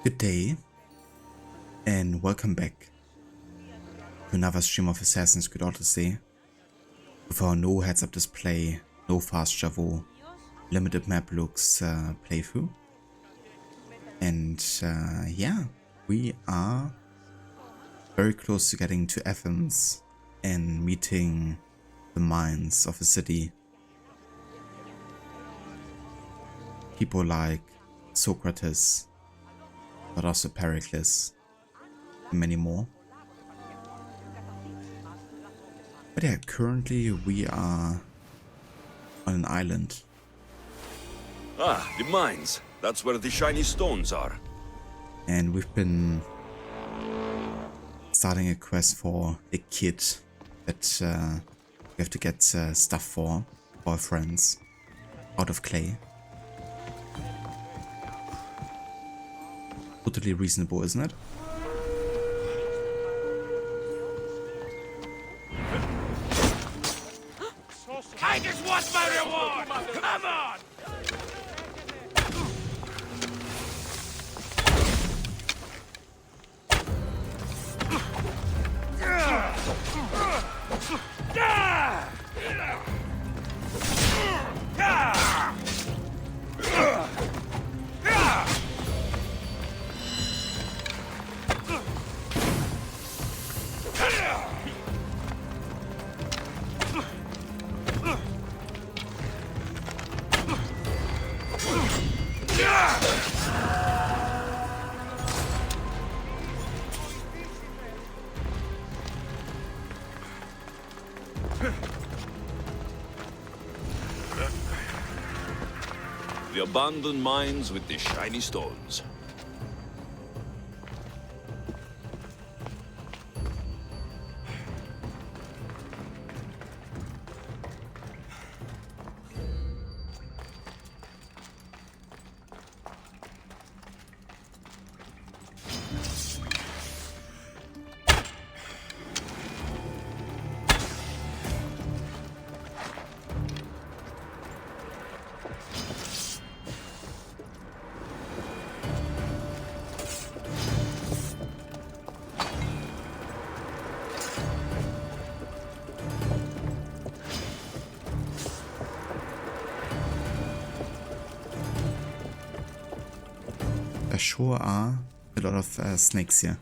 Good day, and welcome back to another stream of Assassin's Creed Odyssey with our no heads-up display, no fast travel, limited map looks playthrough. And yeah, we are very close to getting to Athens and meeting the minds of the city. People like Socrates, but also Pericles, and many more. But yeah, currently we are on an island. Ah, the mines. That's where the shiny stones are. And we've been starting a quest for a kid that we have to get stuff for our friends out of clay. Totally reasonable, isn't it? I just want my reward! Come on! The abandoned mines with the shiny stones. There sure are a lot of snakes here.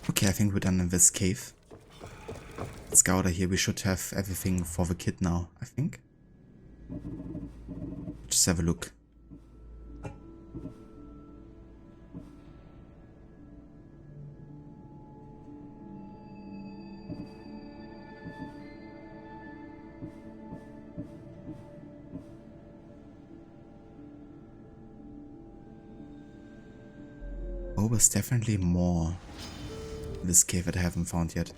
Okay, I think we're done in this cave. Let's go out of here. We should have everything for the kid now, I think. Just have a look. Oh, there's definitely more this cave that I haven't found yet.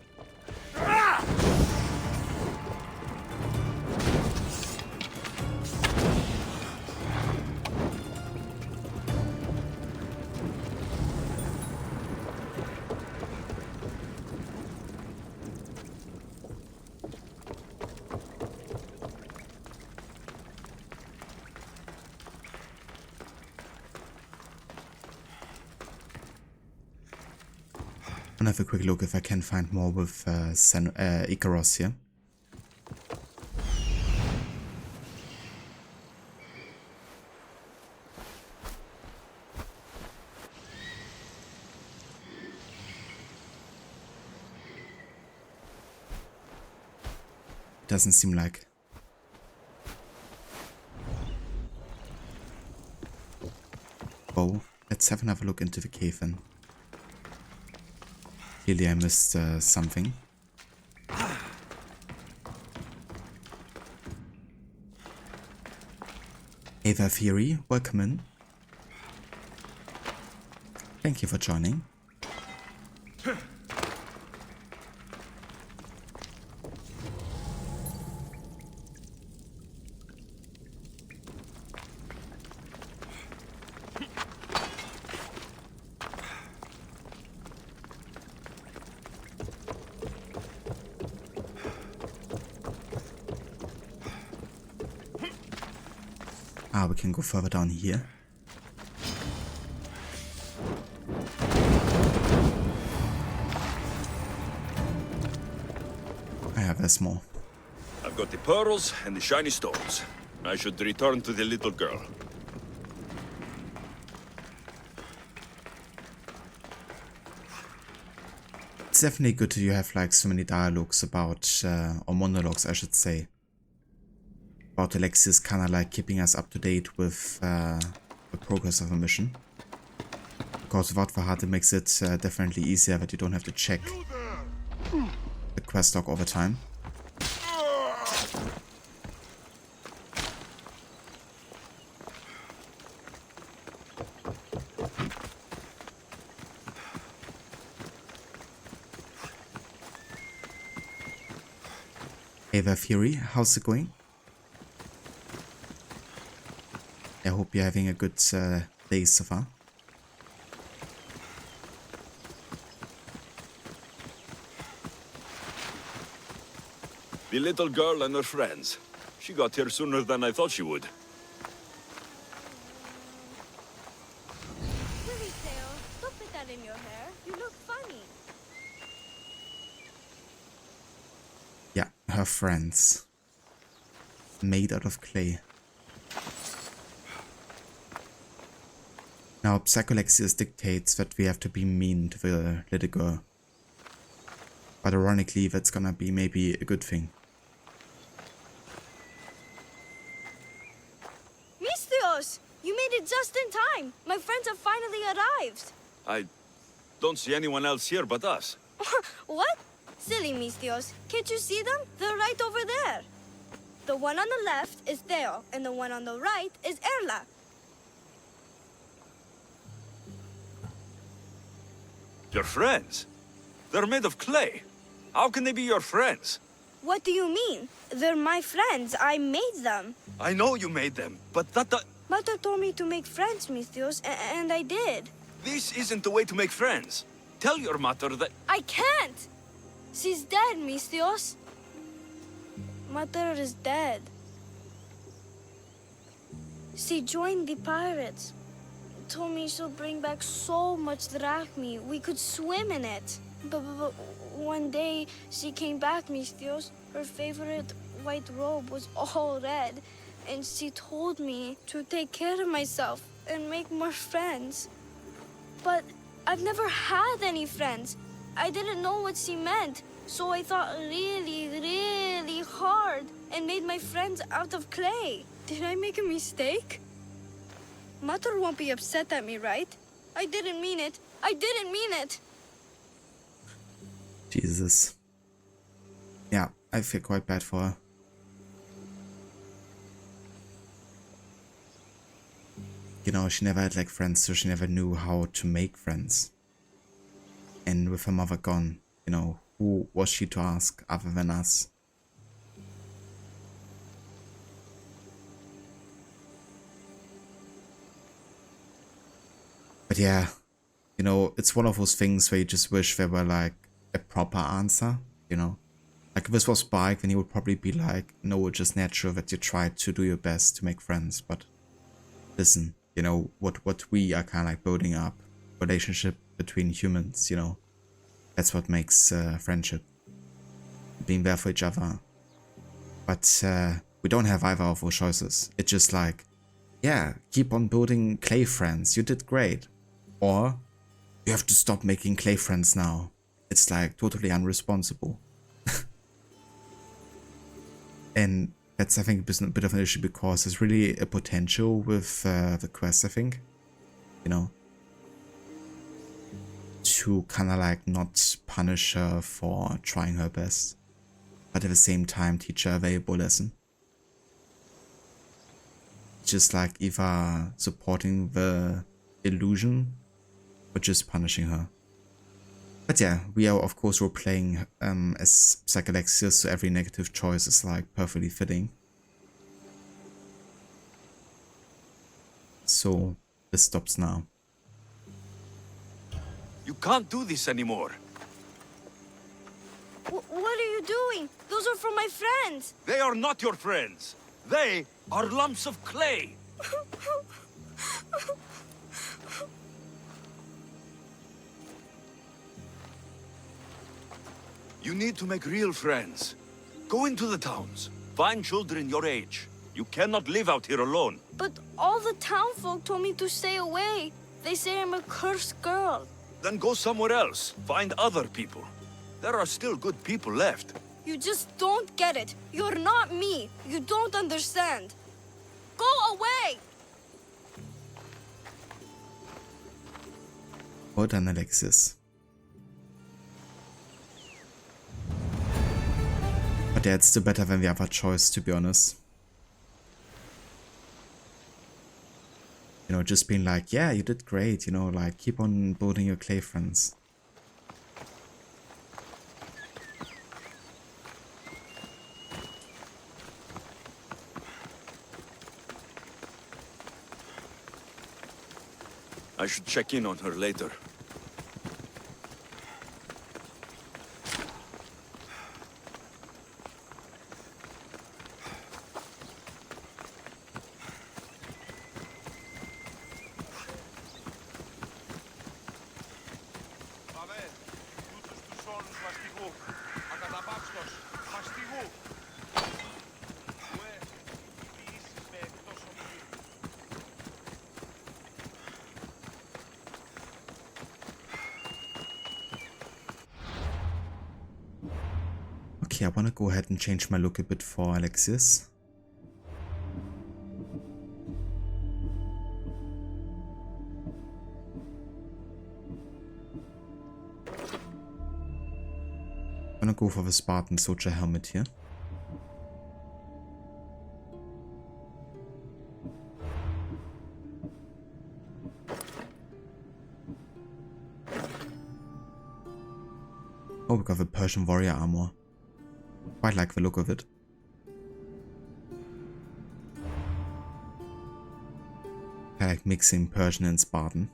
And have a quick look if I can find more with Icaros here. Doesn't seem like. Oh, let's have another look into the cave then. Clearly I missed something. Ava Fury, welcome in. Thank you for joining. Ah, we can go further down here. There's more. I've got the pearls and the shiny stones. I should return to the little girl. It's definitely good to have like so many dialogues about, or monologues I should say, about Alexis, kind of like keeping us up to date with the progress of a mission. Because without the HUD it makes it definitely easier that you don't have to check the quest log all the time. Ava Fury, how's it going? I hope you're having a good day so far. The little girl and her friends. She got here sooner than I thought she would. Silly Theo, don't put that in your hair. You look funny. Yeah, her friends. Made out of clay. Now, Psycholexius dictates that we have to be mean to the little girl. But ironically, that's gonna be maybe a good thing. Misthios! You made it just in time! My friends have finally arrived! I don't see anyone else here but us. What? Silly Misthios. Can't you see them? They're right over there. The one on the left is Theo, and the one on the right is Erla. Your friends? They're made of clay. How can they be your friends? What do you mean? They're my friends. I made them. I know you made them, but that... Mother told me to make friends, Misthios, and I did. This isn't the way to make friends. Tell your mother that... I can't! She's dead, Misthios. Mother is dead. She joined the pirates. Told me she'll bring back so much drachmi, we could swim in it. But one day, she came back, Misthios. Her favorite white robe was all red. And she told me to take care of myself and make more friends. But I've never had any friends. I didn't know what she meant. So I thought really, really hard and made my friends out of clay. Did I make a mistake? Mother won't be upset at me, right? I didn't mean it. I didn't mean it. Jesus. Yeah, I feel quite bad for her. You know, she never had like friends, so she never knew how to make friends. And with her mother gone, you know, who was she to ask other than us? But yeah, you know, it's one of those things where you just wish there were like a proper answer, you know? Like if this was Spike, then he would probably be like, no, it's just natural that you try to do your best to make friends, but listen, you know, what we are kind of like building up, relationship between humans, you know, that's what makes friendship, being there for each other. But we don't have either of those choices. It's just like, yeah, keep on building clay friends, you did great. Or you have to stop making clay friends now. It's like totally unresponsible. And that's, I think, a bit of an issue because there's really a potential with the quest, I think, you know, to kind of like not punish her for trying her best, but at the same time teach her a valuable lesson. Just like either supporting the illusion or just punishing her. But yeah, we are of course role-playing as Psychalexius, so every negative choice is like perfectly fitting. So this stops now. You can't do this anymore. What are you doing? Those are from my friends. They are not your friends. They are lumps of clay. You need to make real friends. Go into the towns. Find children your age. You cannot live out here alone. But all the townfolk told me to stay away. They say I'm a cursed girl. Then go somewhere else. Find other people. There are still good people left. You just don't get it. You're not me. You don't understand. Go away! Well done, Alexis. But yeah, it's still better than the other choice, to be honest. You know, just being like, yeah, you did great, you know, like, keep on building your clay friends. I should check in on her later. Okay, I want to go ahead and change my look a bit for Alexis. I'm gonna go for the Spartan soldier helmet here. Oh, we got the Persian warrior armor. Quite like the look of it. I like mixing Persian and Spartan.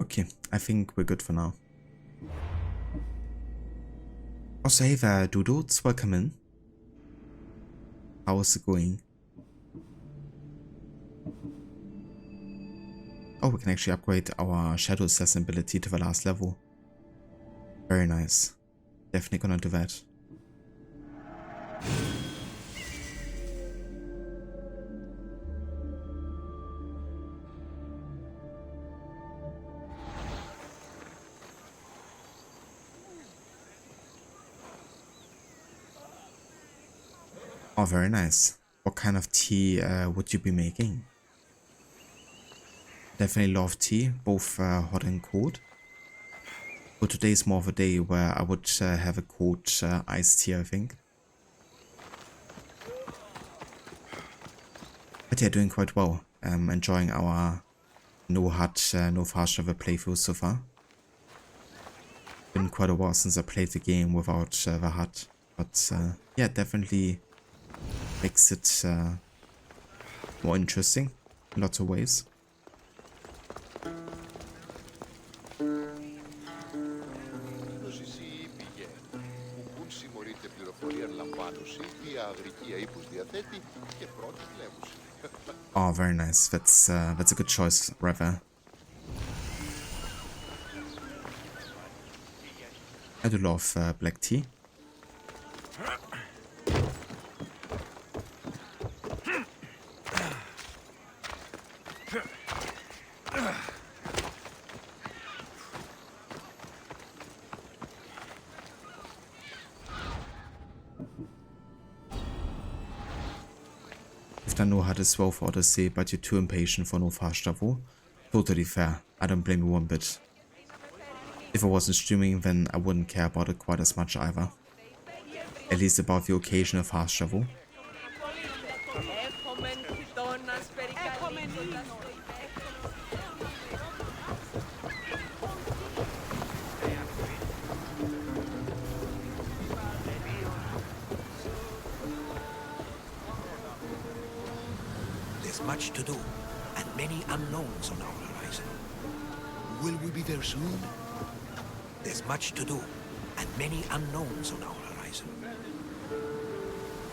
Okay, I think we're good for now. Also, hey there, dudes, welcome in. How is it going? Oh, we can actually upgrade our Shadow Assassin ability to the last level. Very nice. Definitely gonna do that. Oh, very nice. What kind of tea would you be making? Definitely love tea, both hot and cold. But today's more of a day where I would have a cold iced tea, I think. But yeah, doing quite well. Enjoying our no HUD, no fast travel playthrough so far. Been quite a while since I played the game without the HUD. But yeah, definitely makes it more interesting in lots of ways. Oh, very nice. That's a good choice, Reva. I do love black tea. I've done no HUD as well for Odyssey, but you're too impatient for no fast travel. Totally fair. I don't blame you one bit. If I wasn't streaming, then I wouldn't care about it quite as much either. At least about the occasional fast travel. There's much to do, and many unknowns on our horizon. Will we be there soon? There's much to do, and many unknowns on our horizon.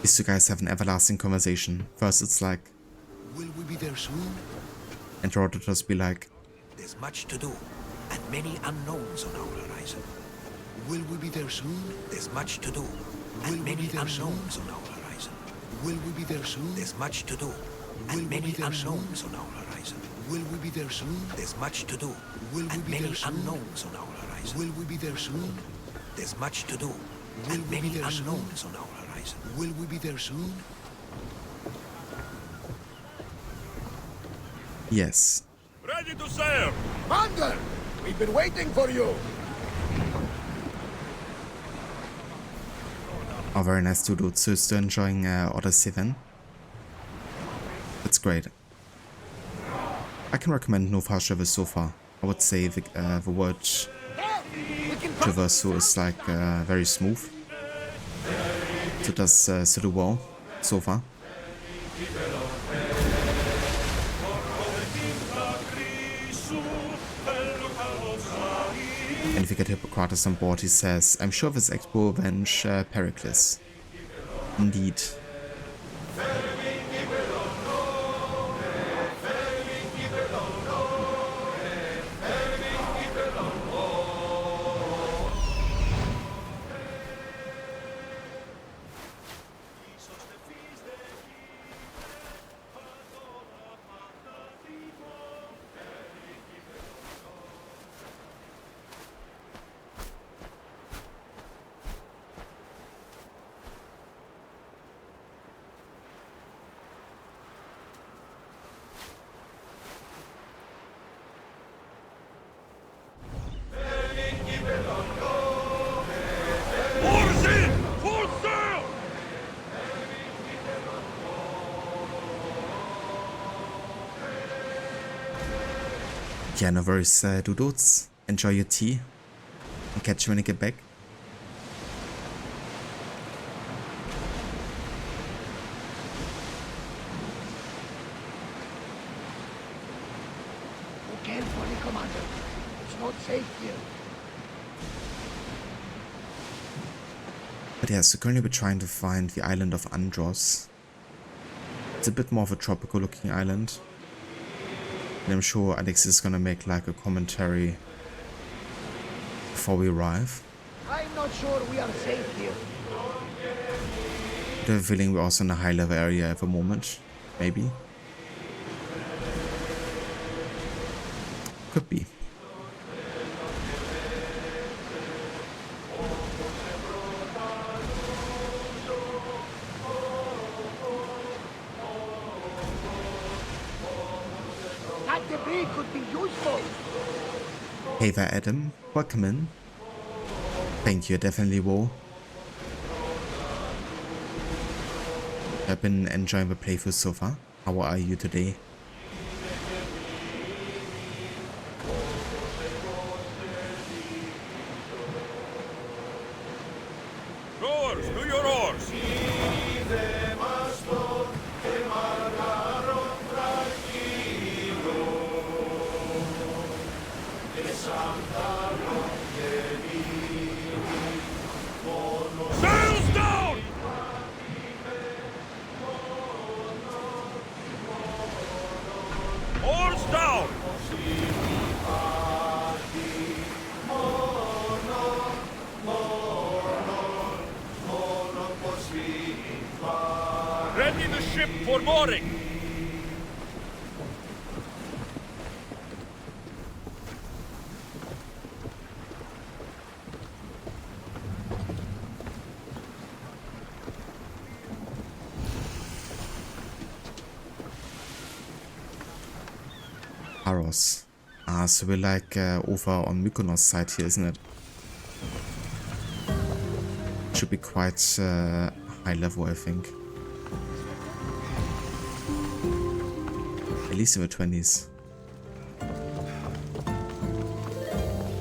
These two guys have an everlasting conversation. First it's like, will we be there soon? And Rod would just be like, there's much to do, and many unknowns on our horizon. Will we be there soon? There's much to do, and many unknowns on our horizon. Will we be there soon? There's much to do, and many unknowns on our horizon. Will we be there soon? There's much to do, and many unknowns on our horizon. Will we be there soon? There's much to do, and many unknowns on our horizon. Will we be there soon? yes. Ready to sail! Commander! We've been waiting for you! Oh, very nice to do. So still enjoying Odyssey then? That's great. I can recommend no fast travel so far. I would say the word traversal is like very smooth. So it does do well so far. And if you get Hippocrates on board, he says, I'm sure this expo will avenge Pericles. Indeed. Odyssey! Full sail! Yeah, no worries, dudes. Enjoy your tea. I'll catch you when I get back. Carefully, Commander. It's not safe here. But yeah, so currently we're trying to find the island of Andros. It's a bit more of a tropical looking island. And I'm sure Alex is gonna make like a commentary before we arrive. I'm not sure we are safe here. I have a feeling we're also in a high level area at the moment. Maybe. Could be. That debris could be useful. Hey there, Adam. Welcome in. Thank you, definitely will. I've been enjoying the playthrough so far. How are you today? Rowers, do your oars! Sails down! Oars down! Ready the ship for mooring! Aros. Ah, so we're like over on Mykonos side here, isn't it? Should be quite high level, I think. At least in the 20s.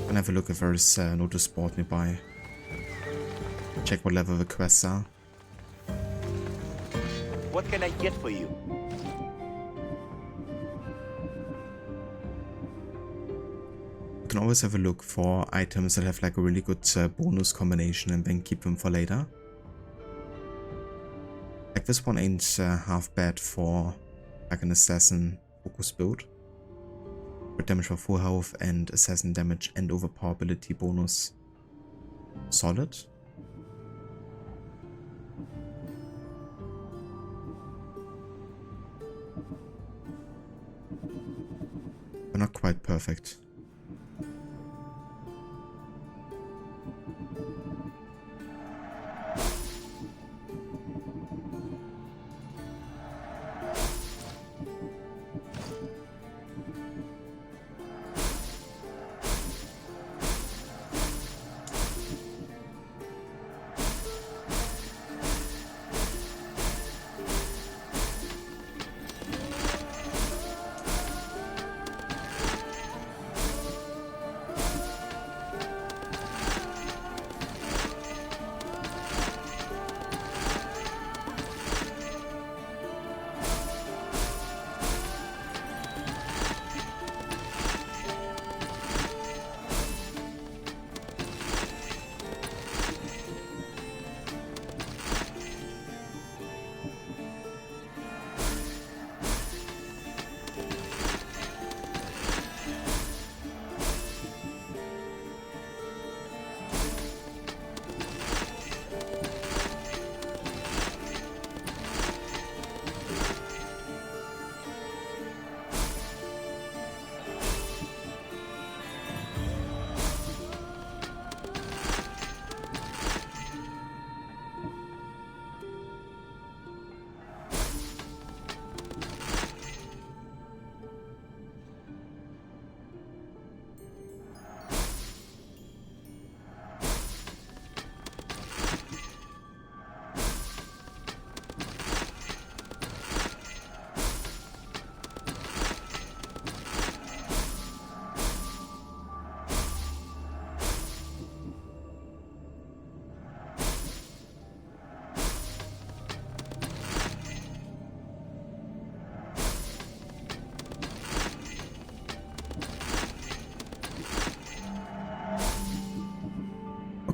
Can have a look if there's notice board nearby. Check what level the quests are. What can I get for you? You can always have a look for items that have like a really good bonus combination and then keep them for later. Like this one ain't half bad for like an assassin focus build. Crit damage for full health and assassin damage and overpowerability bonus. Solid. But not quite perfect.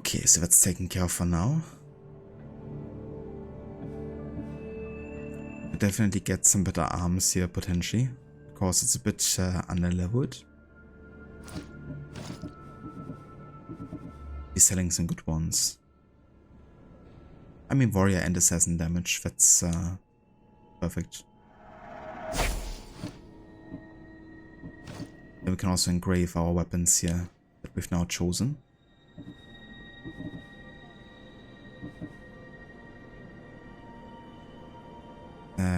Okay, so that's taken care of for now. We definitely get some better arms here potentially, because it's a bit under-leveled. Be selling some good ones. I mean, warrior and assassin damage, that's perfect. Then we can also engrave our weapons here that we've now chosen.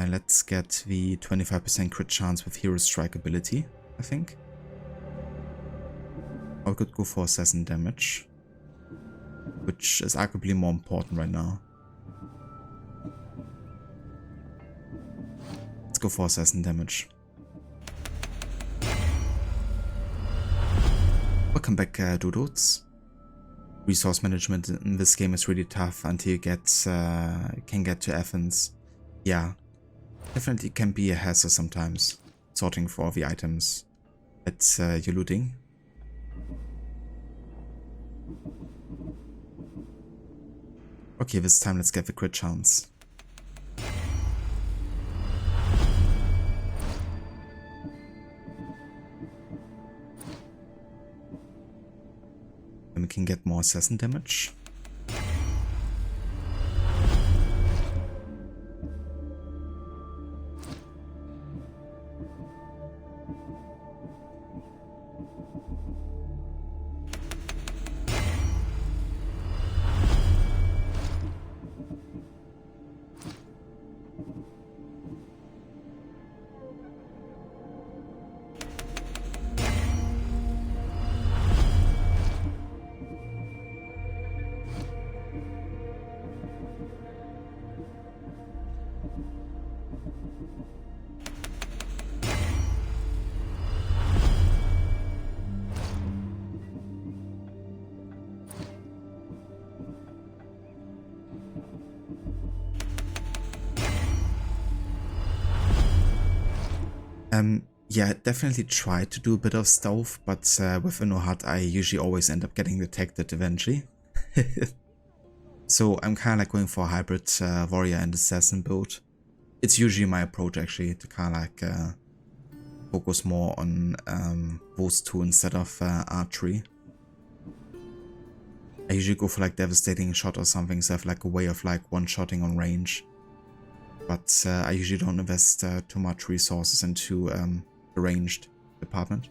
Let's get the 25% crit chance with Hero Strike ability, I think. Or we could go for assassin damage, which is arguably more important right now. Let's go for assassin damage. Welcome back, Dodots. Resource management in this game is really tough until you can get to Athens. Yeah, definitely can be a hassle sometimes, sorting for all the items that you're looting. Okay, this time let's get the crit chance. Then we can get more assassin damage. Yeah, definitely try to do a bit of stealth, but with no HUD I usually always end up getting detected eventually. So I'm kind of like going for a hybrid warrior and assassin build. It's usually my approach actually, to kind of like focus more on those two instead of archery. I usually go for like devastating shot or something, so I have like a way of like one-shotting on range. But I usually don't invest too much resources into the ranged department.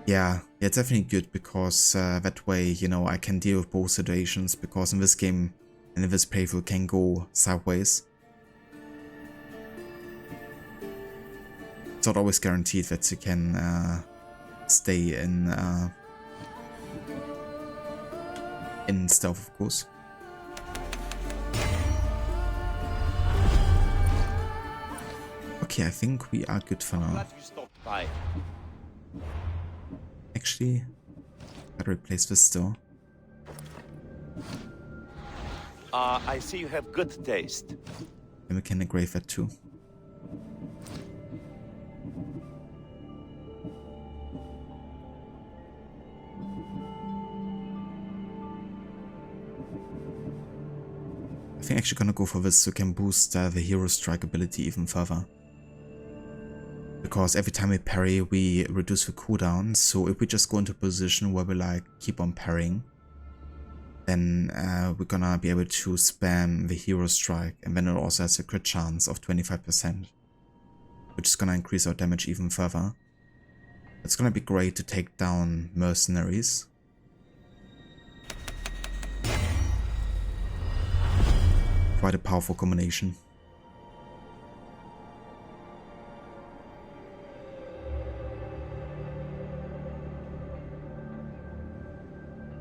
Yeah, it's definitely good because that way, you know, I can deal with both situations, because in this game and in this playthrough can go sideways. It's not always guaranteed that you can stay in stealth, of course. Okay, I think we are good for now. Glad you stopped by. Actually, gotta replace this still. I see you have good taste. Then we can engrave that too. I think I'm actually gonna go for this so we can boost the Hero Strike ability even further. Because every time we parry, we reduce the cooldown, so if we just go into a position where we like keep on parrying, then we're gonna be able to spam the Hero Strike, and then it also has a crit chance of 25%, which is gonna increase our damage even further. It's gonna be great to take down mercenaries. Quite a powerful combination.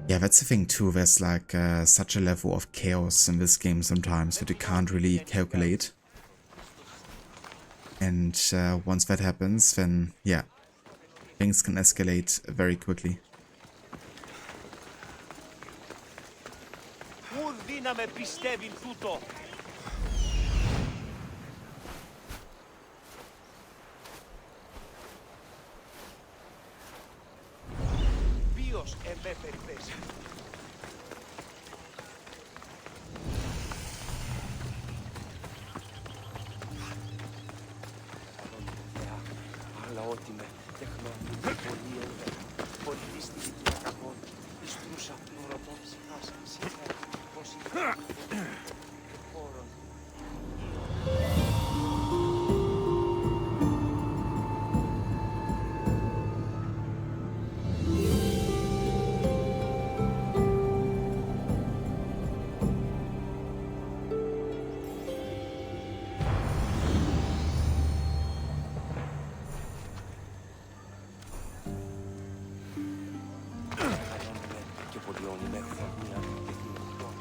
Yeah, that's the thing too, there's like such a level of chaos in this game sometimes that you can't really calculate. And once that happens, then yeah, things can escalate very quickly. Αλλά ό,τι με τεχνώνει πολύ ωραία. Πολιτιστική του ακαγών, εις τρούσα ρωτών ψυχάσαν σήμερα, πως είναι χώρον. Και πολιώνει με χθονία και θηροπτών.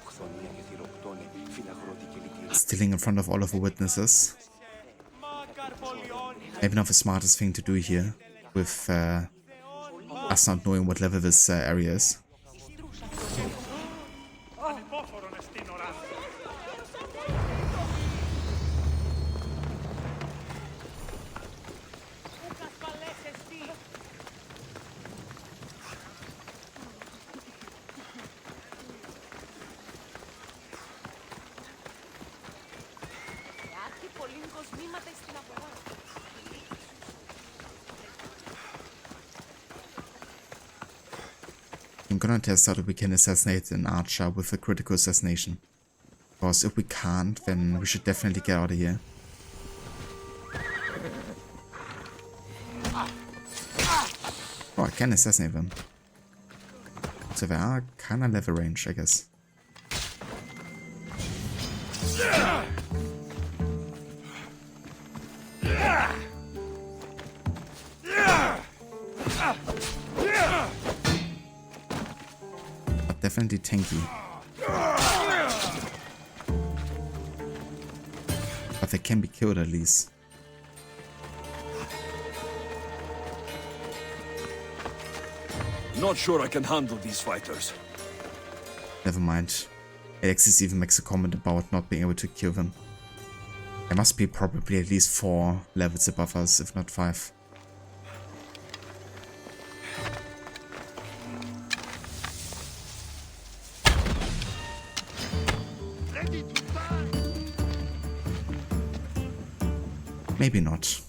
Χθονία και θηροπτών, φυλαγρώτη και λυτήρη. Stealing in front of all of the witnesses. Maybe not the smartest thing to do here, with us not knowing what level this area is. I'm gonna test out if we can assassinate an archer with a critical assassination. Because if we can't, then we should definitely get out of here. Oh, I can assassinate them. So they are kinda level range, I guess. Definitely tanky. But they can be killed at least. Not sure I can handle these fighters. Never mind. Alexis even makes a comment about not being able to kill them. There must be probably at least 4 levels above us, if not 5. Maybe not.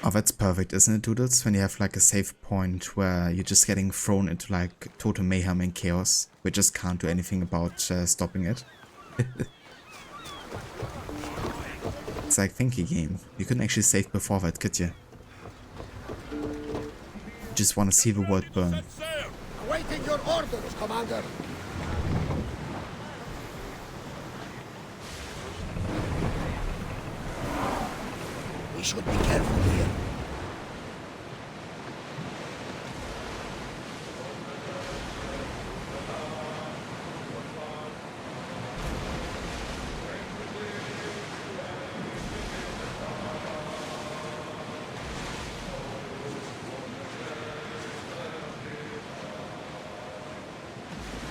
Oh, that's perfect, isn't it, doodles? When you have like a safe point where you're just getting thrown into like total mayhem and chaos. We just can't do anything about stopping it. It's like thinky game. You couldn't actually save before that, could you? You just want to see the world burn. Awaiting your orders, Commander. We should be careful here.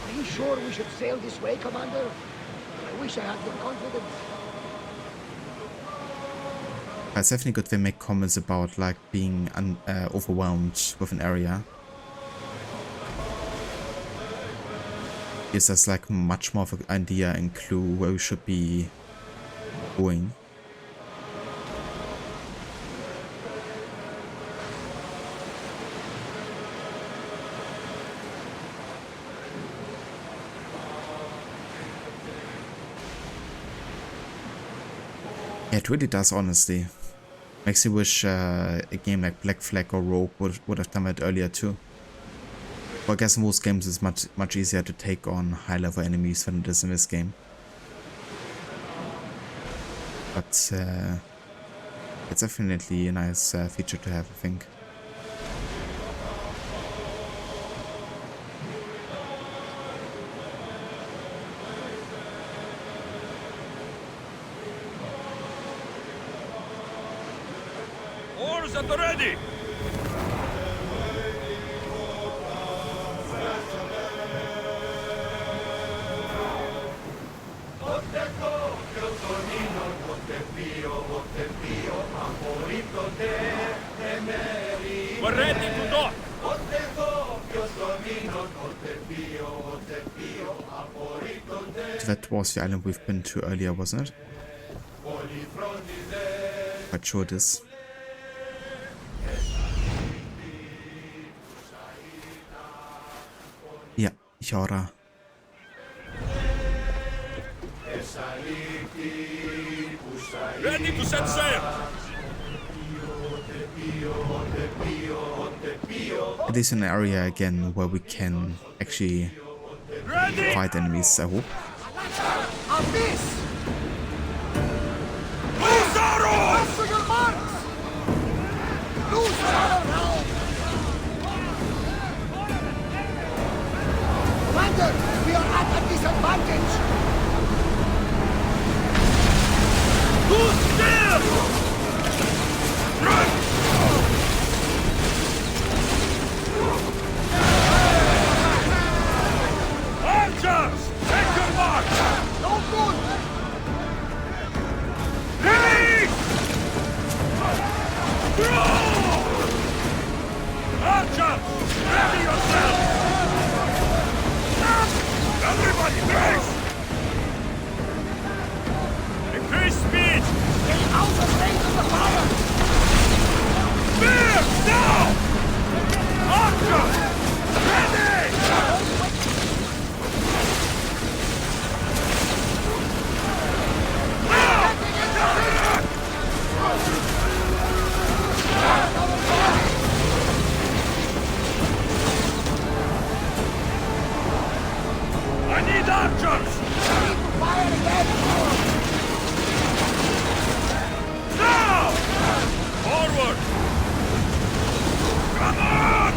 Are you sure we should sail this way, Commander? I wish I had your confidence. It's definitely good they make comments about like being overwhelmed with an area. Gives us like much more of an idea and clue where we should be going. Yeah, it really does, honestly. Makes me wish a game like Black Flag or Rogue would have done it earlier too. Well, I guess in most games it's much easier to take on high-level enemies than it is in this game. But it's definitely a nice feature to have, I think. Oars at the ready! We're ready to dock! That was the island we've been to earlier, wasn't it? Quite sure it is. Ja, ich höre. Ready to set sail! It is an area again where we can actually Ready! fight enemies, I hope. Loose arrows! Commander, we are at a disadvantage. Loose still! Run! Archers! Take your mark! No good. Release! Throw! Archers! Ready yourself! Everybody brace! Increase speed! Stay out of range of the fire. Spear! Now! Archers! Ready! I need archers! Fire again. Now! Forward! Come on!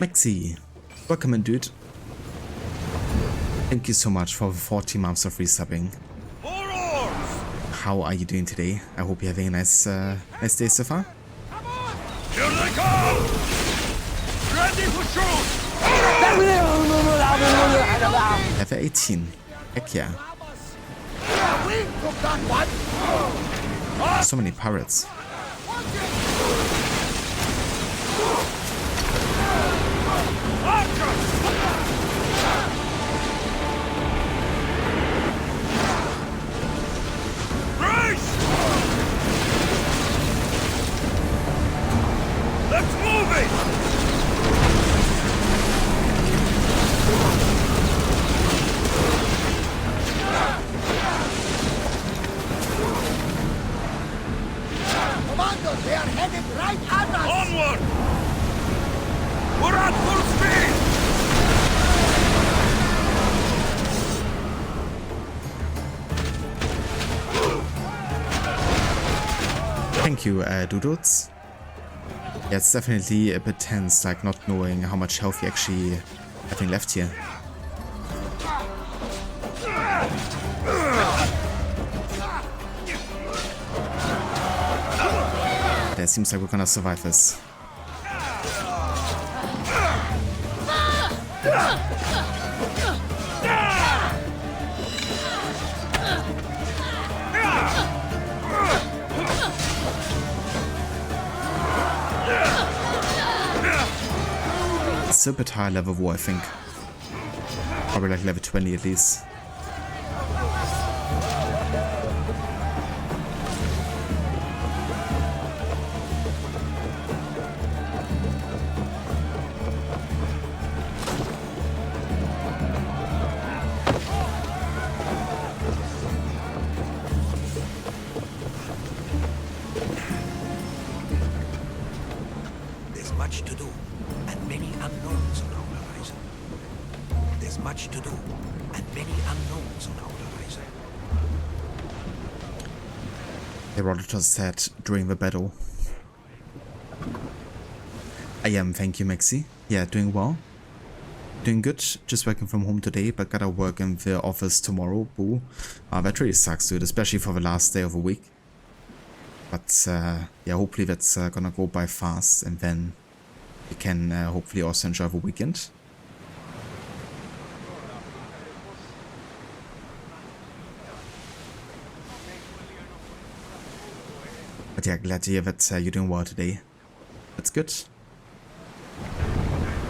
Maxi, welcome in, dude. Thank you so much for 40 months of resubbing. More oars! How are you doing today? I hope you're having a nice day so far. Here they come! Ready to shoot! Level 18. Heck yeah. We took that one. So many pirates. Archers! Brace! Let's move it! Commander, they are headed right at us. Onward! thank you, Dudots. Yeah, it's definitely a bit tense, like not knowing how much health you actually having left here. It seems like we're gonna survive this. It's a bit high level war, I think. Probably like level 20 at least. There's much to do, and many unknowns on our horizon. There's much to do, and many unknowns on our horizon. Herodotus said during the battle. I am, thank you, Maxi. Yeah, doing well. Doing good. Just working from home today, but gotta work in the office tomorrow. Boo. That really sucks, dude, especially for the last day of the week. But yeah, hopefully that's gonna go by fast, and then we can hopefully also enjoy the weekend. But yeah, glad to hear that you're doing well today. That's good.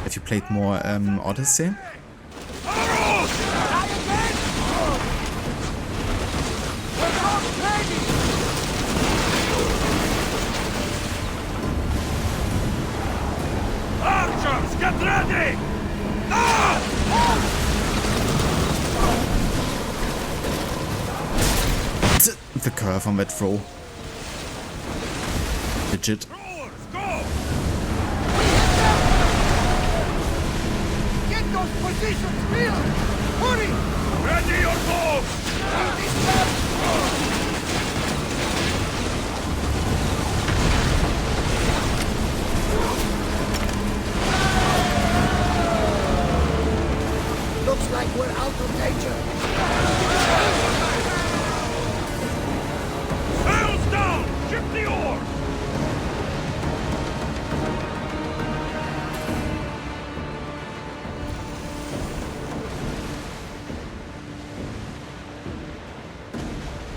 Have you played more Odyssey? Archers, get ready! The curve on that throw. Legit. Rowers, go! Get those positions filled! Hurry! Ready your bows! Looks like we're out of danger. Sails down! Ship the oars!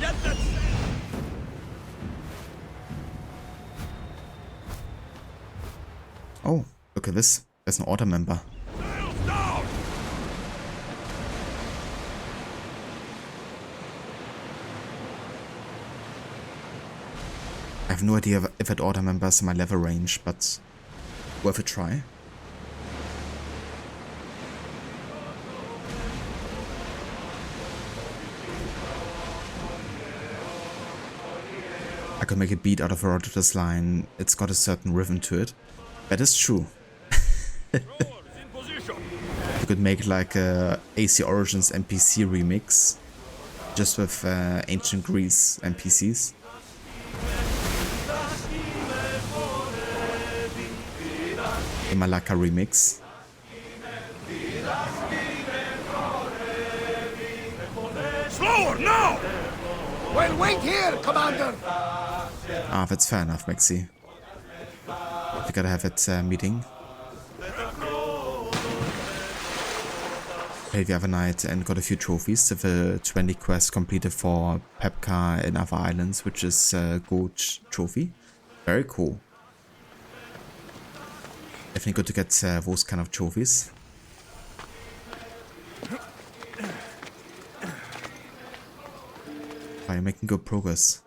Get that sail! Oh, look at this. There's an order member. Sails down! I have no idea if that order member is in my level range, but worth a try. I could make a beat out of Herodotus' line. It's got a certain rhythm to it. That is true. Rowers in position! You could make like a AC Origins NPC remix, just with ancient Greece NPCs. A Malacca remix. Slower, now! Well, wait here, Commander! Ah, that's fair enough, Maxi. We gotta have that meeting. Played the other night and got a few trophies. The 20 quests completed for Pepka and other islands, which is a gold trophy. Very cool. Definitely good to get those kind of trophies. Oh, you're making good progress.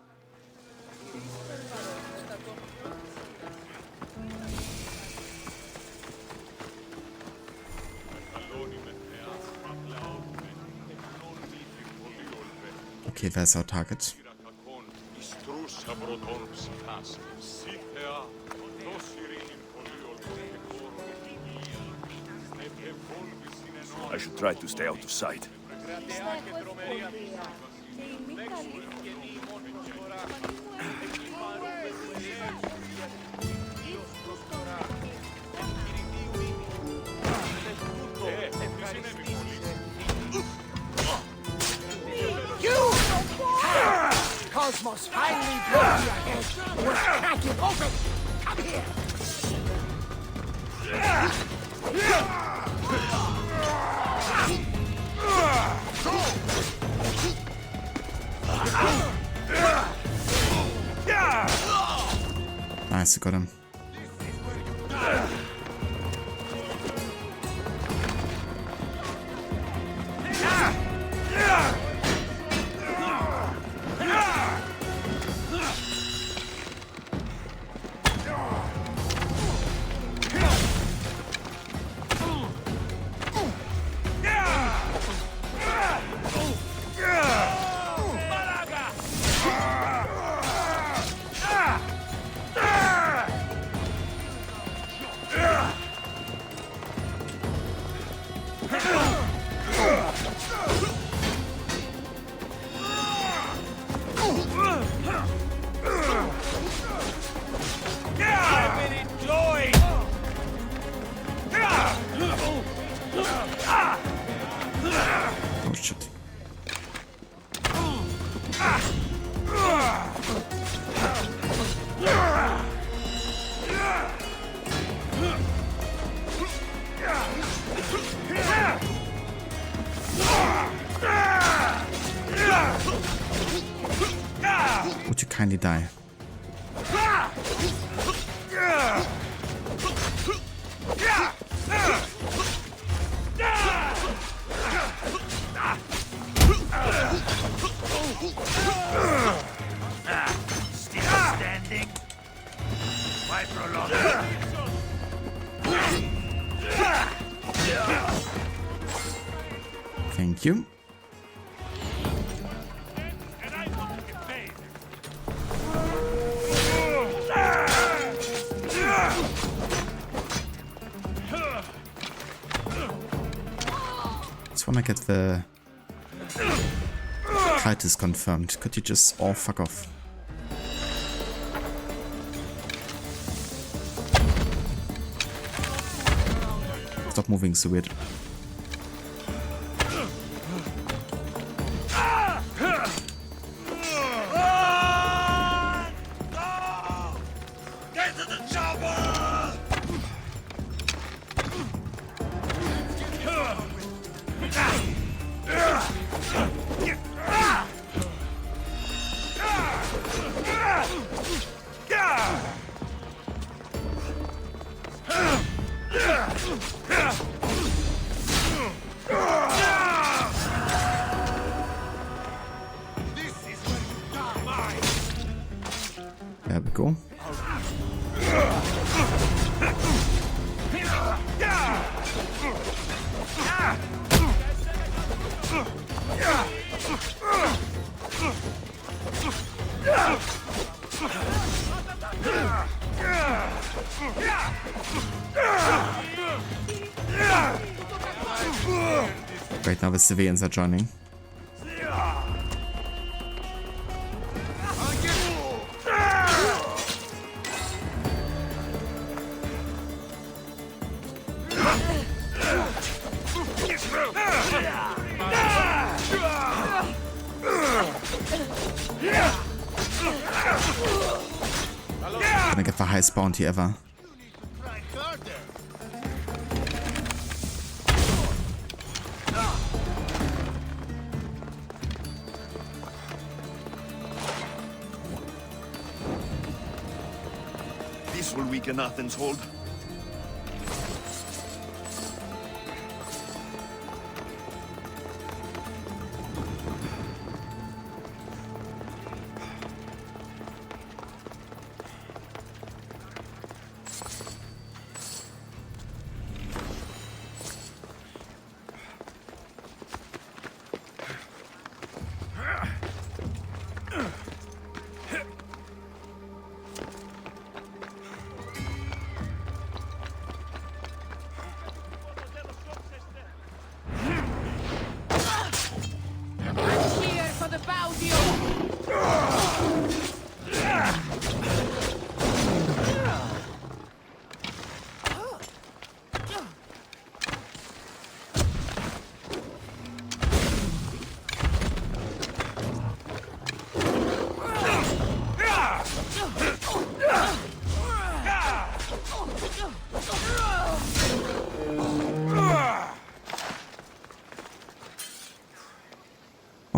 Okay, there's our target. I should try to stay out of sight. cosmos finally broke your head. We'll crack it open. Come here. Nice, I got him. Oh shit. Would you kindly die? Still standing? Why prolong it? Thank you. And I want to get paid. Just wanna get the kite is confirmed. Could you just... Oh, fuck off. Stop moving so weird. Get to the chopper! There we go. Right now the civilians are joining. Gonna get the highest bounty ever. This will weaken Athens' hold.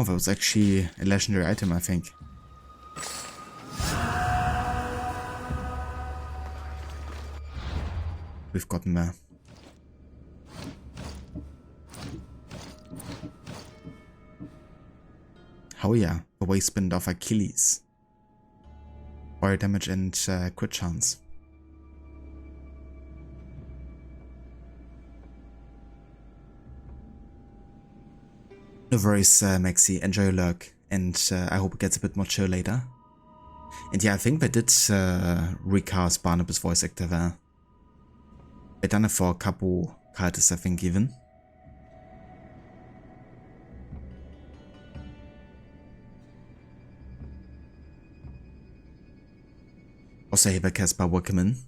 Oh, that was actually a legendary item, I think. We've gotten there. Oh yeah, the waistband of Achilles. Fire damage and crit chance. No worries, Maxi. Enjoy your lurk, and I hope it gets a bit more chill later. And yeah, I think they did recast Barnabas' voice actor there. They've done it for a couple characters, I think, even. Also, hey, cast by AWOKEN.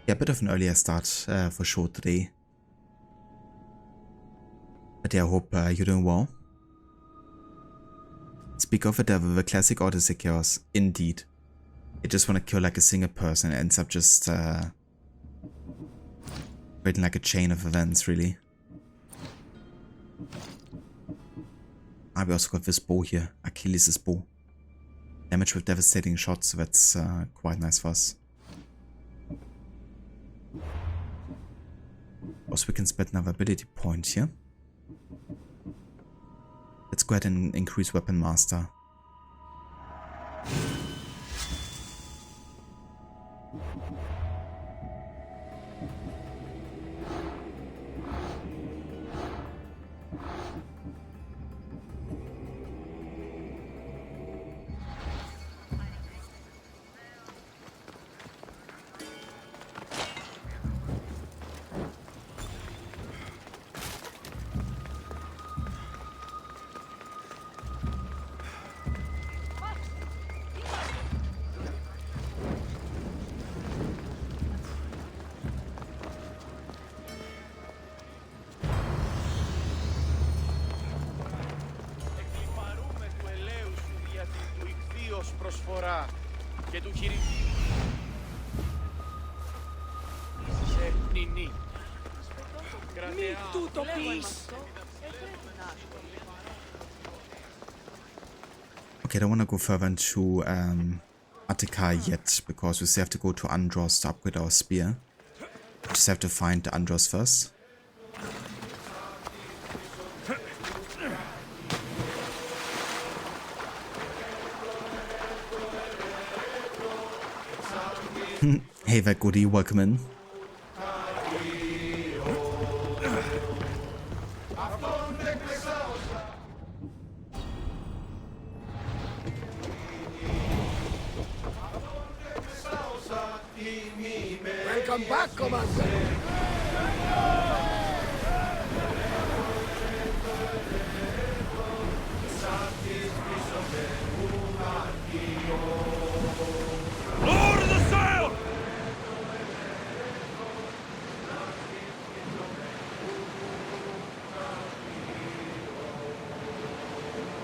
Yeah, a bit of an earlier start for sure today. But yeah, I hope you're doing well. Speak of the devil, the classic Odyssey chaos. Indeed. You just want to kill like a single person and ends up just creating like a chain of events, really. Ah, we also got this bow here, Achilles' bow. Damage with devastating shots, so that's quite nice for us. Also, we can spend another ability point here. Let's go ahead and increase Weapon Master. προσφορά και του χειριτή σε νινή. Μη τούτο πεις! Okay, I don't want to go further into Attika yet, because we still have to go to Andros to upgrade our spear. We just have to find Andros first. Hey there, goodie, welcome in. Welcome back, Commander. Lower the sail!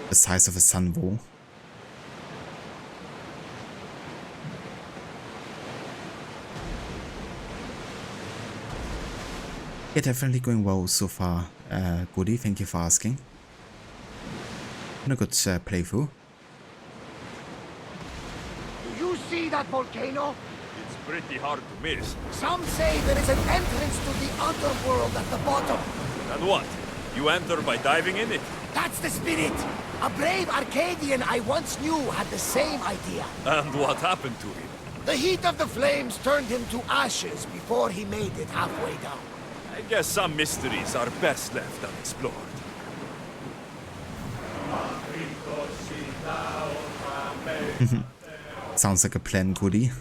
The size of a sunbow. Yeah, definitely going well so far, Goody, thank you for asking. Been a good playthrough. Do you see that volcano? It's pretty hard to miss. Some say there is an entrance to the underworld at the bottom. And what? You enter by diving in it? That's the spirit. A brave Arcadian I once knew had the same idea. And what happened to him? The heat of the flames turned him to ashes before he made it halfway down. I guess some mysteries are best left unexplored. Sounds like a plan, Goody.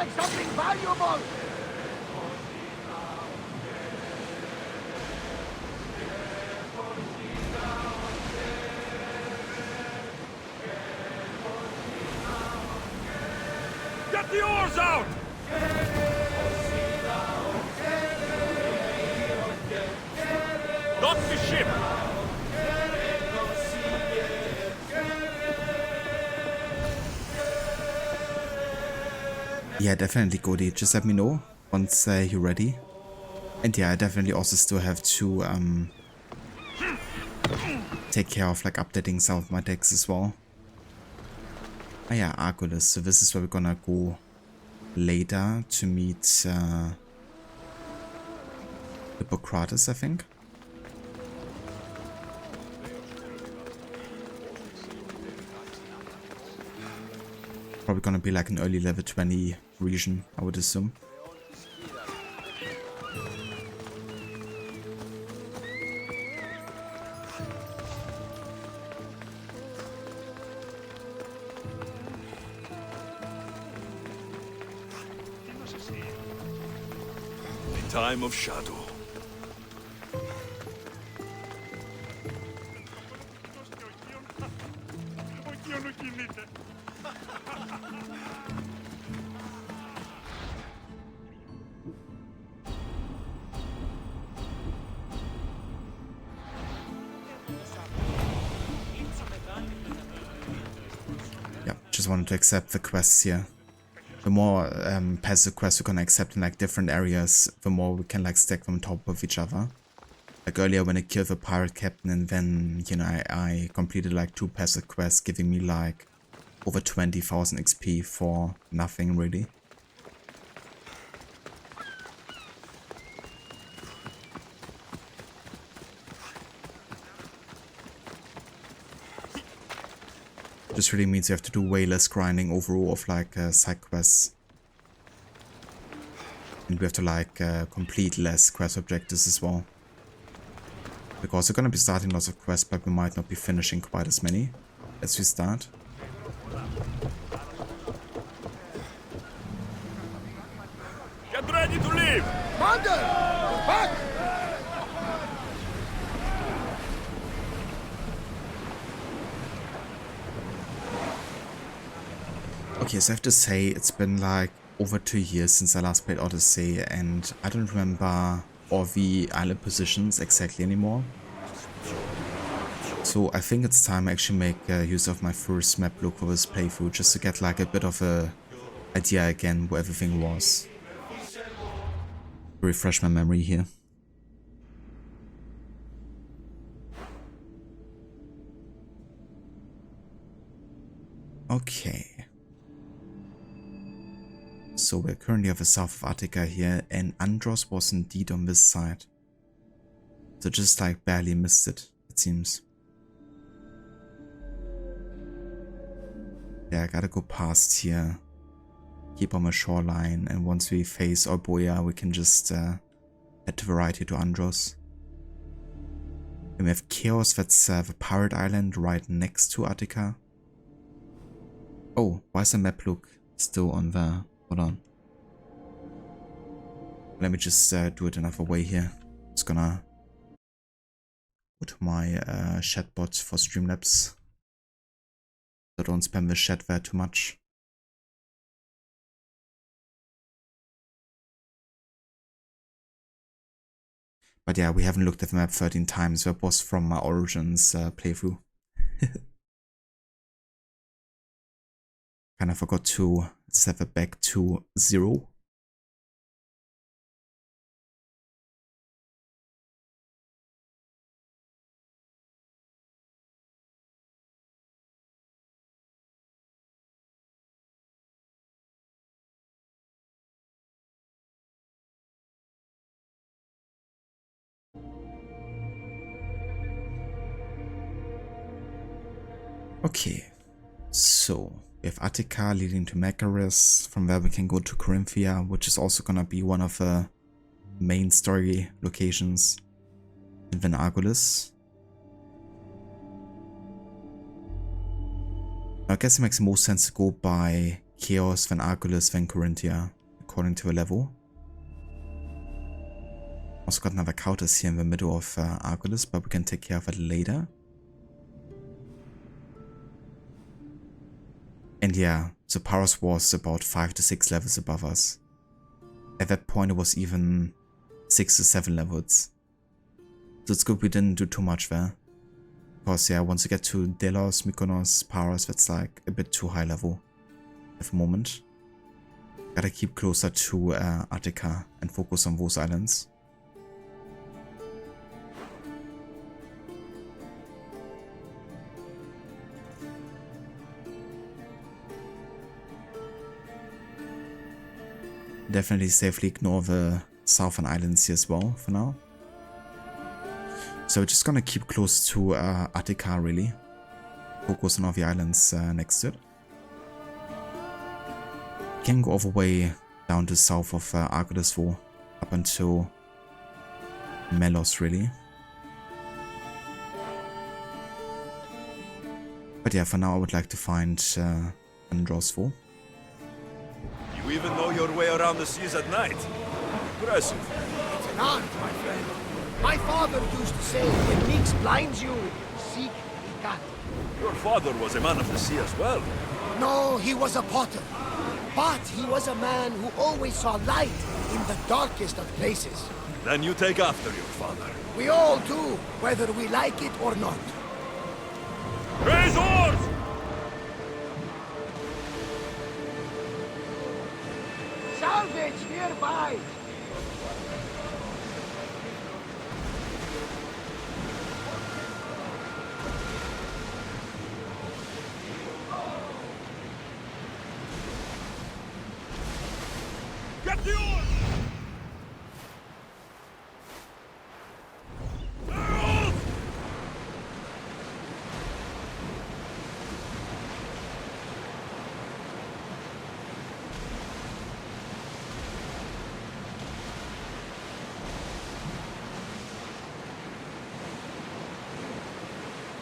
get something valuable! Get the oars out! Lock the ship! Yeah, definitely, Cody. Just let me know once you're ready. And yeah, I definitely also still have to take care of like updating some of my decks as well. Ah yeah, Arculus. So this is where we're gonna go later to meet Hippocrates, I think. Probably gonna be like an early level 20 region, I would assume. A time of shadow. Yeah, just wanted to accept the quests here. The more passive quests we can accept in like different areas, the more we can like stack them on top of each other. Like earlier when I killed the pirate captain and then, you know, I completed like 2 passive quests giving me like over 20,000 XP for nothing really. This really means you have to do way less grinding overall of like side quests. And we have to like complete less quest objectives as well. Because we're gonna be starting lots of quests, but we might not be finishing quite as many as we start. Get ready to leave! Commander! Back! Okay, so I have to say it's been like over 2 years since I last played Odyssey, and I don't remember all the island positions exactly anymore. So I think it's time I actually make use of my first map look for this playthrough, just to get like a bit of a idea again where everything was. Refresh my memory here. Okay. So we're currently off the south of Attika here, and Andros was indeed on this side. So just like barely missed it, it seems. Yeah, I gotta go past here, keep on my shoreline, and once we face Euboea, we can just head to the right here to Andros. And we have Chaos, that's the pirate island right next to Attika. Oh, why is the map look still on there? Hold on. Let me just do it another way here. Just gonna go to my chatbot for Streamlabs. So don't spam the chat there too much. But yeah, we haven't looked at the map 13 times. That was from my Origins playthrough. Kinda forgot to set it back to 0. Okay, so we have Attika leading to Machaerus. From there we can go to Corinthia, which is also gonna be one of the main story locations. And then Argolis. I guess it makes most sense to go by Chaos, then Argolis, then Corinthia. according to a level. Also got another countess here in the middle of Argolis, but we can take care of it later. And yeah, so Paros was about 5 to 6 levels above us. At that point it was even 6 to 7 levels. So it's good we didn't do too much there. Because yeah, once you get to Delos, Mykonos, Paros, that's like a bit too high level at the moment. Gotta keep closer to Attika and focus on those islands. Definitely safely ignore the southern islands here as well for now. So we're just gonna keep close to Attika really. Focus on all the islands next to it. Can go all the way down to south of Argolis up until Melos really. But yeah, for now I would like to find Androsville. You even know your way around the seas at night. Impressive. It's an art, my friend. My father used to say, when Nyx blinds you, seek Ikat. Your father was a man of the sea as well. No, he was a potter. But he was a man who always saw light in the darkest of places. Then you take after your father. We all do, whether we like it or not. Raise oars! Salvage nearby! Get the oars!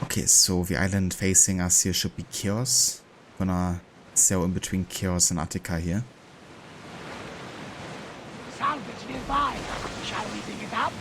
Okay, so the island facing us here should be Chios. Gonna sail in between Chios and Attika here. Salvage nearby. Shall we dig it up?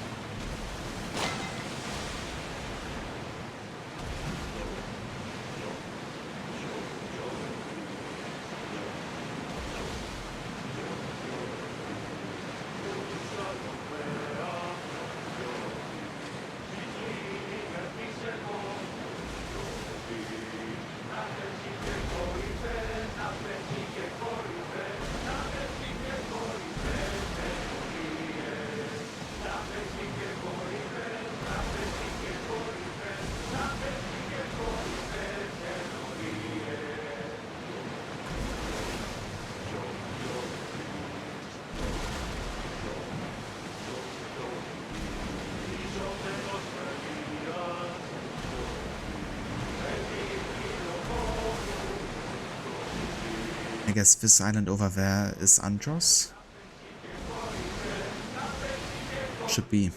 I guess this island over there is Andros. Should be.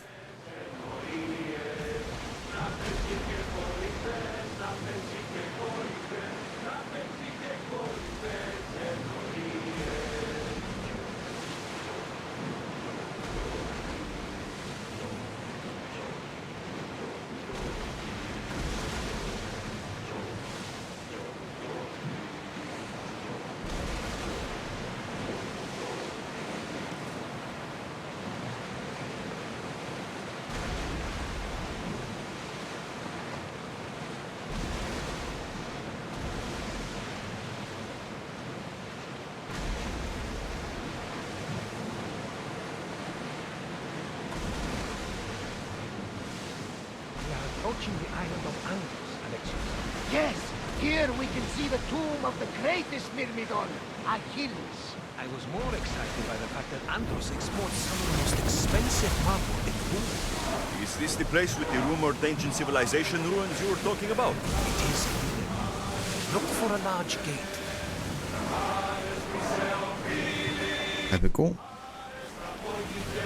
Approaching the island of Andros, Alexios. Yes, here we can see the tomb of the greatest Myrmidon, Achilles. I was more excited by the fact that Andros exports some of the most expensive marble in the world. Is this the place with the rumored ancient civilization ruins you were talking about? It is indeed. Look for a large gate. There we go.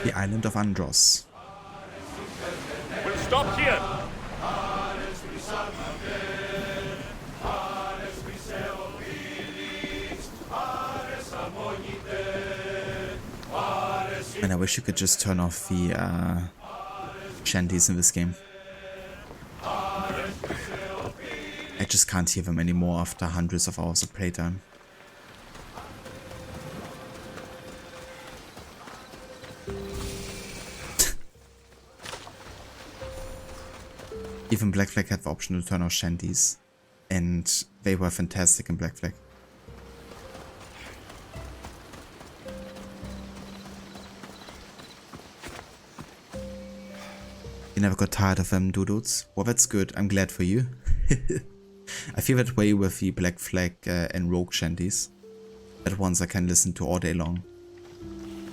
The island of Andros. We'll stop here. And I wish you could just turn off the shanties in this game. I just can't hear them anymore after hundreds of hours of playtime. Even Black Flag had the option to turn off shanties, and they were fantastic in Black Flag. You never got tired of them, dudes? Well, that's good. I'm glad for you. I feel that way with the Black Flag and Rogue shanties. That ones I can listen to all day long.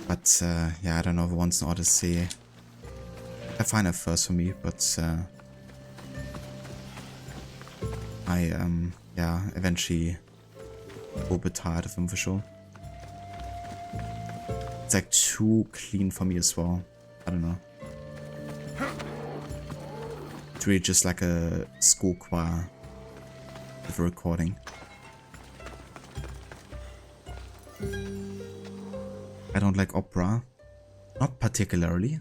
But yeah, I don't know, the ones in Odyssey, I find it first for me, but I yeah, eventually go a bit tired of them for sure. It's like too clean for me as well. I don't know. It's really just like a school choir with a recording. I don't like opera. Not particularly.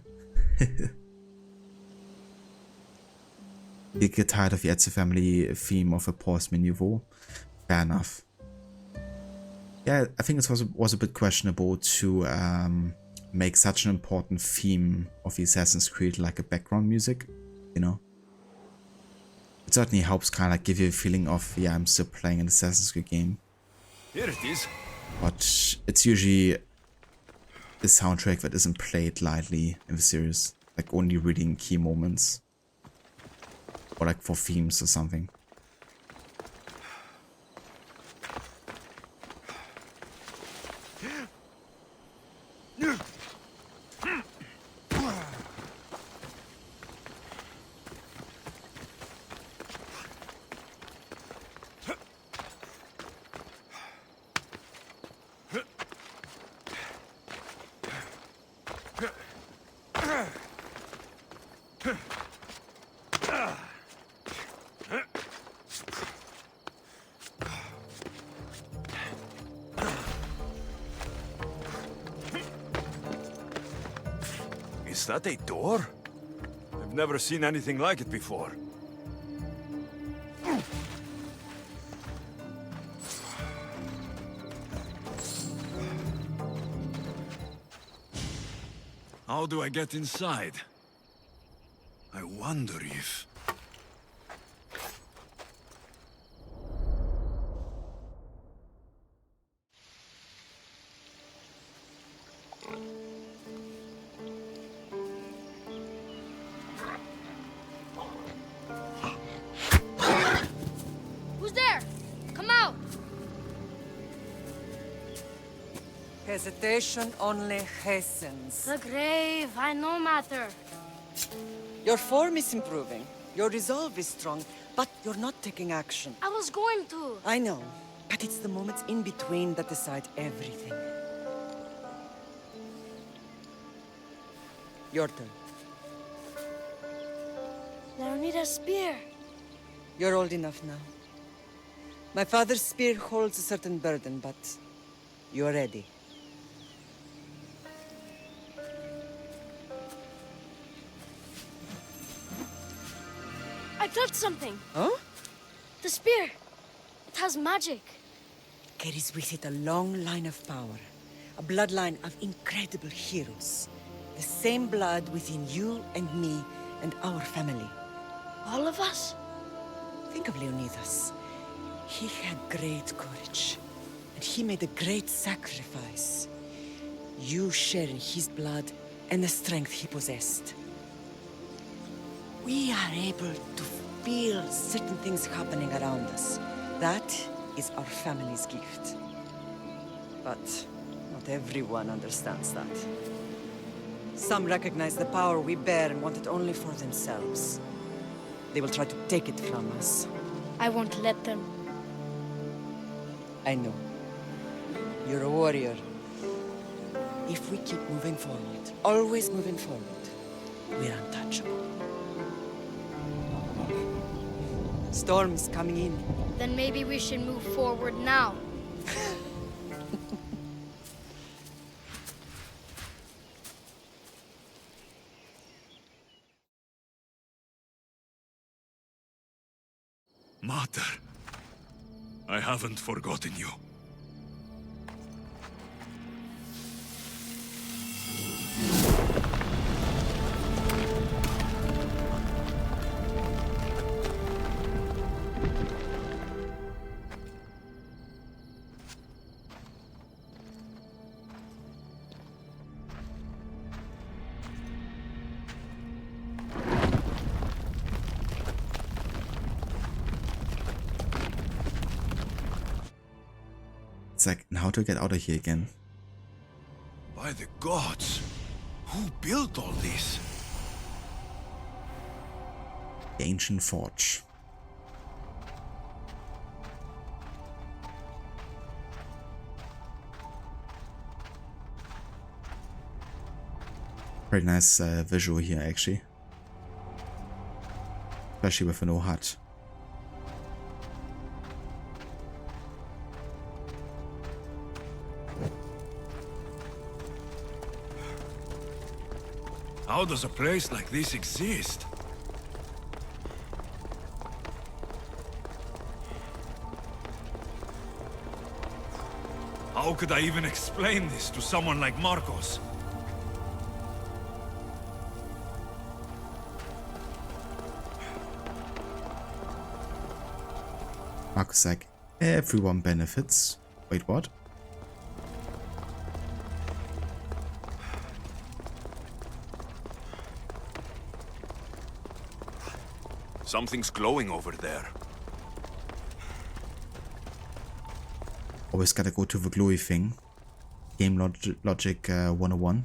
You get tired of the Atze family theme of a pause menu. Fair enough. Yeah, I think it was a bit questionable to make such an important theme of the Assassin's Creed like a background music, you know? It certainly helps kind of like give you a feeling of, yeah, I'm still playing an Assassin's Creed game. Here it is. But it's usually a soundtrack that isn't played lightly in the series, like only really in key moments. Or like for themes or something. Is that a door? I've never seen anything like it before. How do I get inside? I wonder if... Who's there? Come out! Hesitation only hastens. The grave, I know matter. Your form is improving. Your resolve is strong, but you're not taking action. I was going to. I know, but it's the moments in between that decide everything. Your turn. I need a spear. You're old enough now. My father's spear holds a certain burden, but you're ready. I touched something. Huh? The spear. It has magic. Carries with it a long line of power. A bloodline of incredible heroes. The same blood within you and me and our family. All of us? Think of Leonidas. He had great courage. And he made a great sacrifice. You share in his blood and the strength he possessed. We are able to feel certain things happening around us. That is our family's gift. But not everyone understands that. Some recognize the power we bear and want it only for themselves. They will try to take it from us. I won't let them. I know. You're a warrior. If we keep moving forward, always moving forward, we're untouchable. Storm is coming in. Then maybe we should move forward now. Mater, I haven't forgotten you. It's like, and how to get out of here again? By the gods, who built all this? The ancient forge. Very nice visual here, actually. Especially with an HUD. How does a place like this exist? How could I even explain this to someone like Marcos? Marcos like, everyone benefits. Wait, what? Something's glowing over there. Always gotta go to the glowy thing. Game logic 101.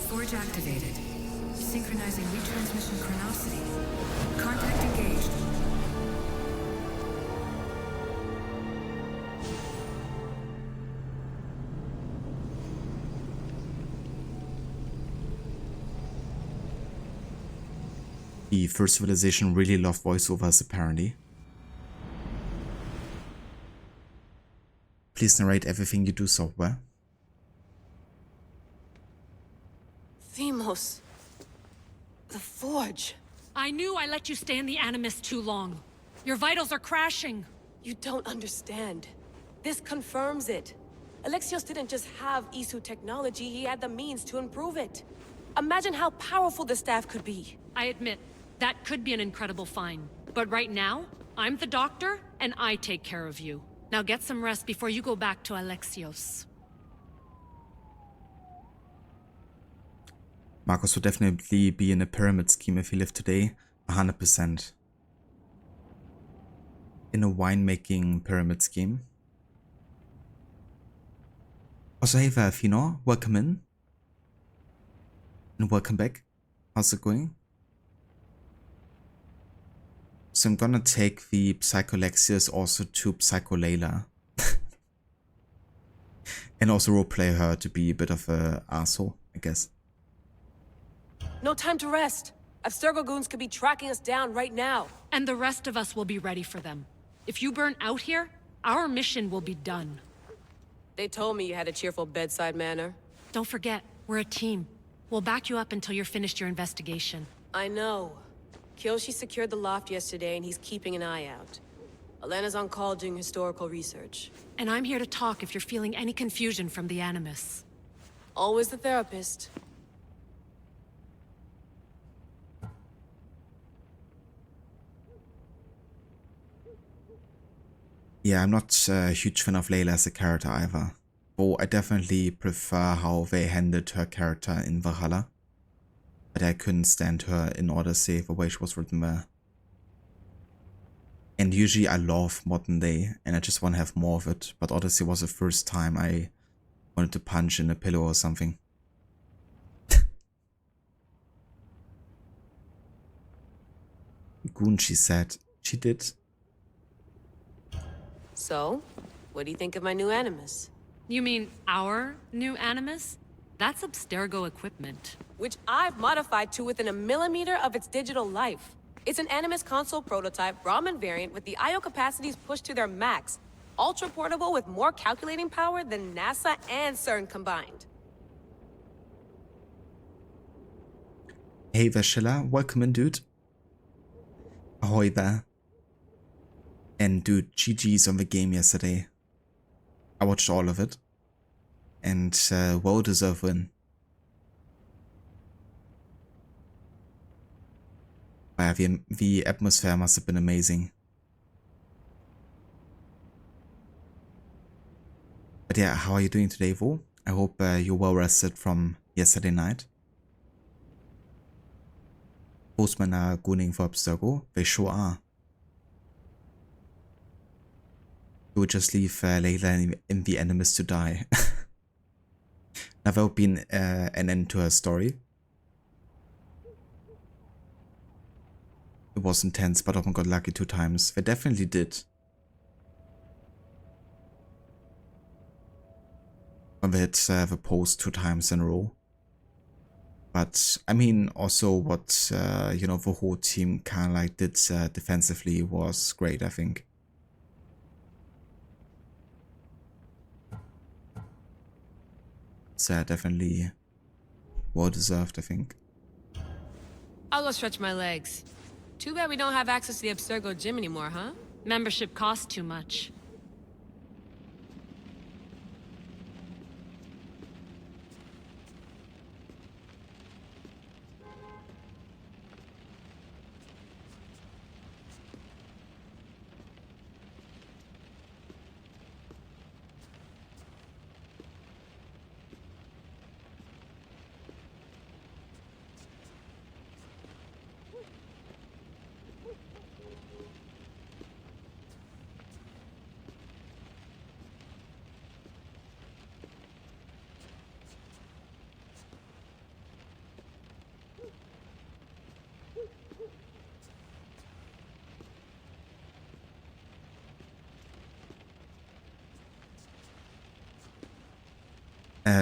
Forge activated. Synchronizing retransmission chronicity. Contact engaged. The first civilization really loved voiceovers, apparently. Please narrate everything you do, software. Themos. The Forge. I knew I let you stay in the Animus too long. Your vitals are crashing. You don't understand. This confirms it. Alexios didn't just have Isu technology, he had the means to improve it. Imagine how powerful the staff could be. I admit, that could be an incredible find. But right now, I'm the doctor, and I take care of you. Now get some rest before you go back to Alexios. Marcos would definitely be in a pyramid scheme if he lived today, 100%. In a winemaking pyramid scheme. Also, hey there, Fino, welcome in. And welcome back. How's it going? So I'm gonna take the Psycholexius also to Psycholayla. And also roleplay her to be a bit of a asshole, I guess. No time to rest. Abstergo goons could be tracking us down right now. And the rest of us will be ready for them. If you burn out here, our mission will be done. They told me you had a cheerful bedside manner. Don't forget, we're a team. We'll back you up until you're finished your investigation. I know. Kyoshi secured the loft yesterday and he's keeping an eye out. Elena's on call doing historical research. And I'm here to talk if you're feeling any confusion from the Animus. Always the therapist. Yeah, I'm not a huge fan of Layla as a character either. Though I definitely prefer how they handled her character in Valhalla. But I couldn't stand her in Odyssey, the way she was written there. And usually I love modern day, and I just want to have more of it. But Odyssey was the first time I wanted to punch in a pillow or something. Goon, she said. She did. So, what do you think of my new Animus? You mean our new Animus? That's Abstergo equipment. Which I've modified to within a millimeter of its digital life. It's an Animus console prototype Brahmin variant with the I/O capacities pushed to their max. Ultra portable with more calculating power than NASA and CERN combined. Hey Vashilla, welcome in, dude. Ahoy there. And dude, GG's on the game yesterday. I watched all of it. And well-deserved win. Wow, the atmosphere must have been amazing. But yeah, how are you doing today, Vo? I hope you're well rested from yesterday night. Postmen are gunning for Abstergo. They sure are. You would just leave Layla in the Animus to die. Now there would be an end to her story. It was intense, but Open got lucky 2 times. They definitely did. When they hit the post 2 times in a row. But I mean, also what you know, the whole team kind of like did defensively was great, I think. It's definitely well deserved, I think. I'll go stretch my legs. Too bad we don't have access to the Abstergo gym anymore, huh? Membership costs too much.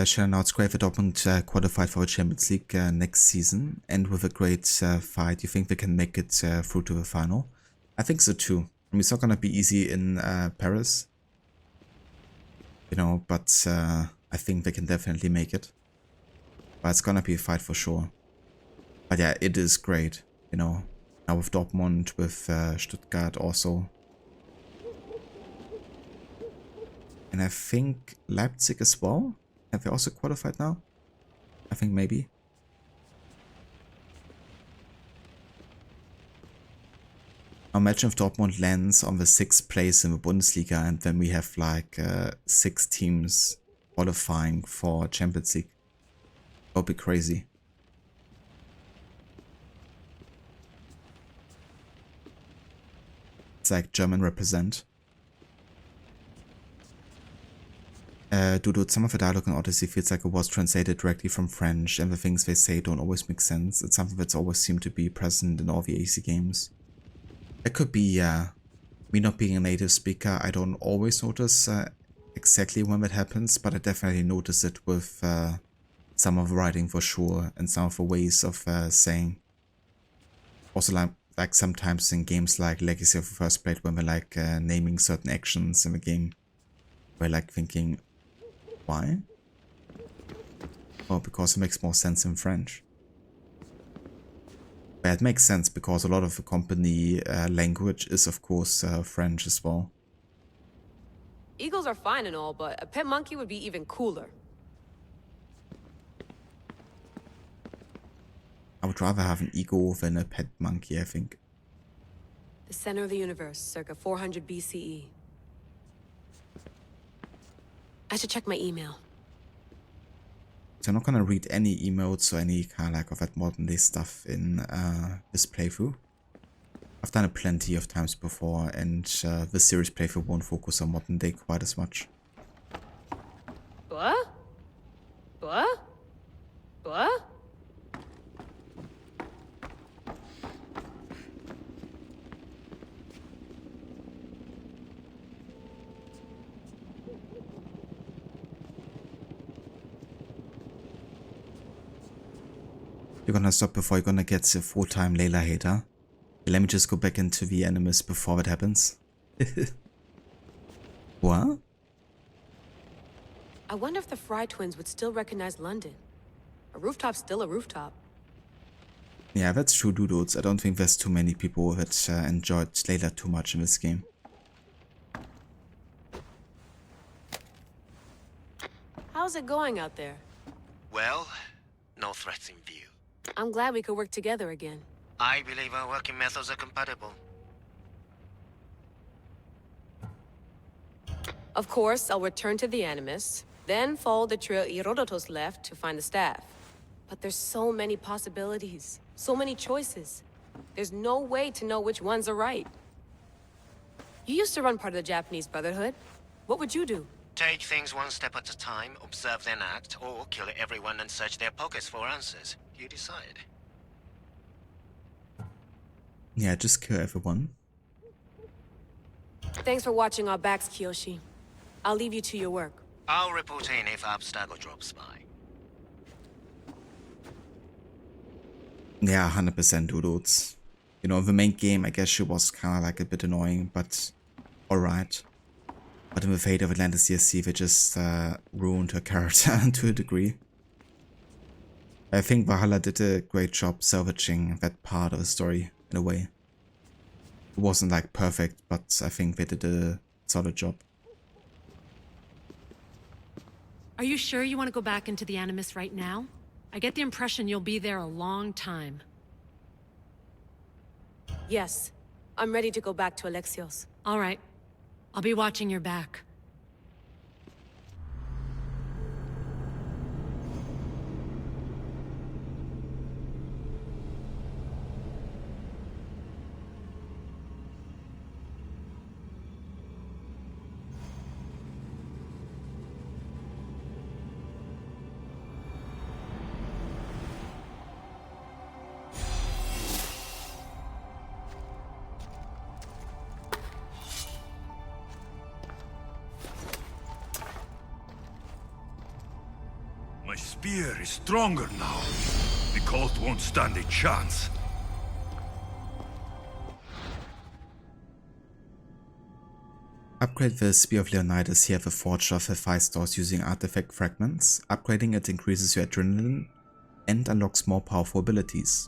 Sure, now it's great that Dortmund qualified for the Champions League next season, and with a great fight, you think they can make it through to the final? I think so too. I mean, it's not gonna be easy in Paris, you know, but I think they can definitely make it. But it's gonna be a fight for sure. But yeah, it is great, you know. Now with Dortmund, with Stuttgart also. And I think Leipzig as well. Have they also qualified now? I think maybe. Now imagine if Dortmund lands on the 6th place in the Bundesliga and then we have like 6 teams qualifying for Champions League. That would be crazy. It's like German represent. Dude, some of the dialogue in Odyssey feels like it was translated directly from French, and the things they say don't always make sense. It's something that's always seemed to be present in all the AC games. It could be, me not being a native speaker, I don't always notice exactly when that happens, but I definitely notice it with some of the writing for sure, and some of the ways of saying. Also like sometimes in games like Legacy of the First Blade, when we're like naming certain actions in the game, we're like thinking, why? Well, because it makes more sense in French. But it makes sense because a lot of the company language is of course French as well. Eagles are fine and all, but a pet monkey would be even cooler. I would rather have an eagle than a pet monkey, I think. The center of the universe, circa 400 BCE. I should check my email. So I'm not gonna read any emotes or any kind of like of that modern day stuff in this playthrough. I've done it plenty of times before, and this series playthrough won't focus on modern day quite as much. What? What? What? You're gonna stop before you're gonna get the full-time Layla hater. Okay, let me just go back into the Animus before that happens. What? I wonder if the Fry twins would still recognize London. A rooftop's still a rooftop. Yeah, that's true, dudes. I don't think there's too many people that enjoyed Layla too much in this game. How's it going out there? Well, no threats in view. I'm glad we could work together again. I believe our working methods are compatible. Of course, I'll return to the Animus, then follow the trail Herodotus left to find the staff. But there's so many possibilities, so many choices. There's no way to know which ones are right. You used to run part of the Japanese Brotherhood. What would you do? Take things one step at a time, observe then act, or kill everyone and search their pockets for answers. You decide. Yeah, just kill everyone. Thanks for watching our backs, Kiyoshi. I'll leave you to your work. I'll report in if Abstergo drops by. Yeah, 100% dudes. You know, the main game, I guess she was kind of like a bit annoying, but alright. But in the Fate of Atlantis DSC, they just ruined her character to a degree. I think Valhalla did a great job salvaging that part of the story, in a way. It wasn't like perfect, but I think they did a solid job. Are you sure you want to go back into the Animus right now? I get the impression you'll be there a long time. Yes, I'm ready to go back to Alexios. All right. I'll be watching your back. My spear is stronger now. The cult won't stand a chance. Upgrade the Spear of Leonidas here, the Forger of Hephaestus, using artifact fragments. Upgrading it increases your adrenaline and unlocks more powerful abilities.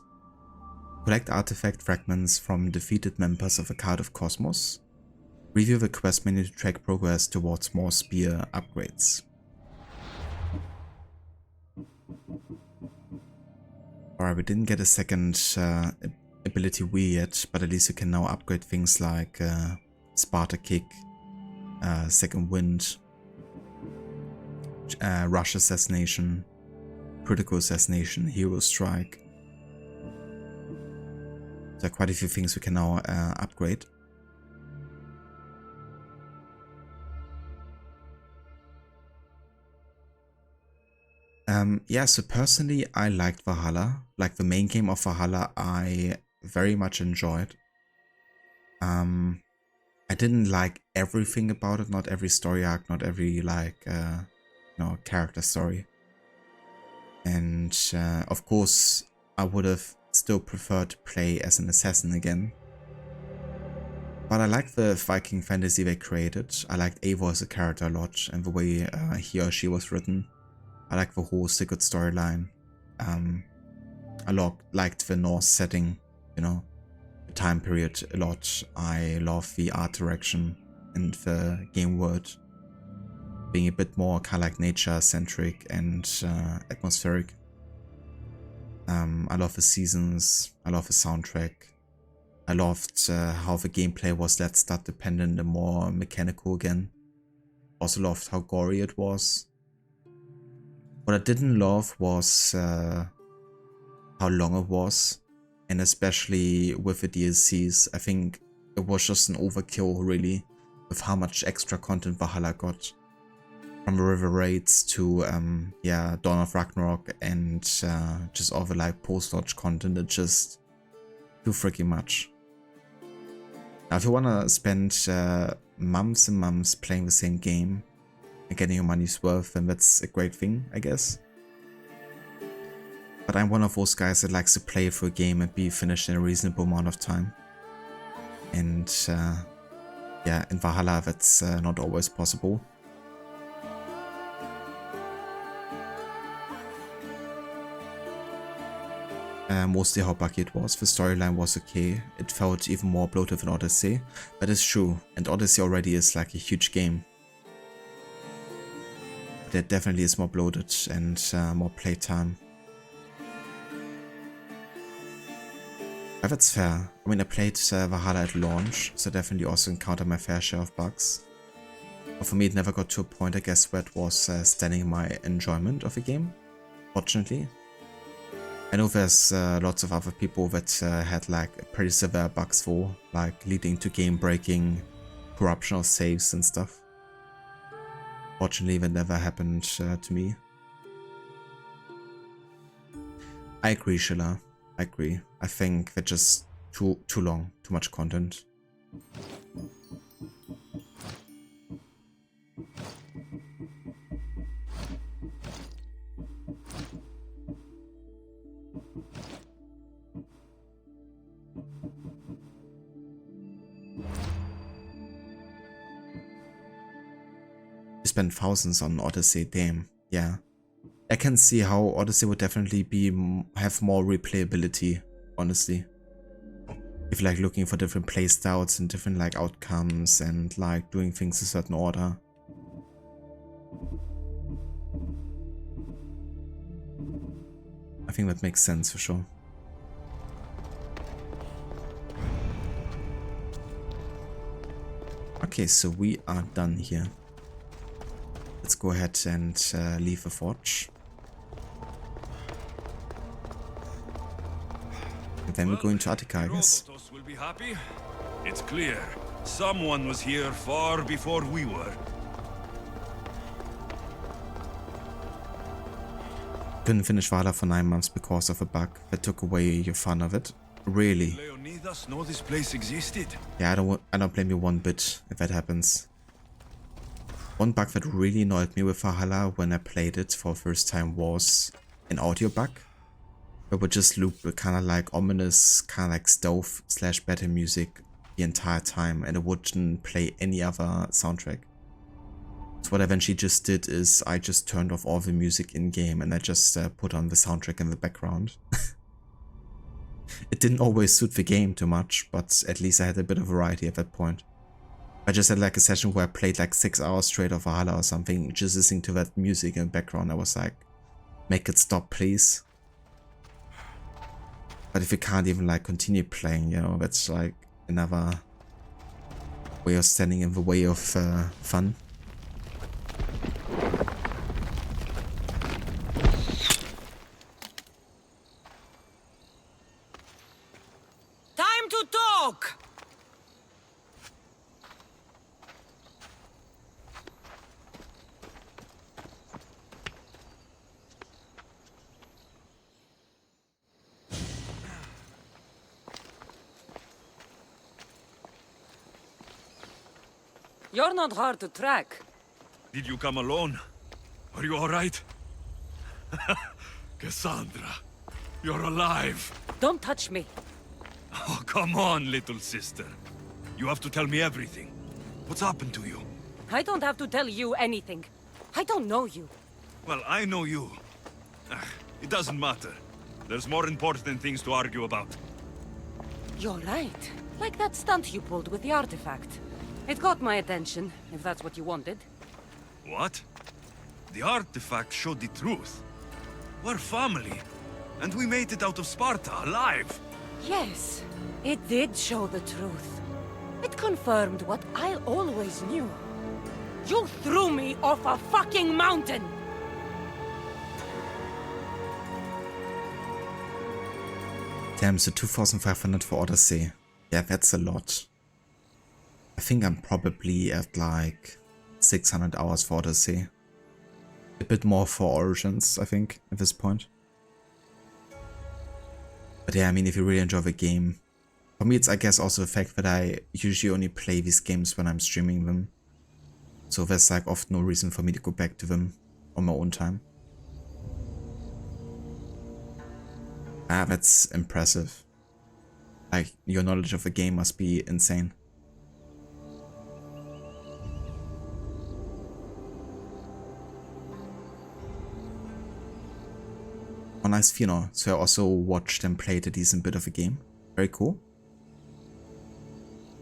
Collect artifact fragments from defeated members of the Card of Cosmos. Review the quest menu to track progress towards more spear upgrades. Alright, we didn't get a second ability we yet, but at least you can now upgrade things like Sparta Kick, Second Wind, Rush Assassination, Critical Assassination, Hero Strike. There are quite a few things we can now upgrade. Yeah, so personally I liked Valhalla. Like the main game of Valhalla I very much enjoyed. I didn't like everything about it, not every story arc, not every like character story. And of course I would have still preferred to play as an assassin again. But I like the Viking fantasy they created. I liked Eivor as a character a lot and the way he or she was written. I like the whole Sigurd storyline. I liked the Norse setting, you know, the time period a lot. I love the art direction and the game world being a bit more kind of like nature-centric and atmospheric. I love the seasons. I love the soundtrack. I loved how the gameplay was less stat dependent and more mechanical again. Also loved how gory it was. What I didn't love was how long it was, and especially with the DLCs. I think it was just an overkill really, with how much extra content Valhalla got. From River Raids to Dawn of Ragnarok and just all the like post-launch content. It's just too freaking much. Now if you wanna spend months and months playing the same game and getting your money's worth, then that's a great thing, I guess. But I'm one of those guys that likes to play through a game and be finished in a reasonable amount of time. And yeah, in Valhalla that's not always possible. Mostly how buggy it was. The storyline was okay. It felt even more bloated than Odyssey. But it's true, and Odyssey already is like a huge game. But it definitely is more bloated and more playtime. But that's fair. I mean, I played Valhalla at launch, so definitely also encountered my fair share of bugs. But for me, it never got to a point, I guess, where it was standing my enjoyment of the game, fortunately. I know there's lots of other people that had like pretty severe bugs though, like leading to game breaking, corruption of saves and stuff. Fortunately, that never happened to me. I agree, Schiller. I agree. I think they're just too long, too much content. Spend thousands on Odyssey, damn, yeah. I can see how Odyssey would definitely have more replayability, honestly. If like looking for different playstyles and different like outcomes and like doing things a certain order. I think that makes sense for sure. Okay, so we are done here. Let's go ahead and leave the forge. And then we're going to Attika, I guess. Herodotus will be happy. It's clear. Someone was here far before we were. Couldn't finish Valhalla for 9 months because of a bug that took away your fun of it. Really? Leonidas know this place existed. Yeah, I don't blame you one bit if that happens. One bug that really annoyed me with Valhalla when I played it for the first time was an audio bug. It would just loop a kind of like ominous, kind of like stealth / battle music the entire time, and it wouldn't play any other soundtrack. So what I eventually just did is I just turned off all the music in game and I just put on the soundtrack in the background. It didn't always suit the game too much, but at least I had a bit of variety at that point. I just had like a session where I played like 6 hours straight of Valhalla or something, just listening to that music in the background. I was like, make it stop, please. But if you can't even like continue playing, you know, that's like another way of standing in the way of fun. Time to talk! You're not hard to track. Did you come alone? Are you alright? Cassandra, you're alive. Don't touch me. Oh, come on, little sister. You have to tell me everything. What's happened to you? I don't have to tell you anything. I don't know you. Well, I know you. It doesn't matter. There's more important things to argue about. You're right. Like that stunt you pulled with the artifact. It got my attention, if that's what you wanted. What? The artifact showed the truth. We're family, and we made it out of Sparta alive. Yes, it did show the truth. It confirmed what I always knew. You threw me off a fucking mountain! Damn, so 2,500 for Odyssey. Yeah, that's a lot. I think I'm probably at like 600 hours for Odyssey. A bit more for Origins, I think, at this point. But yeah, I mean, if you really enjoy the game. For me, it's I guess also the fact that I usually only play these games when I'm streaming them. So there's like often no reason for me to go back to them on my own time. Ah, that's impressive. Like, your knowledge of the game must be insane. Oh, nice, Fino. So I also watched and played a decent bit of the game. Very cool.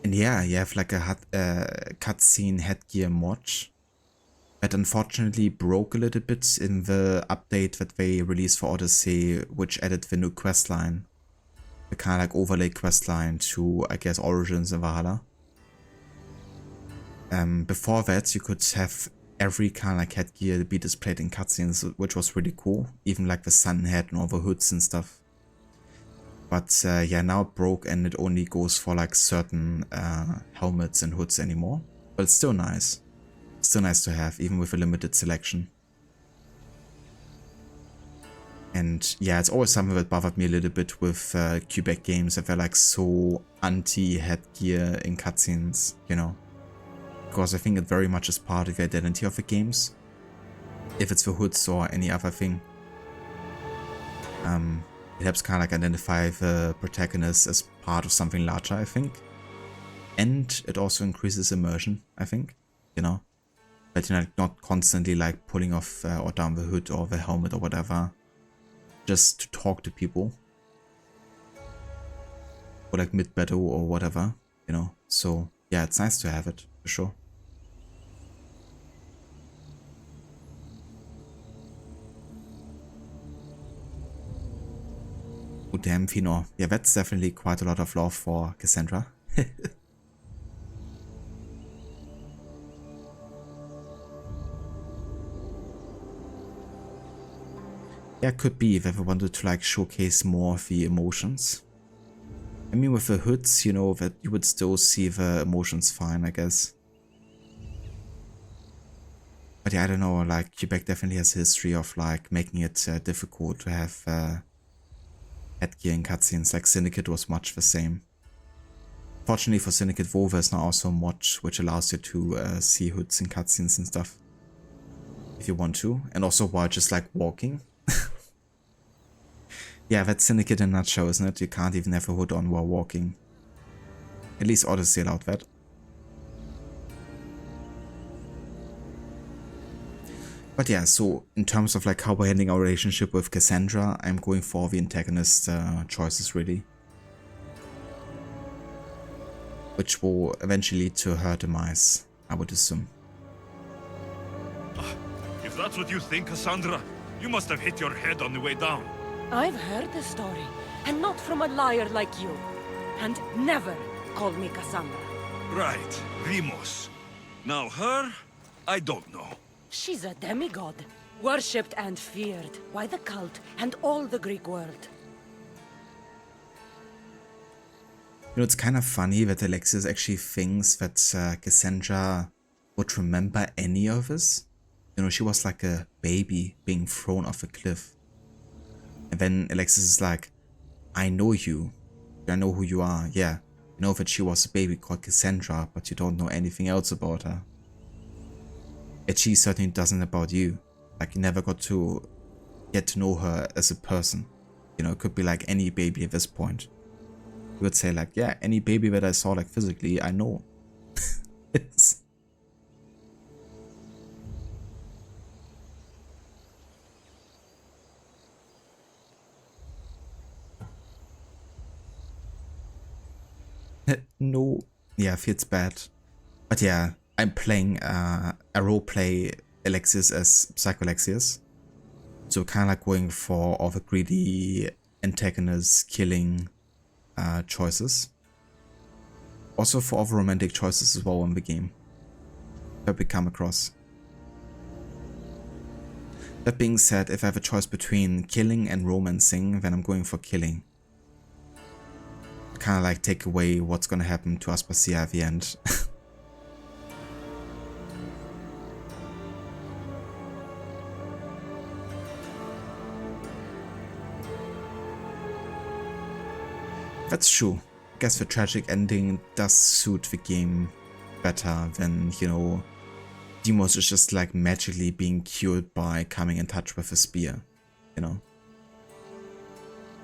And yeah, you have like a cutscene headgear mod that unfortunately broke a little bit in the update that they released for Odyssey, which added the new questline. The kind of like overlay questline to, I guess, Origins and Valhalla. Before that, you could have every kind of like headgear be displayed in cutscenes, which was really cool. Even like the sun head and all the hoods and stuff. But yeah, now it broke and it only goes for like certain helmets and hoods anymore. But it's still nice. Still nice to have, even with a limited selection. And yeah, it's always something that bothered me a little bit with Quebec games, that they're like so anti-headgear in cutscenes, you know. Because I think it very much is part of the identity of the games. If it's the hoods or any other thing. It helps kind of like identify the protagonist as part of something larger, I think. And it also increases immersion, I think, you know. But you're not constantly like pulling off or down the hood or the helmet or whatever. Just to talk to people. Or like mid-battle or whatever, you know. So yeah, it's nice to have it, for sure. Oh damn, Fino. Yeah, that's definitely quite a lot of love for Cassandra. Yeah, could be if I wanted to like showcase more of the emotions. I mean, with the hoods, you know, that you would still see the emotions fine, I guess. But yeah, I don't know, like Quebec definitely has a history of like making it difficult to have headgear in cutscenes. Like Syndicate was much the same. Fortunately for Syndicate WoW, there's now also a mod which allows you to see hoods in cutscenes and stuff. If you want to. And also while just like walking. Yeah, that's Syndicate in a nutshell, isn't it? You can't even have a hood on while walking. At least Odyssey allowed that. But yeah, so in terms of like how we're handling our relationship with Cassandra, I'm going for the antagonist choices really. Which will eventually lead to her demise, I would assume. If that's what you think, Cassandra, you must have hit your head on the way down. I've heard the story, and not from a liar like you. And never call me Cassandra. Right, Rimos. Now her, I don't know. She's a demigod, worshipped and feared by the cult and all the Greek world. You know, it's kind of funny that Alexis actually thinks that Cassandra would remember any of this. You know, she was like a baby being thrown off a cliff. And then Alexis is like, I know you. I know who you are. Yeah, you know that she was a baby called Cassandra, but you don't know anything else about her. Yet she certainly doesn't about you. Like, you never got to get to know her as a person. You know, it could be like any baby at this point. You would say like, yeah, any baby that I saw like physically, I know. It's... No, yeah, feels bad. But yeah, I'm playing a roleplay Alexius as Psycho Alexius. So kind of like going for all the greedy antagonist killing choices. Also for all the romantic choices as well in the game that we come across. That being said, if I have a choice between killing and romancing, then I'm going for killing. Kind of like take away what's gonna happen to Aspasia at the end. That's true. I guess the tragic ending does suit the game better than, you know, Deimos is just like magically being cured by coming in touch with a spear, you know.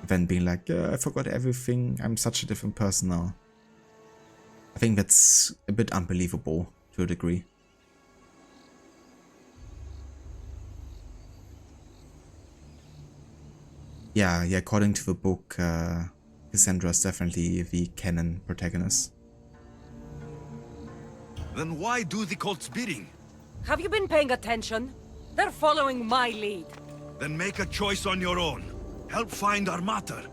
Then being like, I forgot everything, I'm such a different person now. I think that's a bit unbelievable to a degree. Yeah, according to the book, Cassandra is definitely the canon protagonist. Then why do the cult's bidding? Have you been paying attention? They're following my lead. Then make a choice on your own. Help find our mater.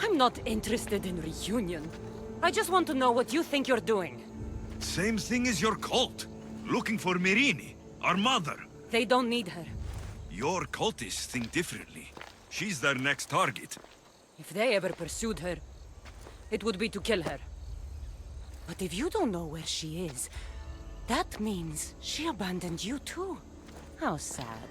I'm not interested in reunion. I just want to know what you think you're doing. Same thing as your cult. Looking for Myrrine, our mother. They don't need her. Your cultists think differently. She's their next target. If they ever pursued her, it would be to kill her. But if you don't know where she is, that means she abandoned you too. How sad.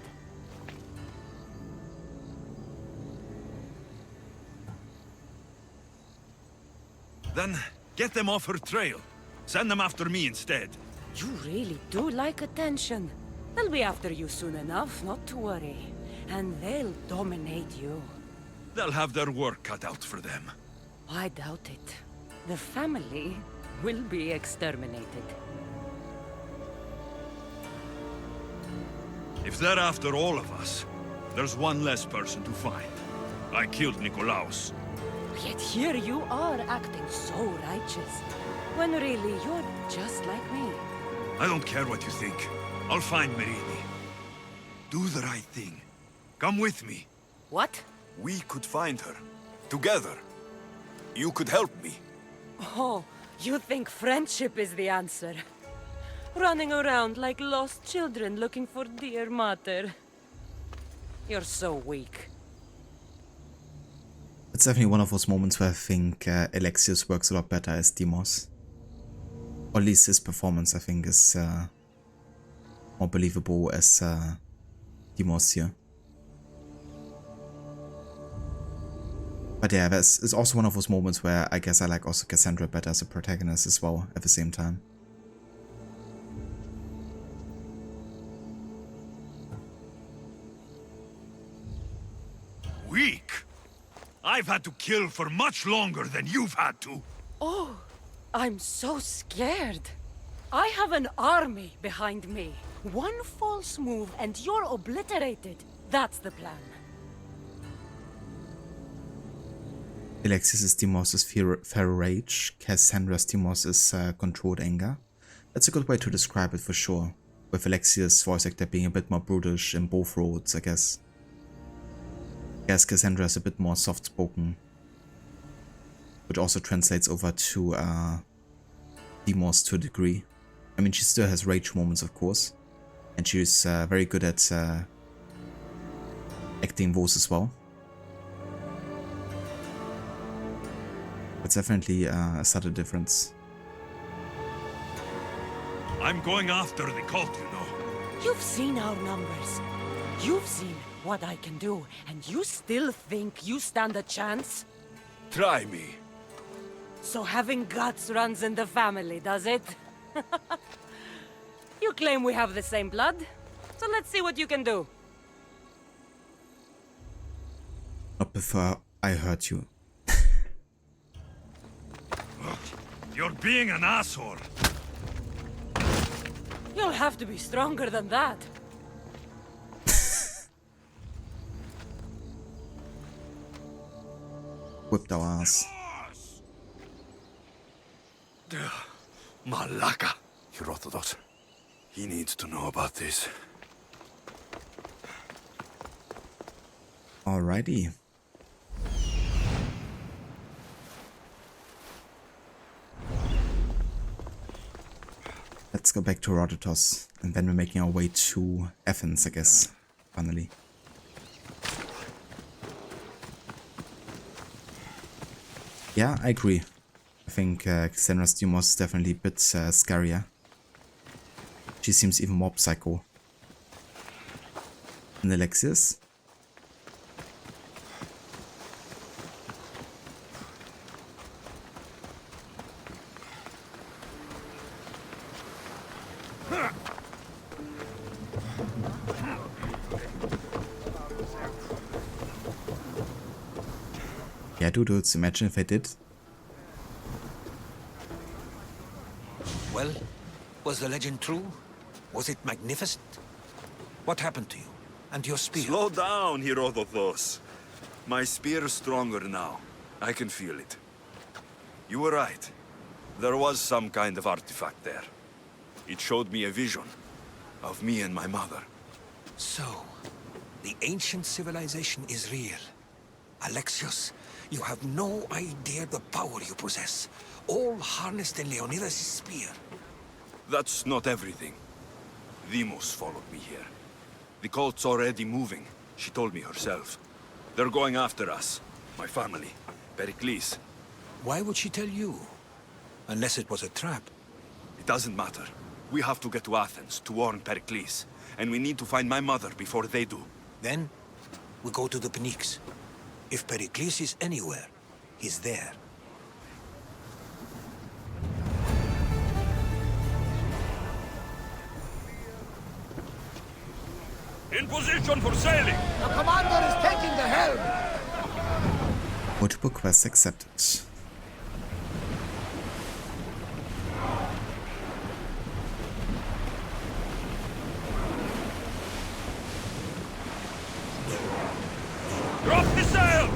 Then get them off her trail. Send them after me instead. You really do like attention. They'll be after you soon enough, not to worry. And they'll dominate you. They'll have their work cut out for them. I doubt it. The family will be exterminated. If they're after all of us, there's one less person to find. I killed Nikolaos. Yet here you are acting so righteous, when really you're just like me. I don't care what you think. I'll find Myrrine. Do the right thing. Come with me. What? We could find her. Together. You could help me. Oh, you think friendship is the answer? Running around like lost children looking for dear mater. You're so weak. It's definitely one of those moments where I think Alexius works a lot better as Deimos. Or at least his performance, I think, is more believable as Deimos here. But yeah, it's also one of those moments where I guess I like also Cassandra better as a protagonist as well at the same time. Weak? I've had to kill for much longer than you've had to. Oh, I'm so scared. I have an army behind me. One false move and you're obliterated. That's the plan. Alexius is Deimos' feral rage, Cassandra's Deimos is controlled anger. That's a good way to describe it for sure, with Alexius' voice actor being a bit more brutish in both roles, I guess. I guess Cassandra is a bit more soft-spoken, which also translates over to Deimos to a degree. I mean, she still has rage moments, of course, and she's very good at acting those as well. It's definitely a subtle difference. I'm going after the cult, you know. You've seen our numbers. You've seen what I can do, and you still think you stand a chance? Try me. So having guts runs in the family, does it? You claim we have the same blood, so let's see what you can do. Not before I hurt you. You're being an asshole. You'll have to be stronger than that. Whipped our ass. Malaka. Herodotus. He needs to know about this. Alrighty. Let's go back to Herodotus, and then we're making our way to Athens, I guess, finally. Yeah, I agree. I think Cassandra's Deimos is definitely a bit scarier. She seems even more psycho. And Alexius? Yeah, dudes, imagine if I did. Well, was the legend true? Was it magnificent? What happened to you? And your spear? Slow down, Herodotos. My spear is stronger now. I can feel it. You were right. There was some kind of artifact there. It showed me a vision of me and my mother. So, the ancient civilization is real. Alexios, you have no idea the power you possess. All harnessed in Leonidas' spear. That's not everything. Deimos followed me here. The cult's already moving, she told me herself. They're going after us. My family. Pericles. Why would she tell you? Unless it was a trap. It doesn't matter. We have to get to Athens to warn Pericles. And we need to find my mother before they do. Then, we go to the Pnyx. If Pericles is anywhere, he's there. In position for sailing! The commander is taking the helm! Multiple quests accepted. Drop the sail!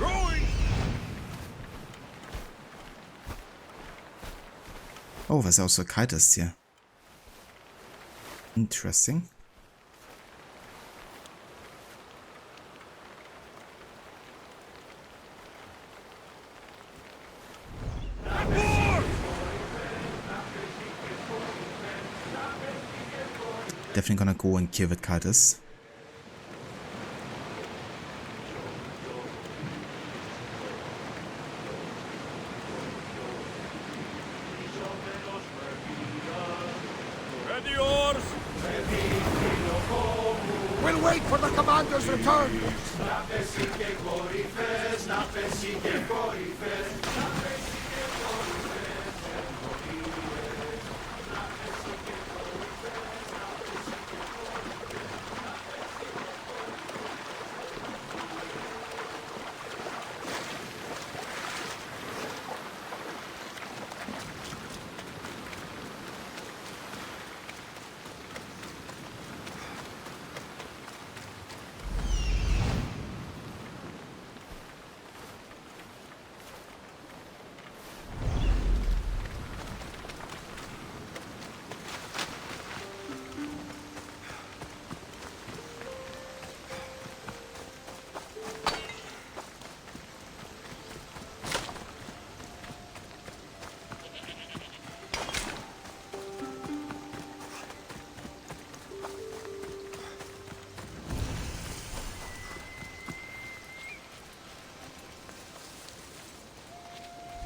Rowing! Oh, was auch so kalt ist hier. Interesting. Definitely gonna go and kill with Kaltis. Ready oars! We'll wait for the commander's return!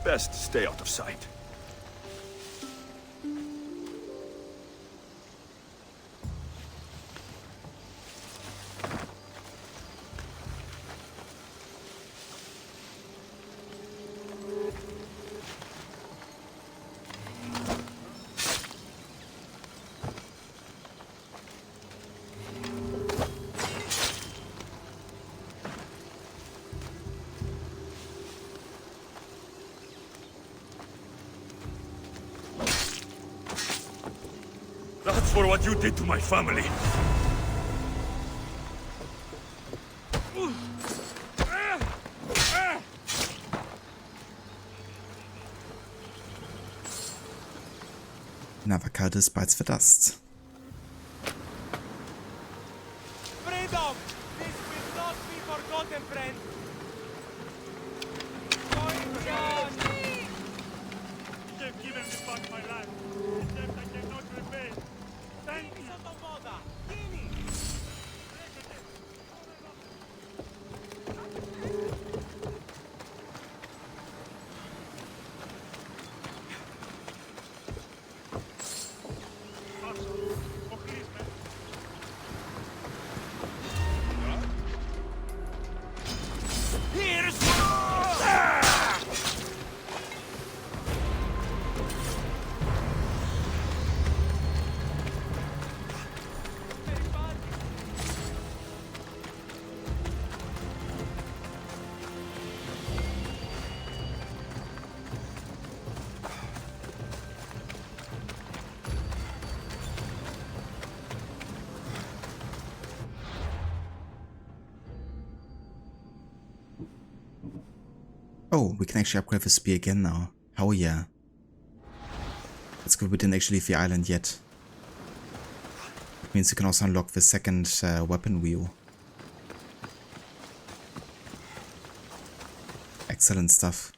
Best stay out of sight. That's for what you did to my family. Aber Kaltis bites for dust. Freedom! This will not be forgotten, friend! Going down! You've given me back my life. Except I cannot repay. Thank you! Oh, we can actually upgrade the spear again now. Hell yeah. That's good, we didn't actually leave the island yet. It means you can also unlock the second weapon wheel. Excellent stuff.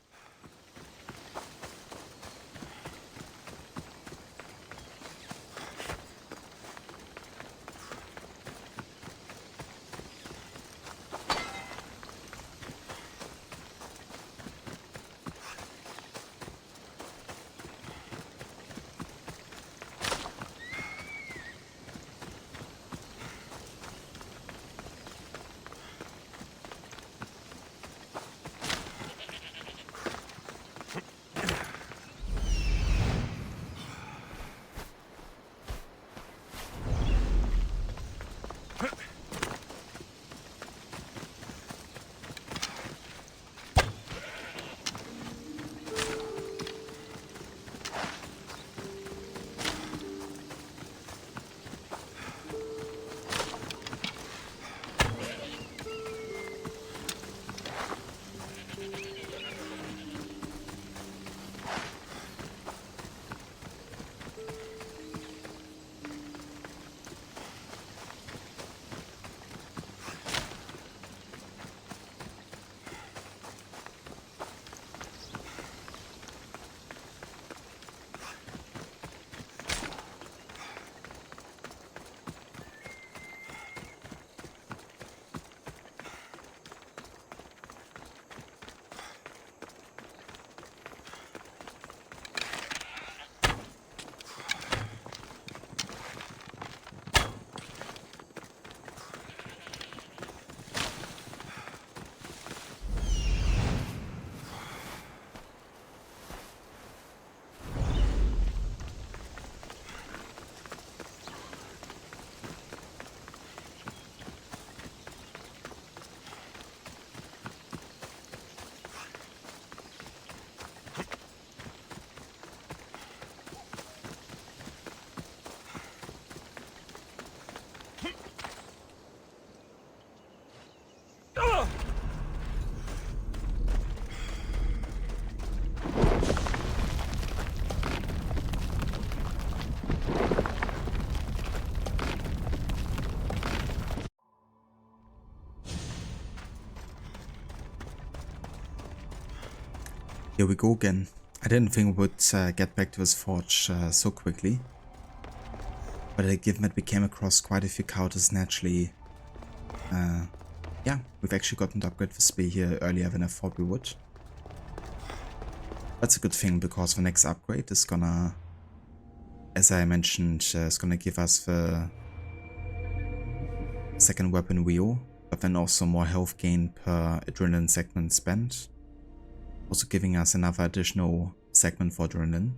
Here we go again. I didn't think we would get back to this forge so quickly. But given that we came across quite a few counters naturally, yeah, we've actually gotten to upgrade the spear here earlier than I thought we would. That's a good thing, because the next upgrade is gonna, as I mentioned, is gonna give us the second weapon wheel, but then also more health gain per adrenaline segment spent. Also giving us another additional segment for adrenaline.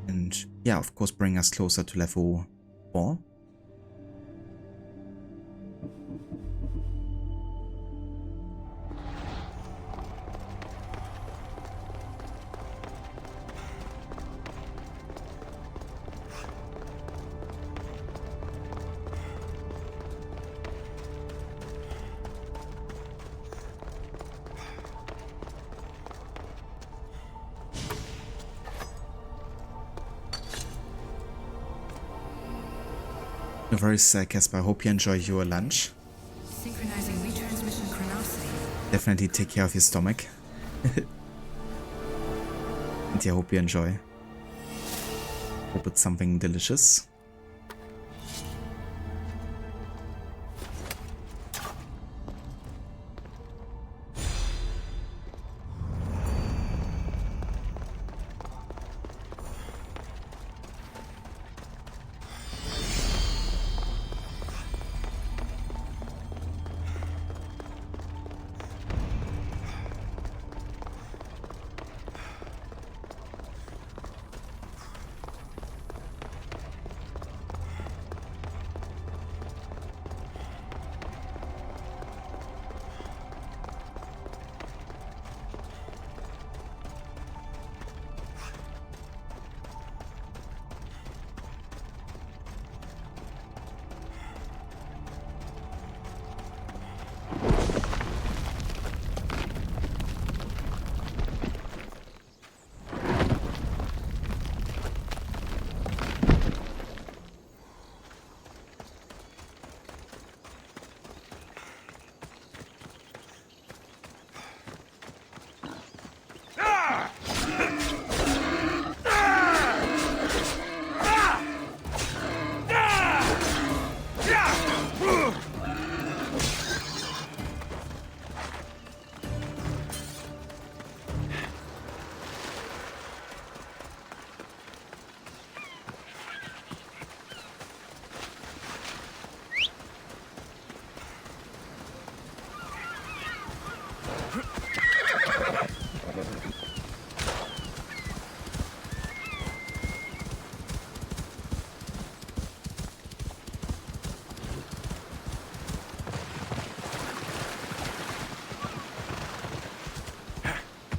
And yeah, of course, bring us closer to level 4. No worries, Casper. I hope you enjoy your lunch. Synchronizing retransmission chronicity. Definitely take care of your stomach. And yeah, I hope you enjoy. Hope it's something delicious.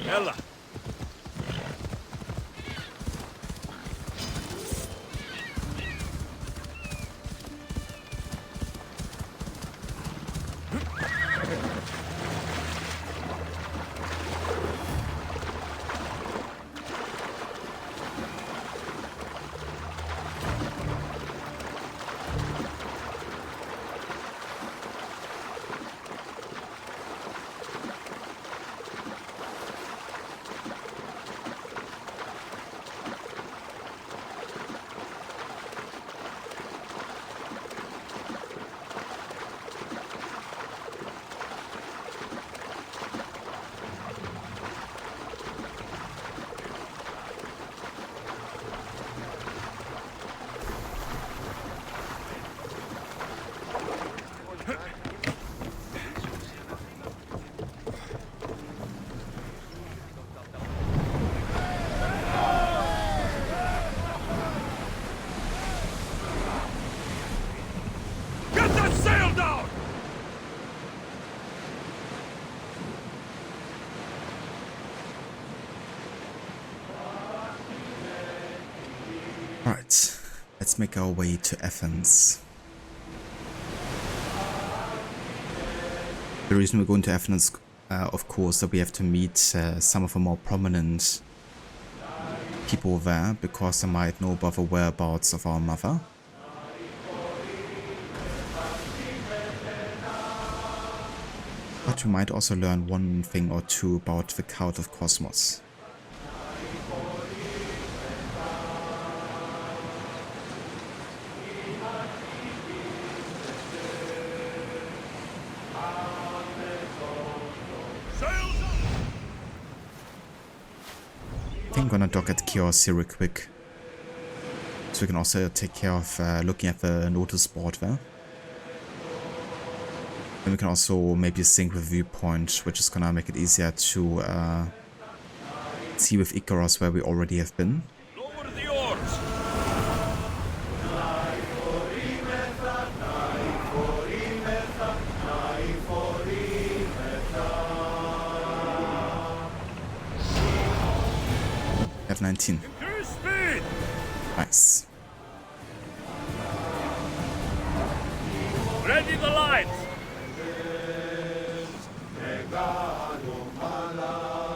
Ella. Alright, let's make our way to Athens. The reason we're going to Athens, of course, that we have to meet some of the more prominent people there, because they might know about the whereabouts of our mother. But we might also learn one thing or two about the cult of Cosmos. I think I'm gonna dock at Kiosk here real quick, so we can also take care of looking at the notice board there. Then we can also maybe sync with Viewpoint, which is gonna make it easier to see with Icarus where we already have been. Lower the oars. F19. Increase speed. Nice. Ready the lights.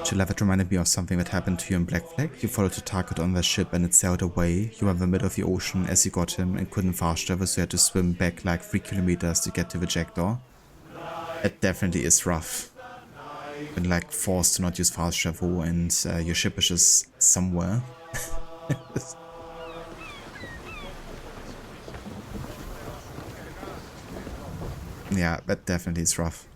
Chill, that reminded me of something that happened to you in Black Flag. You followed the target on their ship and it sailed away. You were in the middle of the ocean as you got him and couldn't fast travel, so you had to swim back like 3 kilometers to get to the jackdaw. That definitely is rough. Been like forced to not use fast travel and your ship is just somewhere. Yeah, that definitely is rough.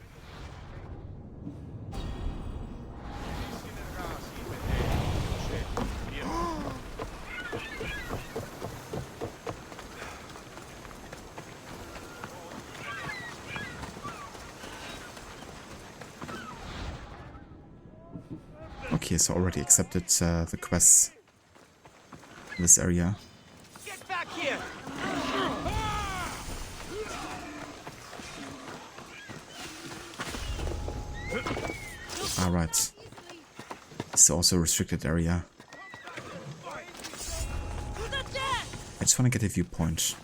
Okay, so already accepted the quests in this area. Get back here! Alright. This is also a restricted area. I just want to get a viewpoint.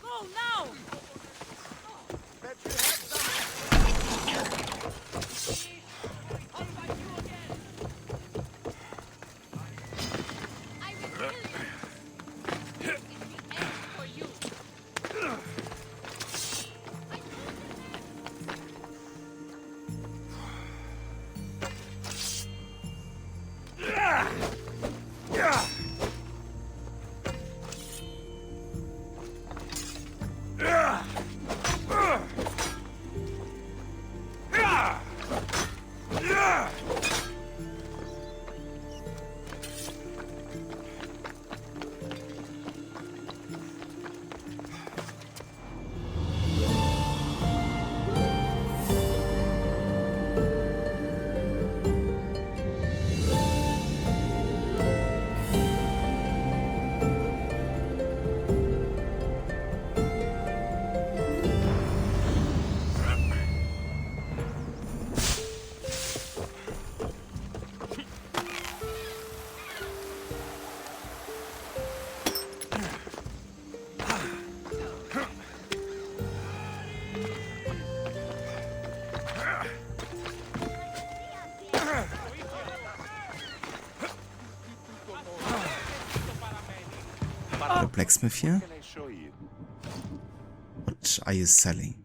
blacksmith here. What are you selling?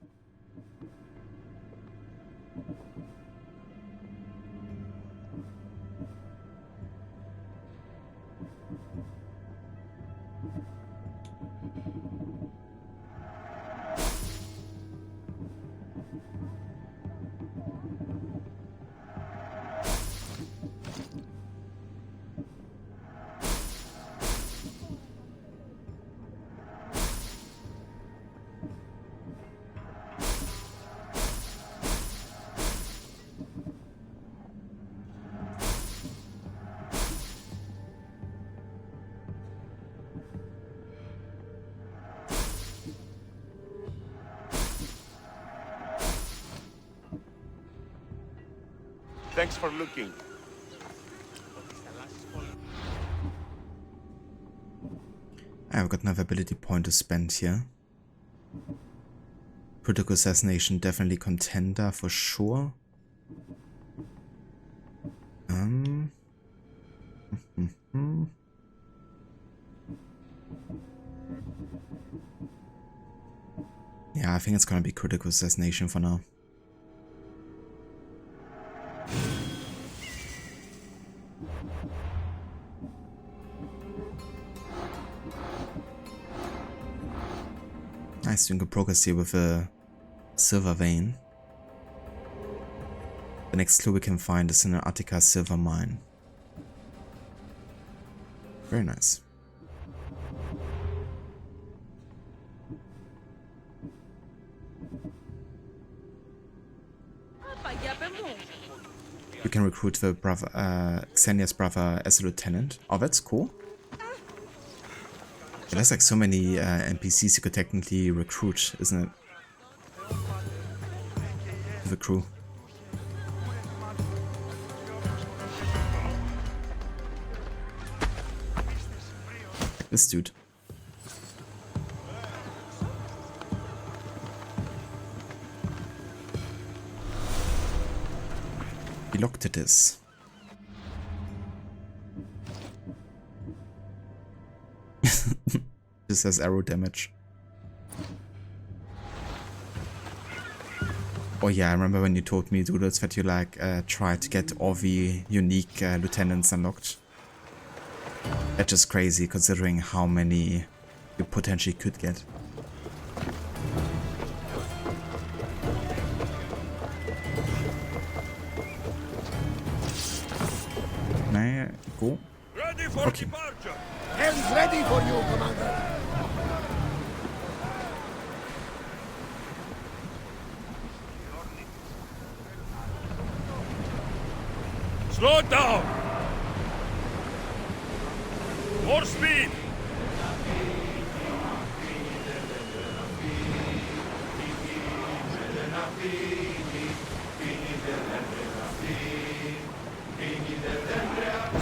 Thanks for looking. I've got another ability point to spend here. Critical assassination, definitely contender for sure. Yeah, I think it's gonna be critical assassination for now. Nice, doing good progress here with a silver vein. The next clue we can find is in an Attika silver mine. Very nice. You can recruit the brother, Xenia's brother as a lieutenant. Oh, that's cool. There's like so many NPCs you could technically recruit, isn't it? The crew. This dude. He locked it is. This has arrow damage. Oh yeah, I remember when you told me, Doodles, that you like try to get all the unique lieutenants unlocked. That's just crazy considering how many you potentially could get. Nah, go. Okay. Hands ready for you, Commander. Slow down! More speed!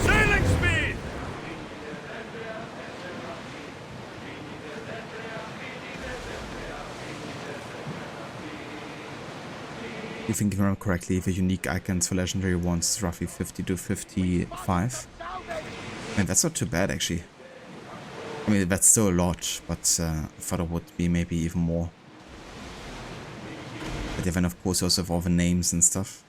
Sailing speed! You think if I remember correctly, the unique icons for legendary ones is roughly 50 to 55. And that's not too bad actually. I mean, that's still a lot, but I thought it would be maybe even more. But then of course also have all the names and stuff.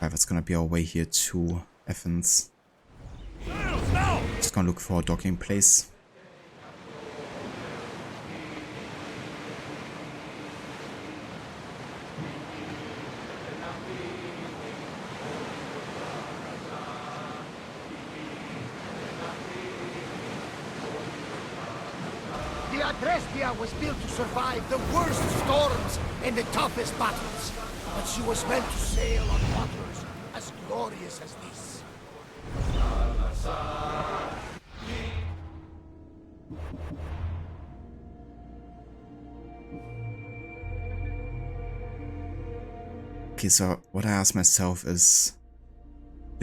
That's gonna be our way here to Athens. Just gonna look for a docking place. The Adrestia was built to survive the worst storms and the toughest battles, but she was meant to sail on waters as glorious as this. Okay, so what I ask myself is,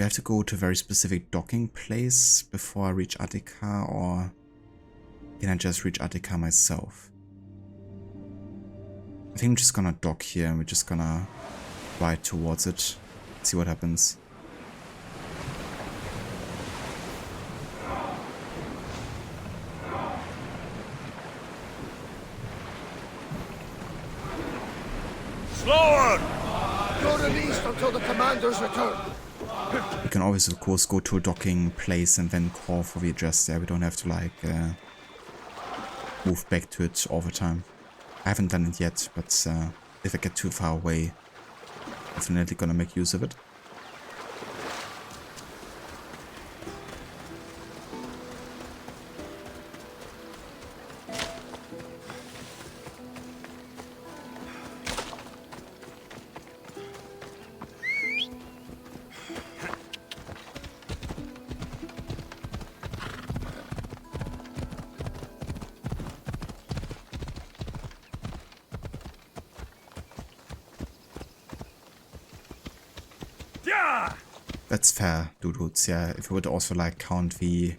I have to go to a very specific docking place before I reach Attika, or can I just reach Attika myself? I think I'm just gonna dock here and we're just gonna ride towards it, see what happens. Slower! You're released until the commander's return. You can always, of course, go to a docking place and then call for the address there. We don't have to, like, move back to it all the time. I haven't done it yet, but if I get too far away, definitely gonna make use of it. That's fair, dudes. Yeah, if we would also like count the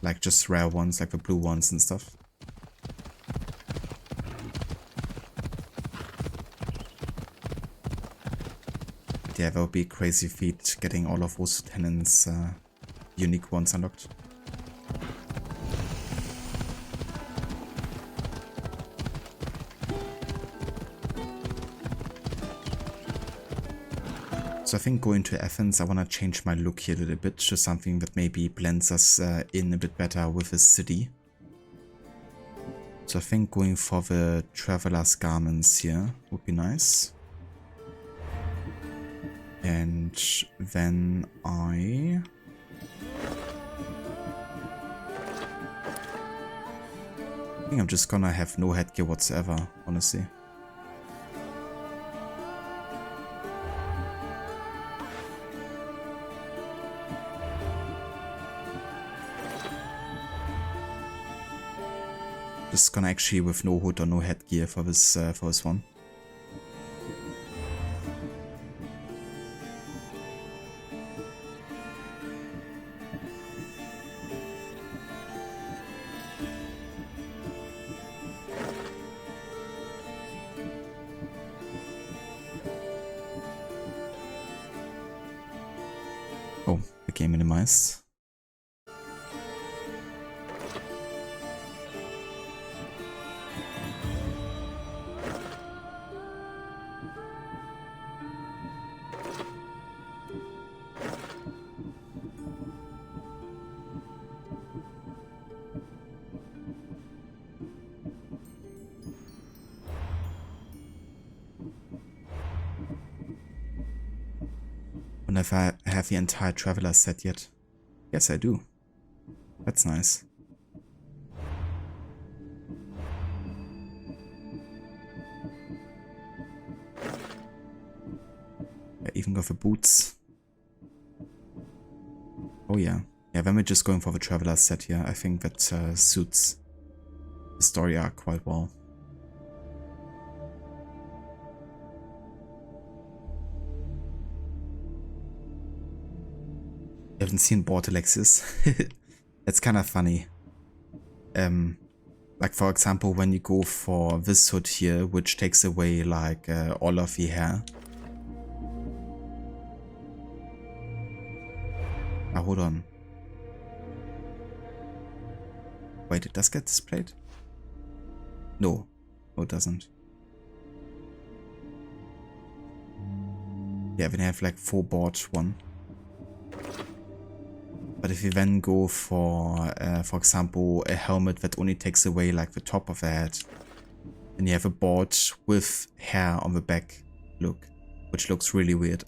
like just rare ones, like the blue ones and stuff. But yeah, that would be a crazy feat getting all of those tenants unique ones unlocked. So I think going to Athens, I want to change my look here a little bit to something that maybe blends us in a bit better with the city. So I think going for the traveler's garments here would be nice. And then I think I'm just gonna have no headgear whatsoever, honestly. Just gonna actually with no hood or no headgear for this one. Oh, the game minimized. And if I have the entire traveler set yet. Yes, I do. That's nice. I even got the boots. Oh yeah. Yeah, then we're just going for the traveler set here. I think that suits the story arc quite well. I haven't seen Bored Alexis. That's kind of funny. Like for example, when you go for this hood here, which takes away like all of the hair. Ah, hold on. Wait, it does get displayed? No. No, it doesn't. Yeah, we have like 4 board one. But if you then go for example, a helmet that only takes away like the top of the head, then you have a board with hair on the back look, which looks really weird.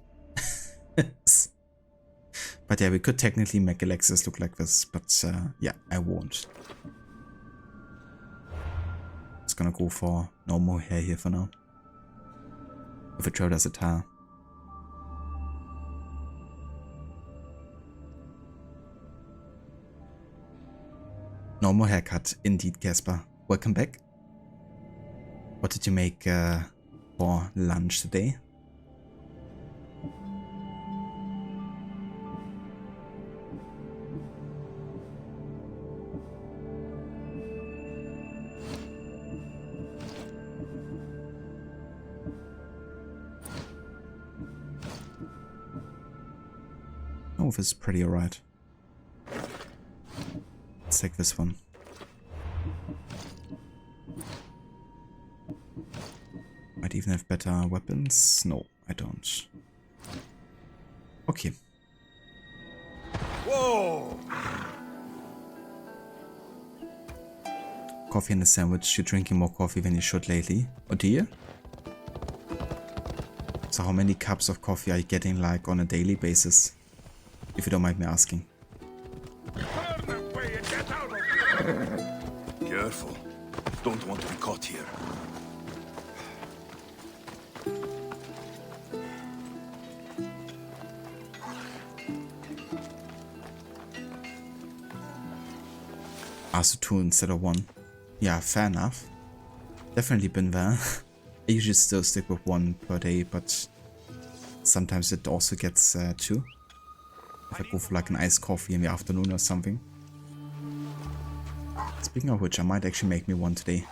But yeah, we could technically make Alexis look like this, but yeah, I won't. Just gonna go for normal hair here for now, with a traveler's attire. Normal haircut, indeed, Casper. Welcome back. What did you make for lunch today? Oh, this is pretty alright. Let's take this one. Might even have better weapons. No, I don't. Okay. Whoa! Coffee and a sandwich. You're drinking more coffee than you should lately. Oh dear. So how many cups of coffee are you getting like on a daily basis? If you don't mind me asking. Careful. Don't want to be caught here. Also 2 instead of 1. Yeah, fair enough. Definitely been there. I usually still stick with 1 per day, but sometimes it also gets 2. If I go for like an iced coffee in the afternoon or something. Speaking of which, I might actually make me one today.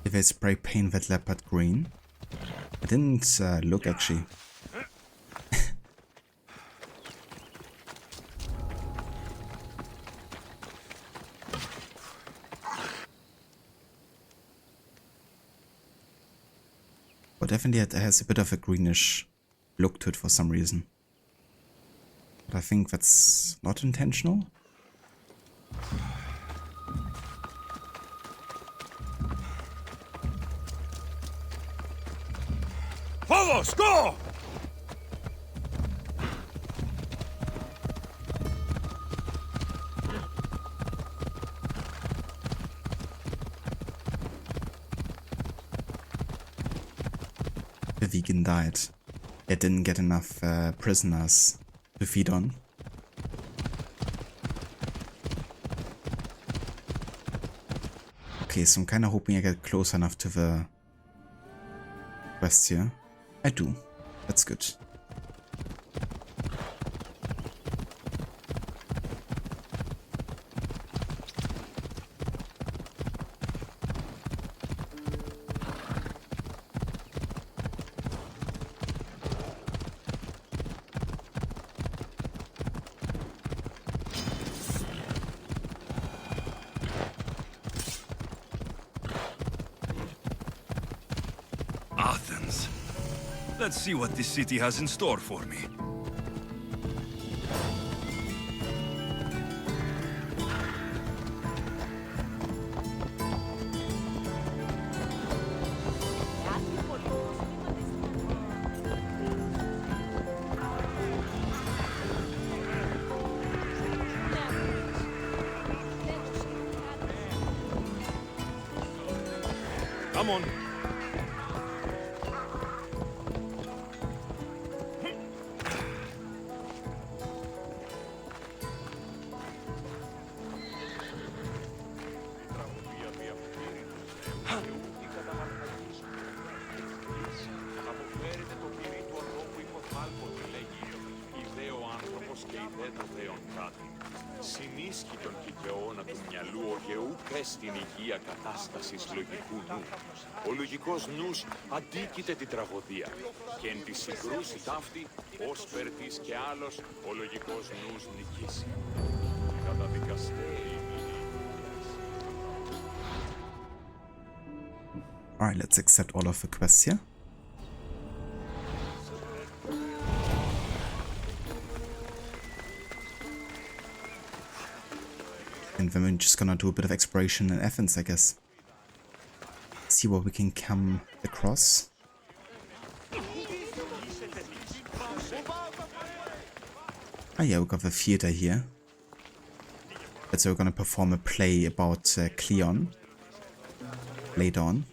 If I spray paint that leopard green? I didn't look actually. But definitely it has a bit of a greenish look to it for some reason. But I think that's not intentional. Vamos, go! The vegan diet. It didn't get enough prisoners to feed on. Okay, so I'm kind of hoping I get close enough to the quest here. I do. That's good. Athens. Let's see what this city has in store for me. Come on. Συνίσχυτον κηκαιώνα του μυαλού ο γεούκ στην υγεία κατάστασης λογικού νου. Ο λογικός νους αντίκειται την τραγωδία και εν τη συγκρούση ταύτη, ως περτής και άλλος, ο λογικός νους νικήσει. Καταδικαστέει. Alright, let's accept all of the quests here. And then we're just gonna do a bit of exploration in Athens, I guess. See what we can come across. Oh yeah, we got the theater here. That's where we're gonna perform a play about Cleon later on.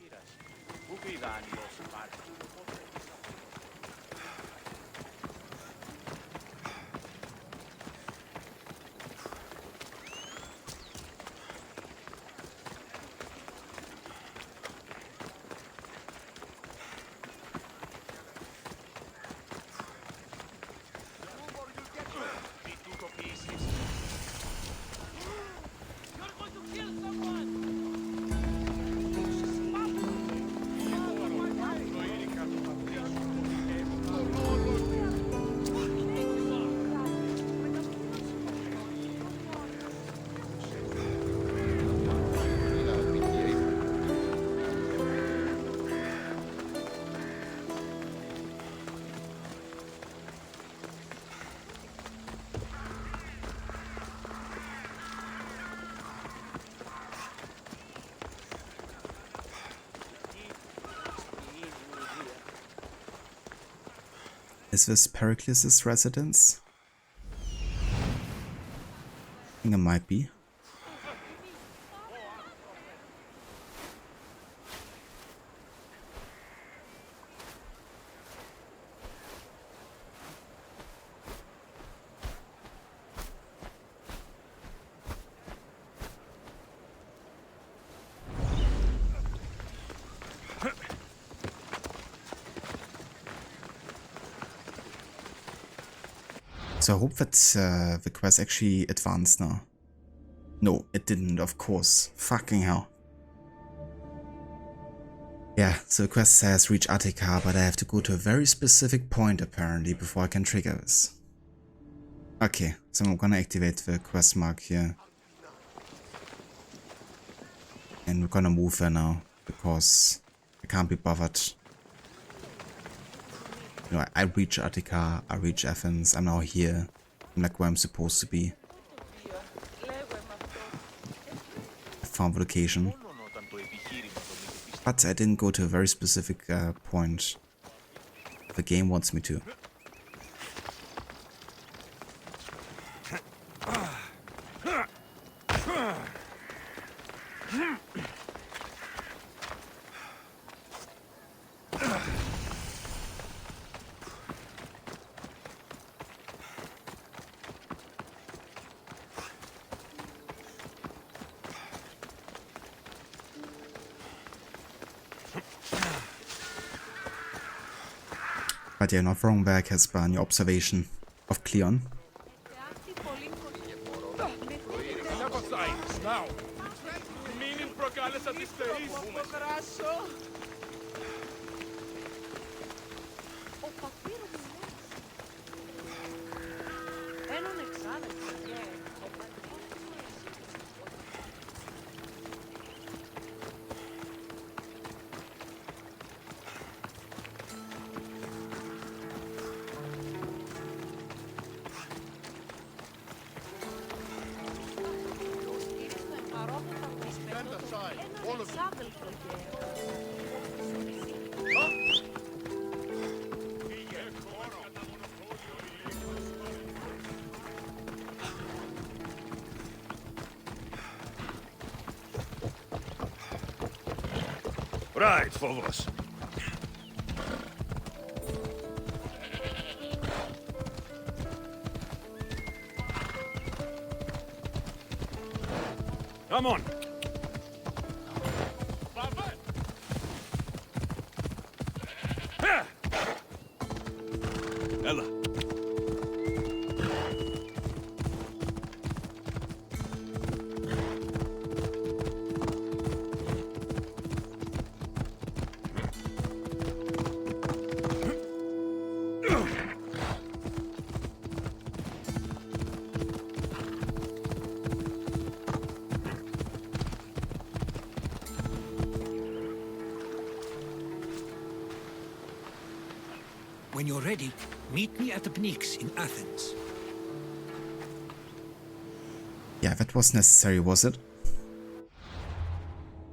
Is this Pericles' residence? I think it might be. So I hope that the quest actually advanced now. No, it didn't, of course. Fucking hell. Yeah, so the quest says reach Attika, but I have to go to a very specific point apparently before I can trigger this. Okay, so I'm gonna activate the quest mark here. And we're gonna move there now, because I can't be bothered. You know, I reach Attika, I reach Athens, I'm now here. I'm like where I'm supposed to be. I found the location. But I didn't go to a very specific point the game wants me to. But you're not wrong there, Casper, on your observation of Cleon. Right, Phobos. Come on. Ella. When you're ready, meet me at the Pnyx in Athens. Yeah, that was necessary, was it?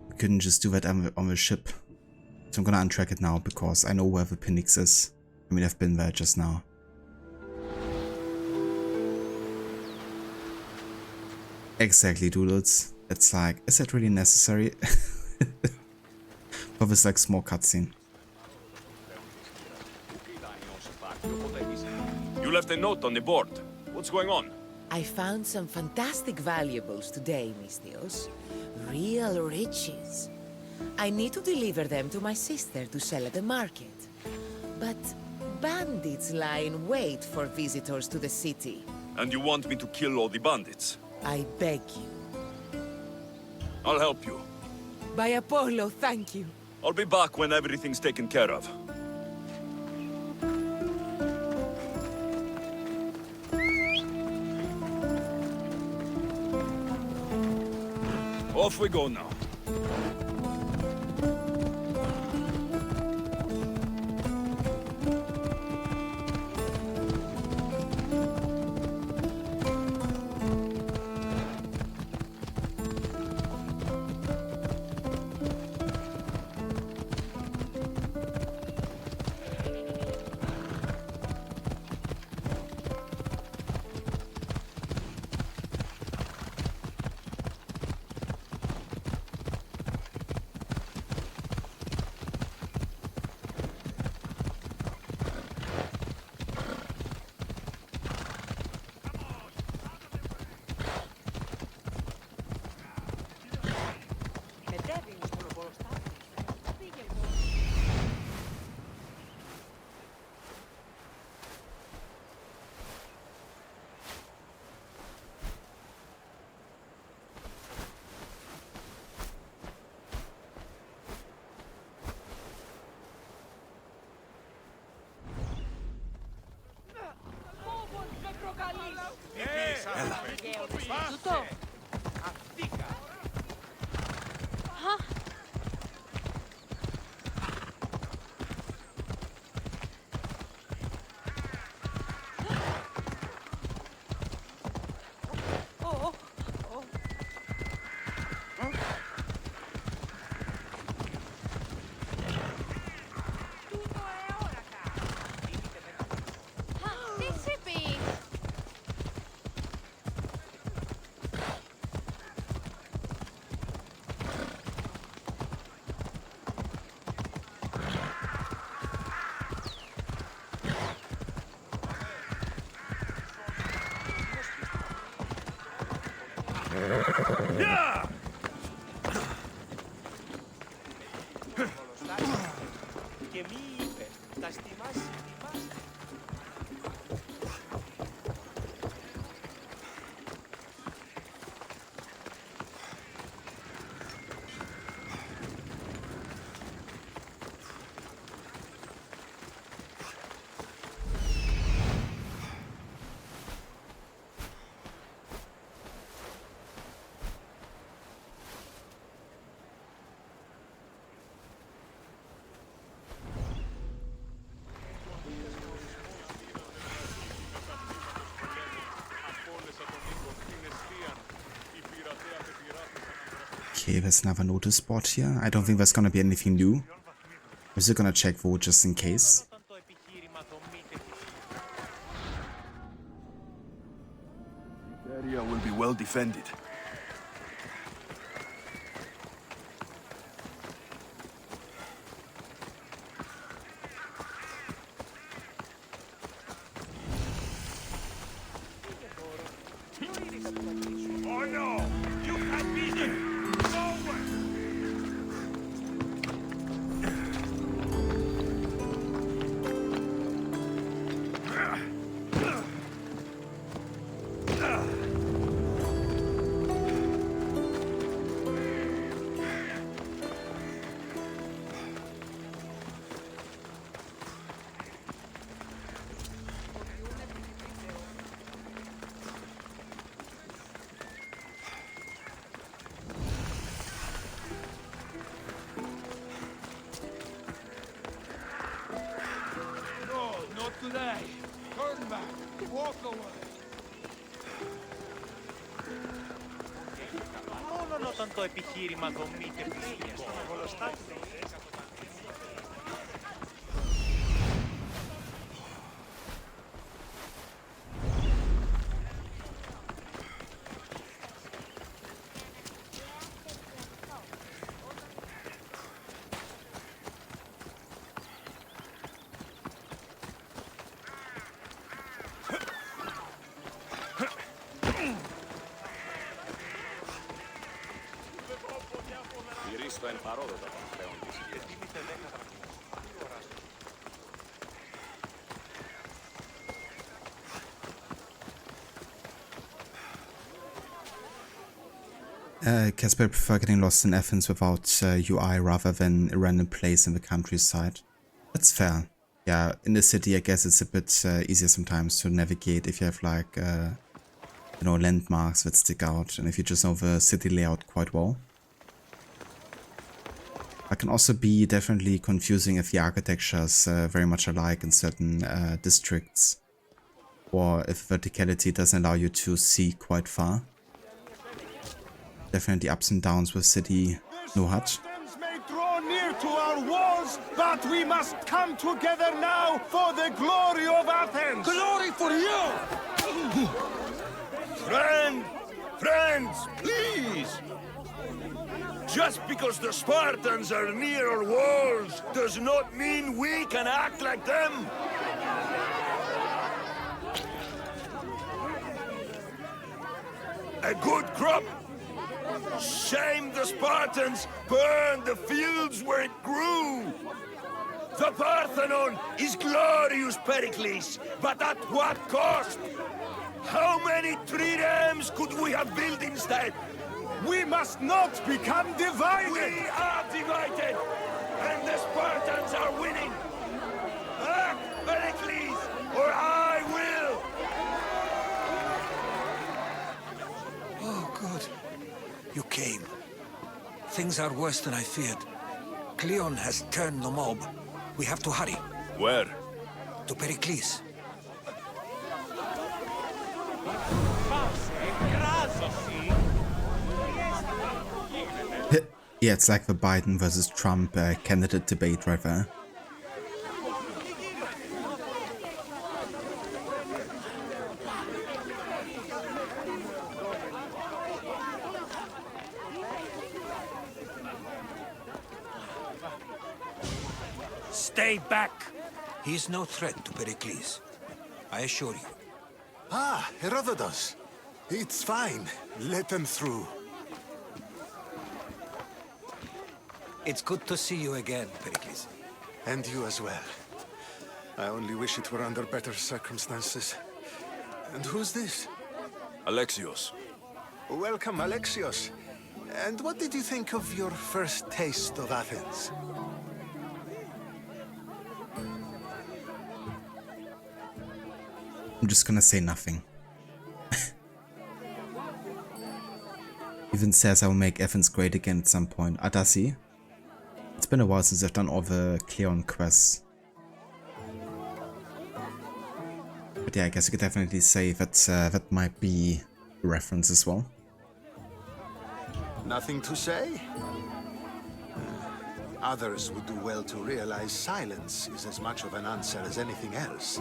We couldn't just do that on the ship. So I'm gonna untrack it now because I know where the Pnyx is. I mean, I've been there just now. Exactly, Doodles. It's like, is that really necessary? For this like small cutscene. You left a note on the board. What's going on? I found some fantastic valuables today, Misthios. Real riches. I need to deliver them to my sister to sell at the market. But bandits lie in wait for visitors to the city. And you want me to kill all the bandits? I beg you. I'll help you. By Apollo, thank you. I'll be back when everything's taken care of. Off we go now. Tutto. Attika. Huh? Oh, oh. Yeah! Και μη είπε, τα στιμάς. Okay, there's another notice board here. I don't think there's gonna be anything new. I'm still gonna check vote just in case. The area will be well defended. today. Turn back. Walk away. Μόνο όταν το επιχείρημα δομείται πλήρια στον αγολοστάτη. Γυρίστο εν παρόδοτα των χρέων της γης. Guess I prefer getting lost in Athens without UI rather than a random place in the countryside. That's fair. Yeah, in the city I guess it's a bit easier sometimes to navigate if you have like, you know, landmarks that stick out and if you just know the city layout quite well. It can also be definitely confusing if the architecture is very much alike in certain districts, or if verticality doesn't allow you to see quite far. Definitely ups and downs with city no HUD. May draw near to our walls, but we must come together now for the glory of Athens. Glory for you! Friends, please! Just because the Spartans are near our walls does not mean we can act like them! A good crop! Shame the Spartans burned the fields where it grew! The Parthenon is glorious, Pericles, but at what cost? How many triremes could we have built instead? We must not become divided! We are divided! And the Spartans are winning! Act, Pericles, or I will! Oh, good. You came. Things are worse than I feared. Cleon has turned the mob. We have to hurry. Where? To Pericles. Yeah, it's like the Biden versus Trump candidate debate right there. Stay back! He is no threat to Pericles. I assure you. Ah, Herodotus. It's fine. Let them through. It's good to see you again, Pericles. And you as well. I only wish it were under better circumstances. And who's this? Alexios. Welcome, Alexios. And what did you think of your first taste of Athens? I'm just gonna say nothing. Even says I will make Athens great again at some point. Odyssey. It's been a while since I've done all the Cleon quests. But yeah, I guess you could definitely say that that might be a reference as well. Nothing to say? Others would do well to realize silence is as much of an answer as anything else.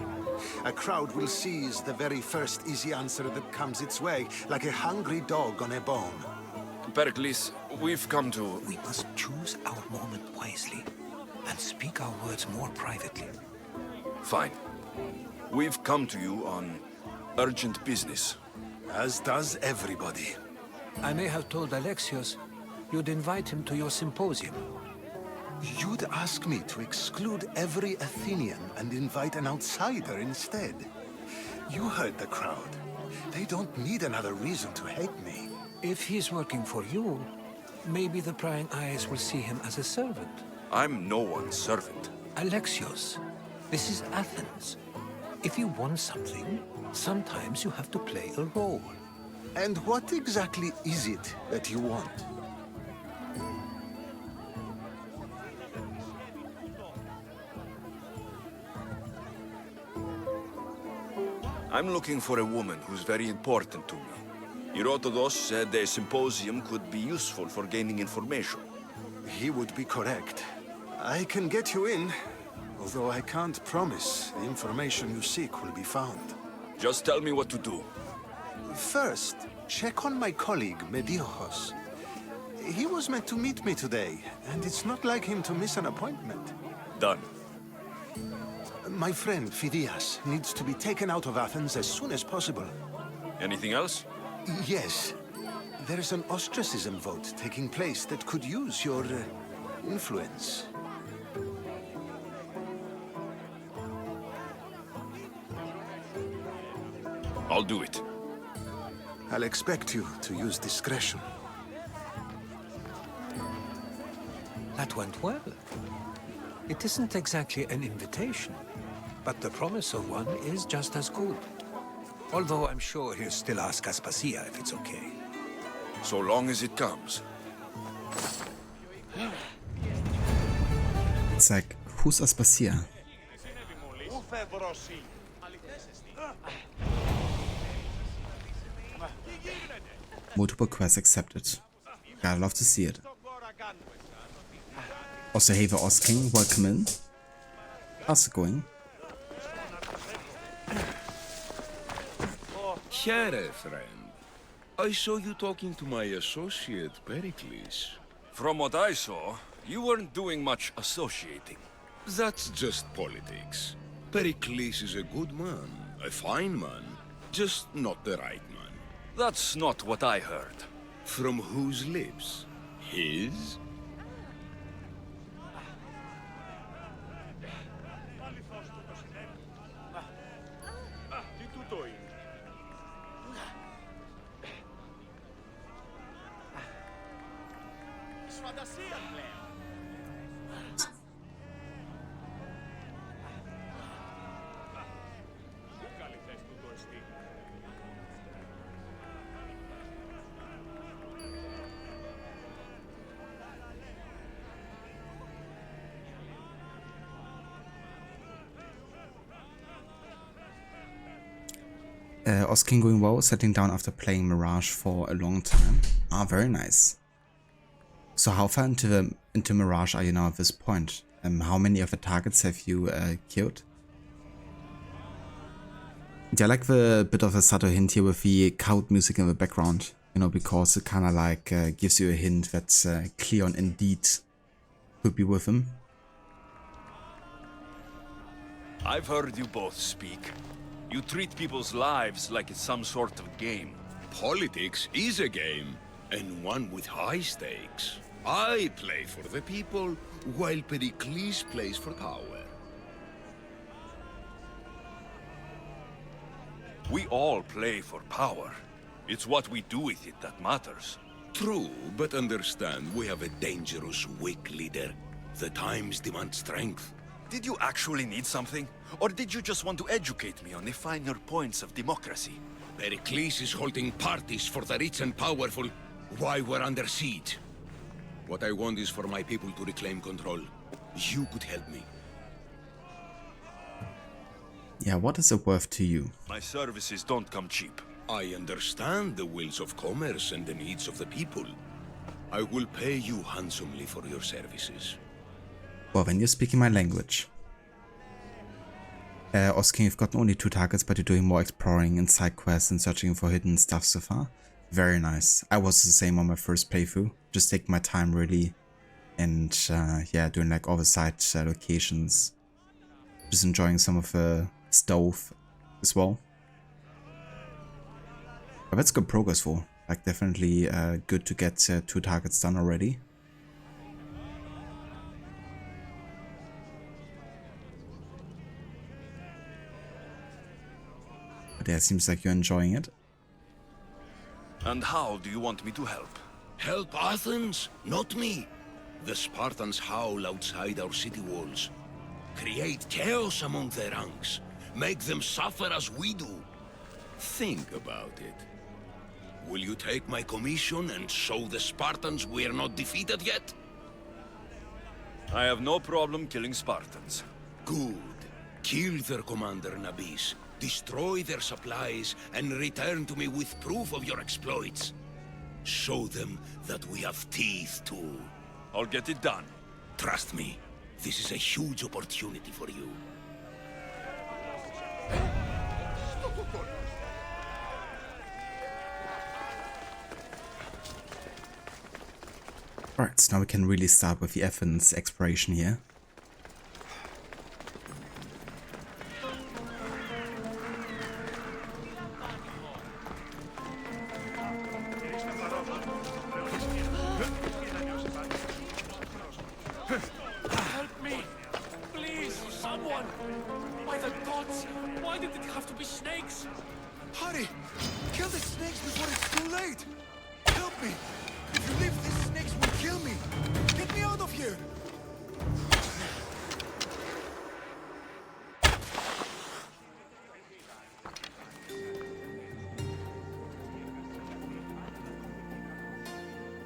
A crowd will seize the very first easy answer that comes its way, like a hungry dog on a bone. Pericles, we've come to... We must choose our moment wisely and speak our words more privately. Fine. We've come to you on urgent business. As does everybody. I may have told Alexios you'd invite him to your symposium. You'd ask me to exclude every Athenian and invite an outsider instead. You heard the crowd. They don't need another reason to hate me. If he's working for you, maybe the prying eyes will see him as a servant. I'm no one's servant. Alexios, this is Athens. If you want something, sometimes you have to play a role. And what exactly is it that you want? I'm looking for a woman who's very important to me. Herodotus said a symposium could be useful for gaining information. He would be correct. I can get you in, although I can't promise the information you seek will be found. Just tell me what to do. First, check on my colleague, Medios. He was meant to meet me today, and it's not like him to miss an appointment. Done. My friend, Phidias, needs to be taken out of Athens as soon as possible. Anything else? Yes. There's an ostracism vote taking place that could use your influence. I'll do it. I'll expect you to use discretion. That went well. It isn't exactly an invitation, but the promise of one is just as good. Although I'm sure he'll still ask Aspasia if it's okay. So long as it comes. It's like, who's Aspasia? Multiple quests accepted. Gotta love to see it. Also, hey, the Oz King, welcome in. How's it going? Here, friend. I saw you talking to my associate, Pericles. From what I saw, you weren't doing much associating. That's just politics. Pericles is a good man, a fine man, just not the right man. That's not what I heard. From whose lips? His? Oz King going well, settling down after playing Mirage for a long time. Ah, very nice. So how far into Mirage are you now at this point? How many of the targets have you killed? Yeah, I like the bit of a subtle hint here with the cowed music in the background, you know, because it kind of like gives you a hint that Cleon indeed could be with him. I've heard you both speak. You treat people's lives like it's some sort of game. Politics is a game, and one with high stakes. I play for the people, while Pericles plays for power. We all play for power. It's what we do with it that matters. True, but understand, we have a dangerous, weak leader. The times demand strength. Did you actually need something? Or did you just want to educate me on the finer points of democracy? Pericles is holding parties for the rich and powerful while we're under siege. What I want is for my people to reclaim control. You could help me. Yeah, what is it worth to you? My services don't come cheap. I understand the wills of commerce and the needs of the people. I will pay you handsomely for your services. Well, when you're speaking my language. Oz King, you've gotten only 2 targets, but you're doing more exploring and side quests and searching for hidden stuff so far. Very nice. I was the same on my first playthrough. Just taking my time really. And yeah, doing like all the side locations. Just enjoying some of the stove as well. But that's good progress for. Like definitely good to get 2 targets done already. But yeah, it seems like you're enjoying it. And how do you want me to help? Help Athens, not me. The Spartans howl outside our city walls. Create chaos among their ranks. Make them suffer as we do. Think about it. Will you take my commission and show the Spartans we are not defeated yet? I have no problem killing Spartans. Good. Kill their commander, Nabis. Destroy their supplies and return to me with proof of your exploits. Show them that we have teeth too. I'll get it done. Trust me, this is a huge opportunity for you. Alright, so now we can really start with the Athens Exploration here. Help me! Please, someone! By the gods! Why did it have to be snakes? Hurry! Kill the snakes before it's too late! Help me! If you leave, these snakes will kill me! Get me out of here!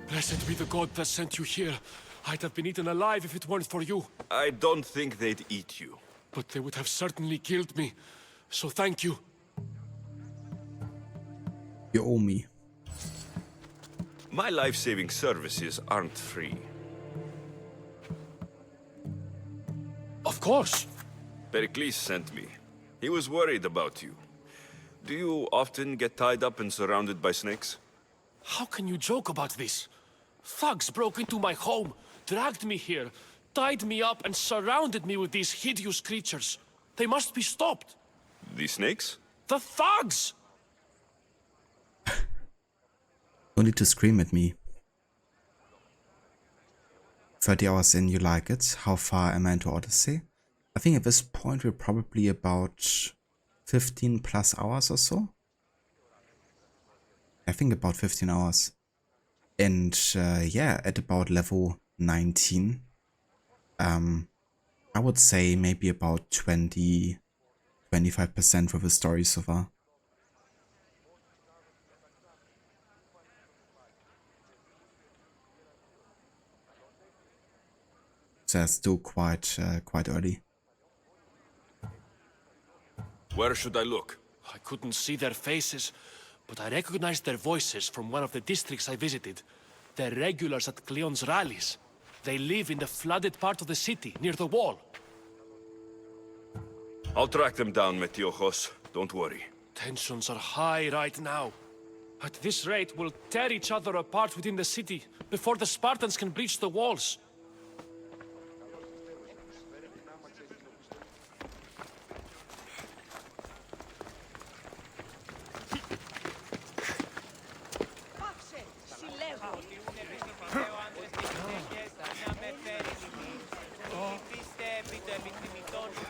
'Blessed be the god that sent you here. I'd have been eaten alive if it weren't for you. I don't think they'd eat you. But they would have certainly killed me. So thank you. You owe me. My life-saving services aren't free. Of course. Pericles sent me. He was worried about you. Do you often get tied up and surrounded by snakes? How can you joke about this? Thugs broke into my home, dragged me here, tied me up and surrounded me with these hideous creatures. They must be stopped. The snakes? The thugs! No need to scream at me. 30 hours in, you like it. How far am I into Odyssey? I think at this point we're probably about 15 plus hours or so. I think about 15 hours. And yeah, at about level 19. I would say maybe about 20-25% for the story so far. So that's still quite early. Where should I look? I couldn't see their faces, but I recognized their voices from one of the districts I visited. They're regulars at Cleon's rallies. They live in the flooded part of the city, near the wall. I'll track them down, Metiochos. Don't worry. Tensions are high right now. At this rate, we'll tear each other apart within the city before the Spartans can breach the walls.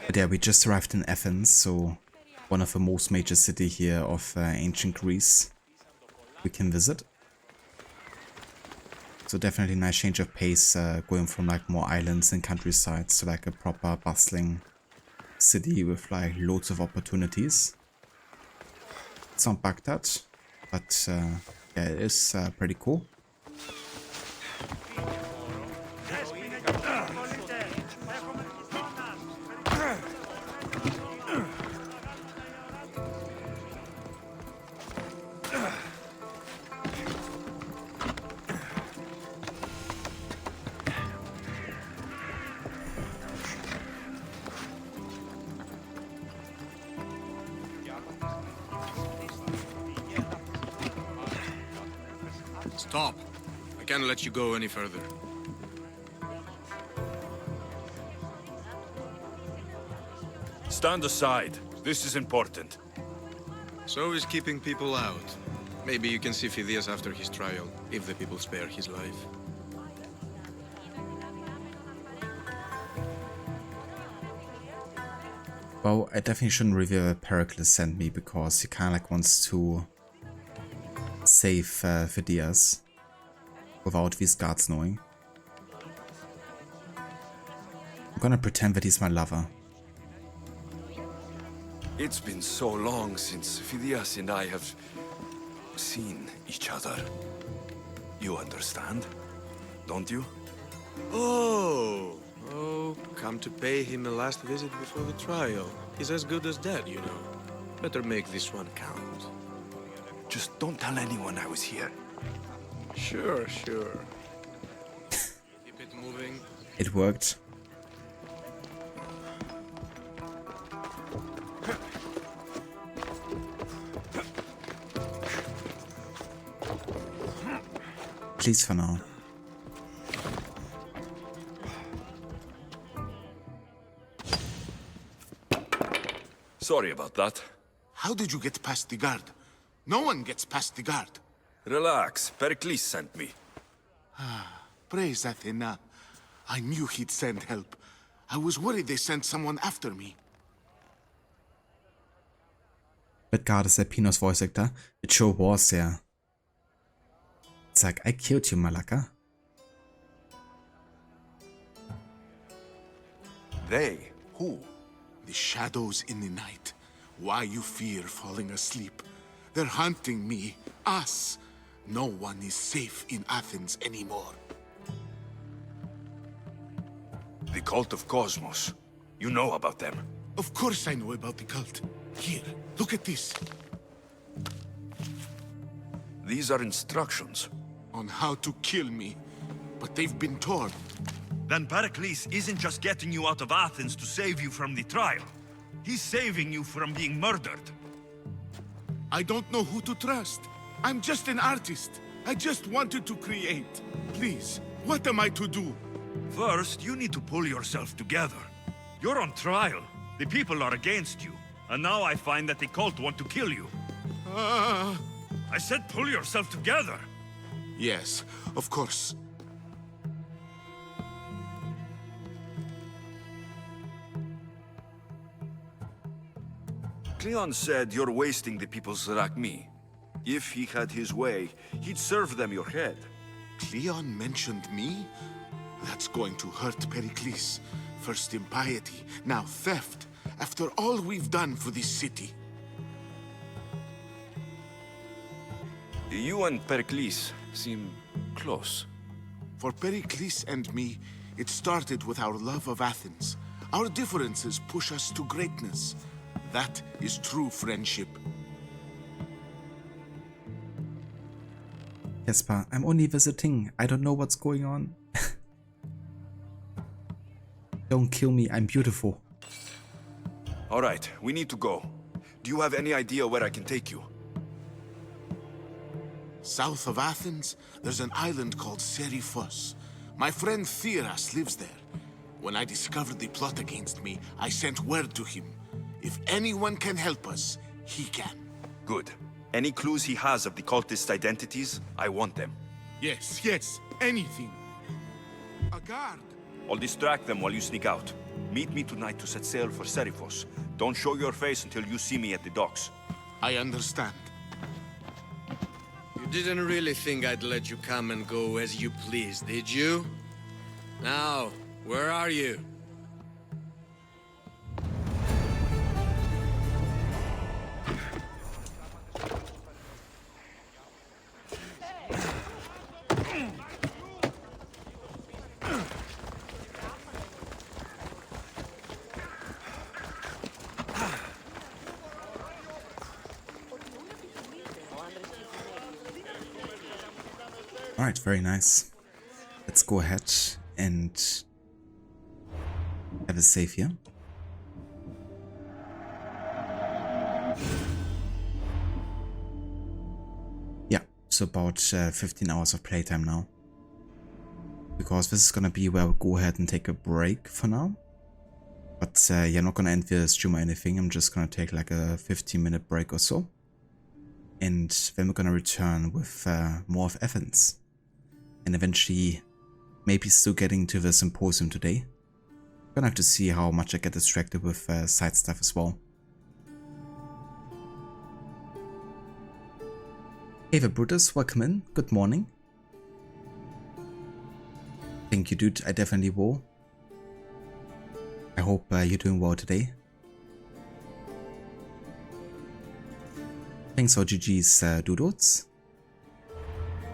But yeah, we just arrived in Athens, so one of the most major city here of ancient Greece we can visit. So definitely nice change of pace, going from like more islands and countrysides to like a proper bustling city with like loads of opportunities. It's not Baghdad, but yeah, it is pretty cool. Stop. I can't let you go any further. Stand aside. This is important. So is keeping people out. Maybe you can see Phidias after his trial, if the people spare his life. Well, I definitely shouldn't reveal what Pericles sent me because he kind of like wants to save Phidias without these guards knowing. I'm gonna pretend that he's my lover. It's been so long since Phidias and I have seen each other. You understand, don't you? Oh, come to pay him a last visit before the trial. He's as good as dead, you know. Better make this one count. Just don't tell anyone I was here. Sure, sure. Keep it moving. It worked. Please for now. Sorry about that. How did you get past the guard? No one gets past the guard. Relax. Pericles sent me. Praise Athena. I knew he'd send help. I was worried they sent someone after me. But God is Pinos voice actor. It sure was, yeah. It's like, I killed you, Malaka. They? Who? The shadows in the night. Why you fear falling asleep? They're hunting me. Us. No one is safe in Athens anymore. The cult of Cosmos. You know about them. Of course I know about the cult. Here, look at this. These are instructions. On how to kill me. But they've been torn. Then Pericles isn't just getting you out of Athens to save you from the trial. He's saving you from being murdered. I don't know who to trust. I'm just an artist. I just wanted to create. Please, what am I to do? First, you need to pull yourself together. You're on trial. The people are against you. And now I find that the cult want to kill you. I said pull yourself together. Yes, of course. Cleon said you're wasting the people's Zrakmi. If he had his way, he'd serve them your head. Cleon mentioned me? That's going to hurt Pericles. First impiety, now theft. After all we've done for this city. You and Pericles seem close. For Pericles and me, it started with our love of Athens. Our differences push us to greatness. That is true friendship. Jesper, I'm only visiting. I don't know what's going on. Don't kill me, I'm beautiful. Alright, we need to go. Do you have any idea where I can take you? South of Athens, there's an island called Seriphos. My friend Theras lives there. When I discovered the plot against me, I sent word to him. If anyone can help us, he can. Good. Any clues he has of the cultists' identities, I want them. Yes, anything. A guard. I'll distract them while you sneak out. Meet me tonight to set sail for Seriphos. Don't show your face until you see me at the docks. I understand. You didn't really think I'd let you come and go as you please, did you? Now, where are you? Alright, very nice. Let's go ahead and have a save here. Yeah, so about 15 hours of playtime now. Because this is gonna be where we'll go ahead and take a break for now. But yeah, I'm not gonna end the stream or anything. I'm just gonna take like a 15-minute break or so. And then we're gonna return with more of Athens. And eventually, maybe still getting to the Symposium today. Gonna have to see how much I get distracted with side stuff as well. Hey there, Brutus, welcome in. Good morning. Thank you, dude. I definitely will. I hope you're doing well today. Thanks for GG's doodles.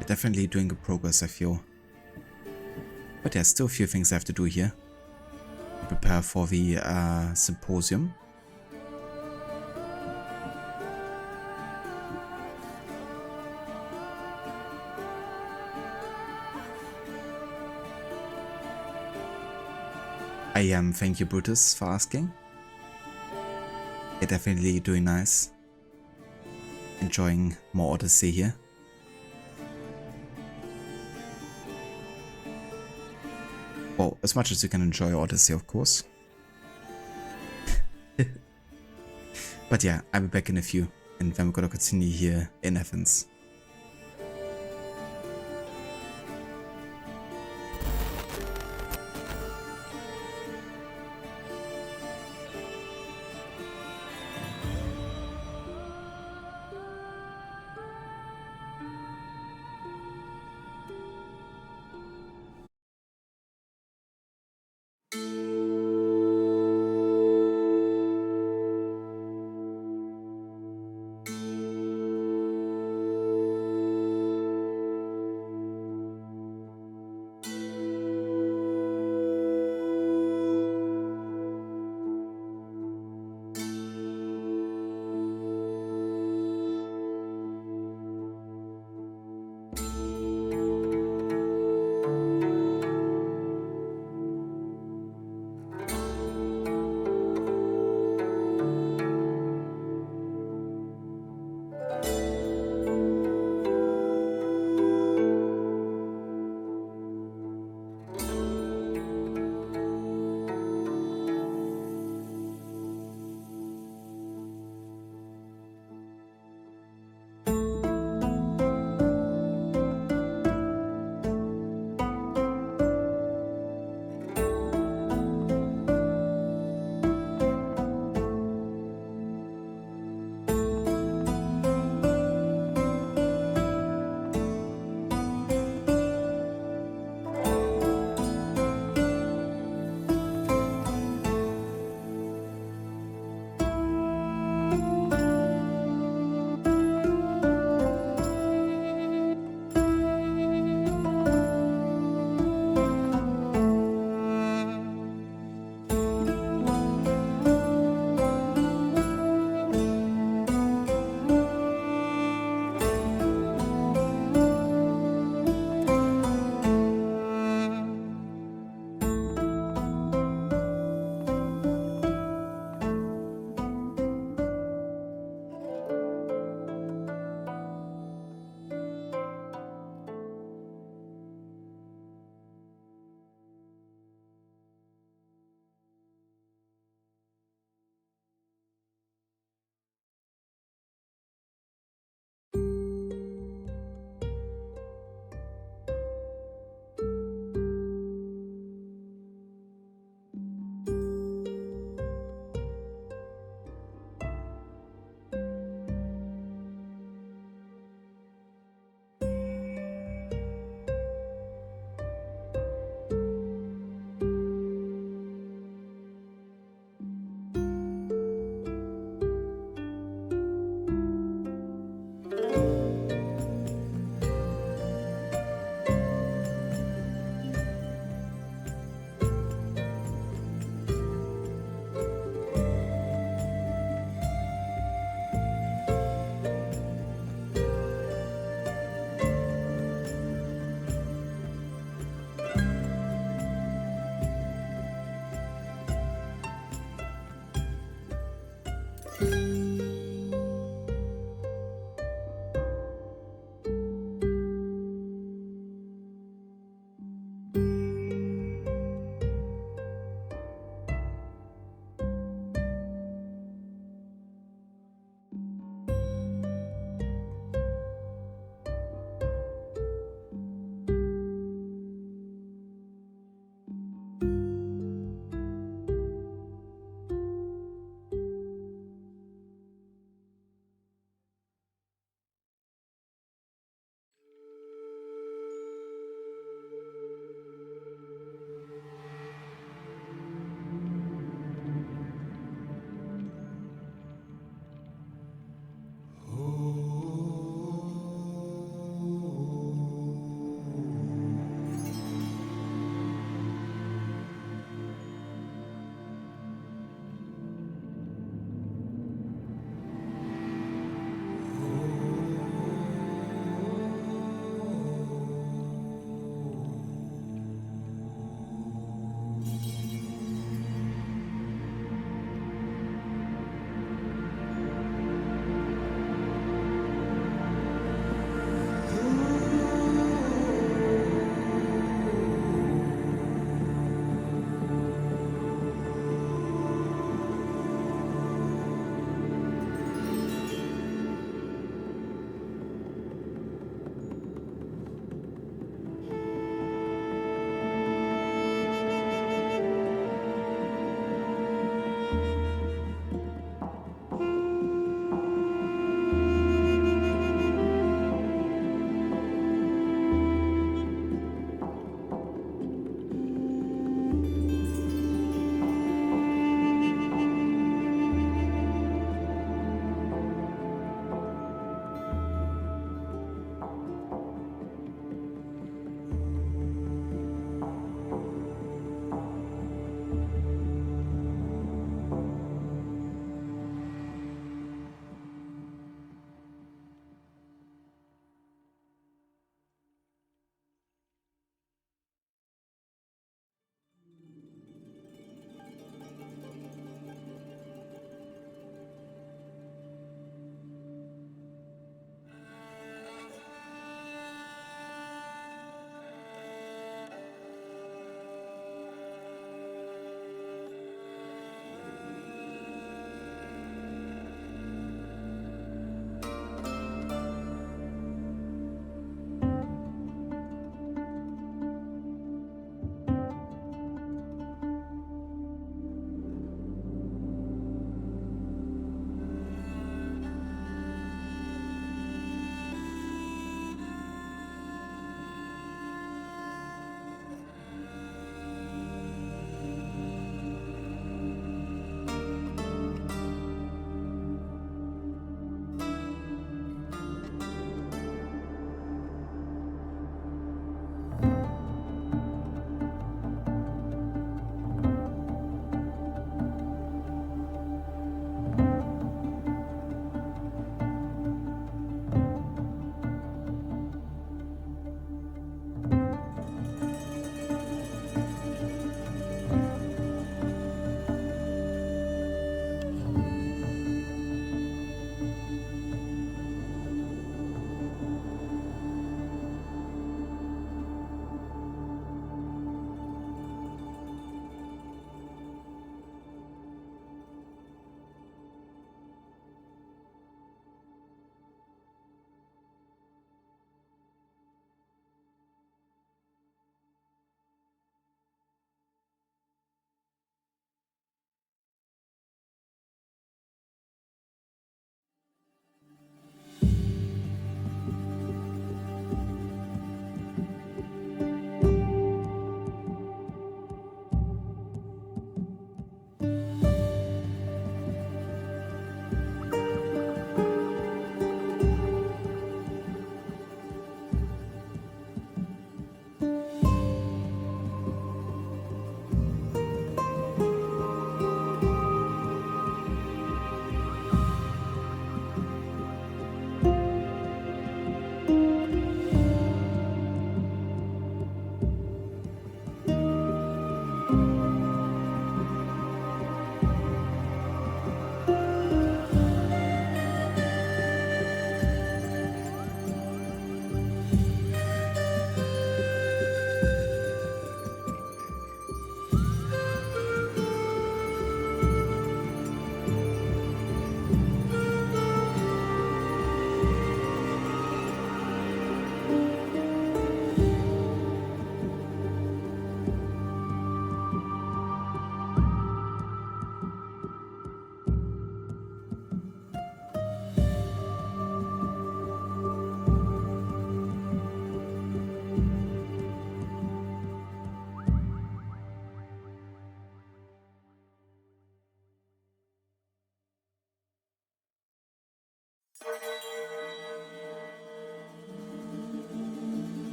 We're definitely doing good progress, I feel. But yeah, still a few things I have to do here. Prepare for the Symposium. I am. Thank you, Brutus, for asking. Yeah, definitely doing nice. Enjoying more Odyssey here. Well, as much as you can enjoy Odyssey, of course. But yeah, I'll be back in a few, and then we're gonna continue here in Athens.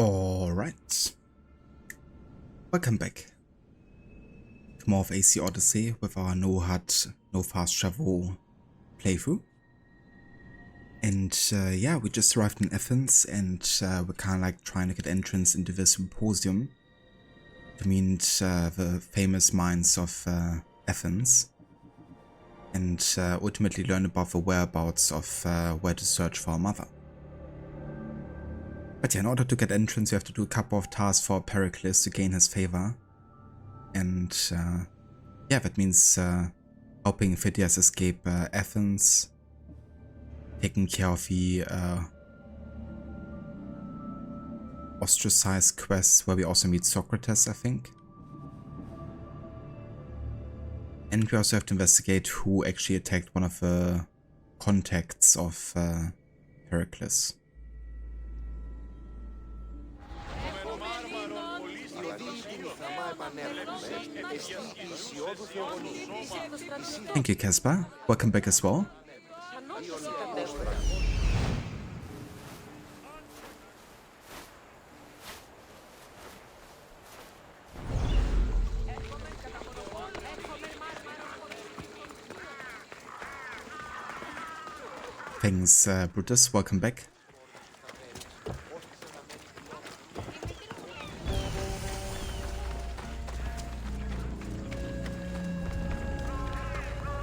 Alright. Welcome back to more of AC Odyssey with our no HUD, no fast travel playthrough. And yeah, we just arrived in Athens and we're kind of like trying to get entrance into the Symposium to meet the famous minds of Athens and ultimately learn about the whereabouts of where to search for our mother. But yeah, in order to get entrance, you have to do a couple of tasks for Pericles to gain his favor. And yeah, that means helping Phidias escape Athens, taking care of the ostracized quest where we also meet Socrates, I think. And we also have to investigate who actually attacked one of the contacts of Pericles. Thank you, Caspar. Welcome back as well. Thanks, Brutus. Welcome back.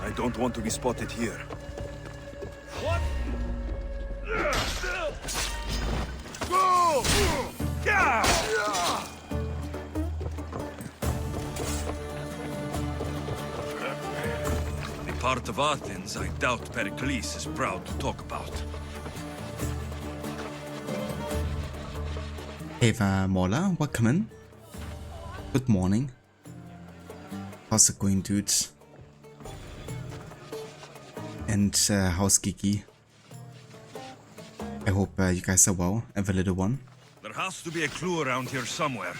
I don't want to be spotted here. What? Go! Yeah! The part of Athens I doubt Pericles is proud to talk about. Hey there, Mola. Welcome in. Good morning. How's it going, dudes? And how's Kiki? I hope you guys are well, and the little one. There has to be a clue around here somewhere.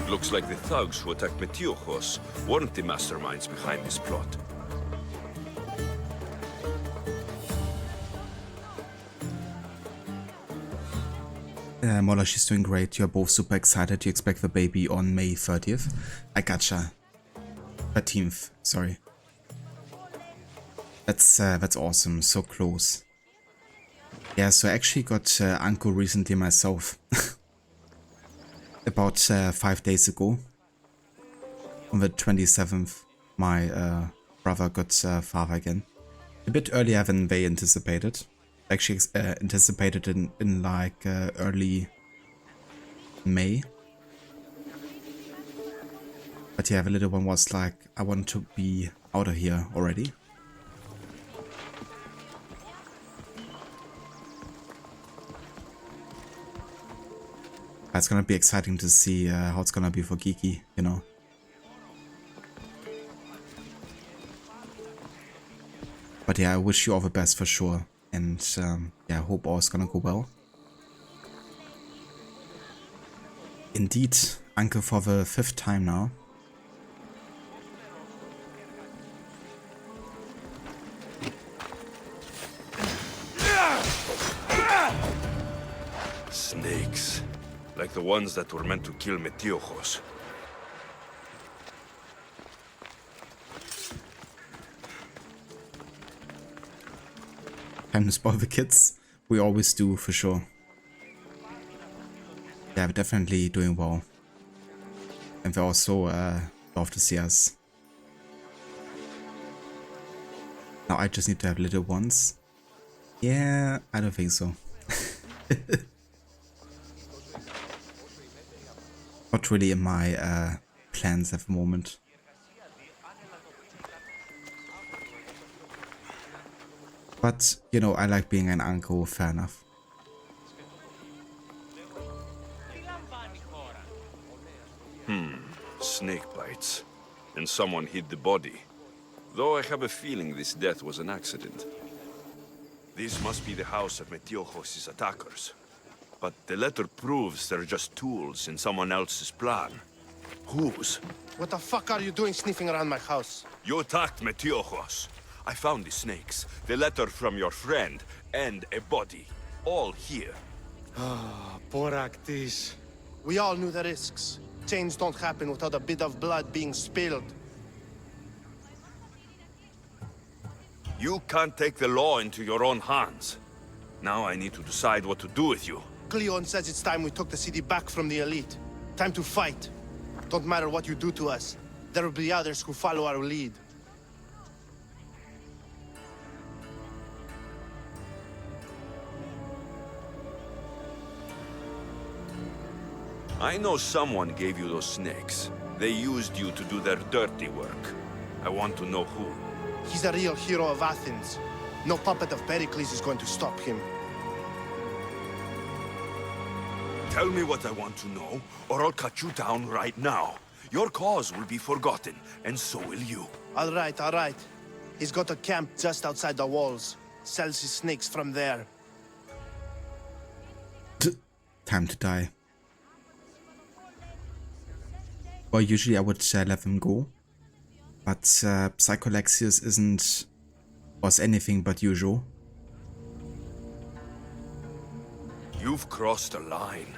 Looks like the thugs who attacked Metiochos weren't the masterminds behind this plot. Mola, she's doing great. You're both super excited. You expect the baby on May 30th. I gotcha. 13th, sorry. That's awesome. So close. Yeah, so I actually got Uncle recently myself. About 5 days ago, on the 27th, my brother got father again. A bit earlier than they anticipated. Actually anticipated in like early May. But yeah, the little one was like, I want to be out of here already. It's gonna be exciting to see how it's gonna be for Kiki, you know. But yeah, I wish you all the best for sure. And yeah, I hope all is gonna go well. Indeed, Uncle for the 5th time now. Snakes. Like the ones that were meant to kill Metiochos. Time to spoil the kids. We always do, for sure. Yeah, we're definitely doing well. And they also love to see us. Now I just need to have little ones. Yeah, I don't think so. Not really in my plans at the moment. But, you know, I like being an uncle, fair enough. Snake bites. and someone hid the body. Though I have a feeling this death was an accident. This must be the house of Metiochos' attackers. But the letter proves they're just tools in someone else's plan. Whose? What the fuck are you doing sniffing around my house? You attacked Metiochos. I found the snakes, the letter from your friend, and a body. All here. Ah, poor Actis. We all knew the risks. Change don't happen without a bit of blood being spilled. You can't take the law into your own hands. Now I need to decide what to do with you. Cleon says it's time we took the city back from the elite. Time to fight. Don't matter what you do to us. There will be others who follow our lead. I know someone gave you those snakes. They used you to do their dirty work. I want to know who. He's a real hero of Athens. No puppet of Pericles is going to stop him. Tell me what I want to know, or I'll cut you down right now. Your cause will be forgotten, and so will you. All right, all right. He's got a camp just outside the walls. Sells his snakes from there. Time to die. Well, usually I would let them go, but Psycholexius was anything but usual. You've crossed a line.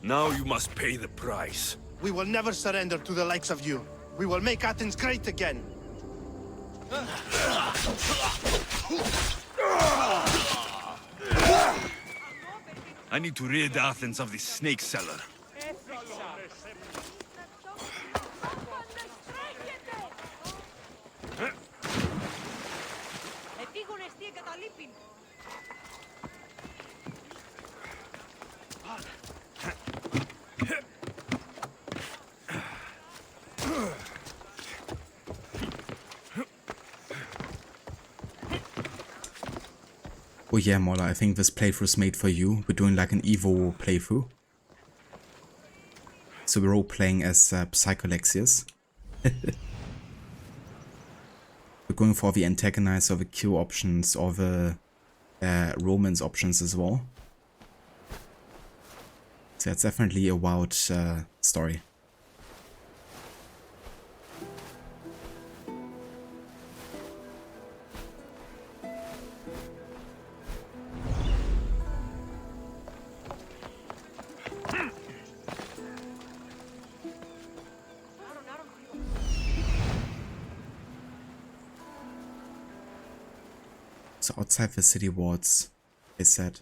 Now you must pay the price. We will never surrender to the likes of you. We will make Athens great again. I need to rid Athens of this snake seller. Oh yeah, Mola, I think this playthrough's made for you. We're doing like an Evo playthrough. So we're all playing as Psycholexius. We're going for the antagonize or the kill options or the romance options as well. So it's definitely a wild story. So outside the city walls, they said.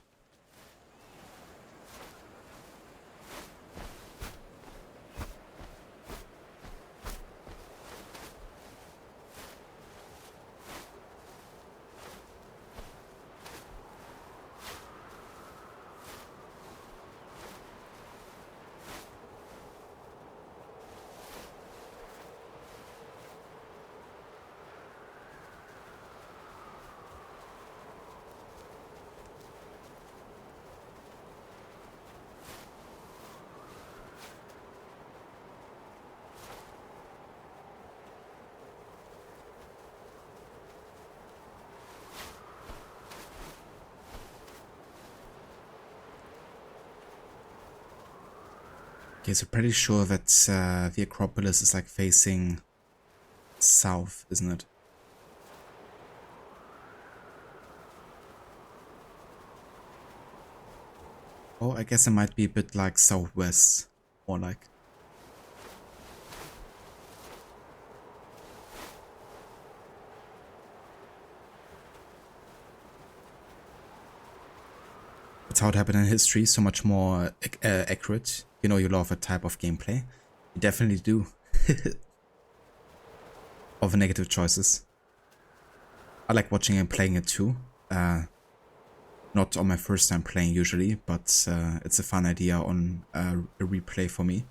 Okay, so pretty sure that the Acropolis is like facing south, isn't it? Oh, I guess it might be a bit like southwest, more like. That's how it happened in history, so much more accurate. You know you love a type of gameplay. You definitely do. Of the negative choices. I like watching and playing it too. Not on my first time playing usually, but it's a fun idea on a replay for me.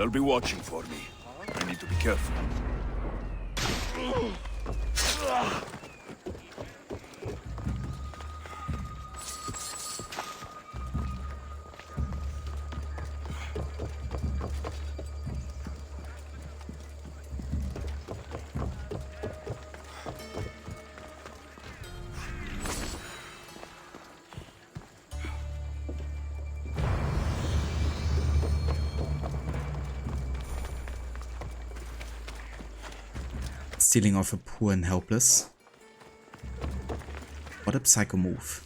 They'll be watching for me. I need to be careful. Stealing off a poor and helpless. What a psycho move.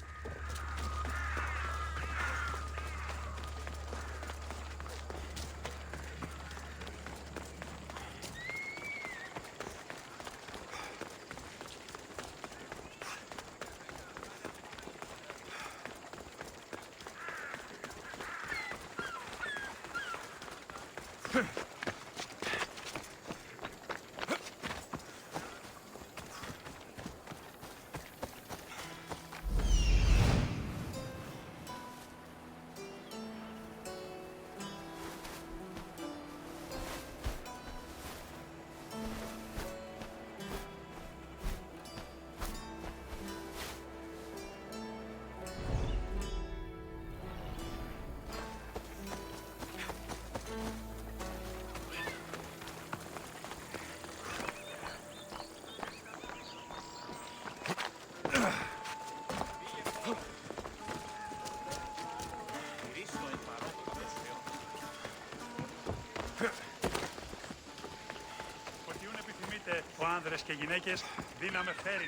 Ο άνδρες και γυναίκες δύναμε φέρει.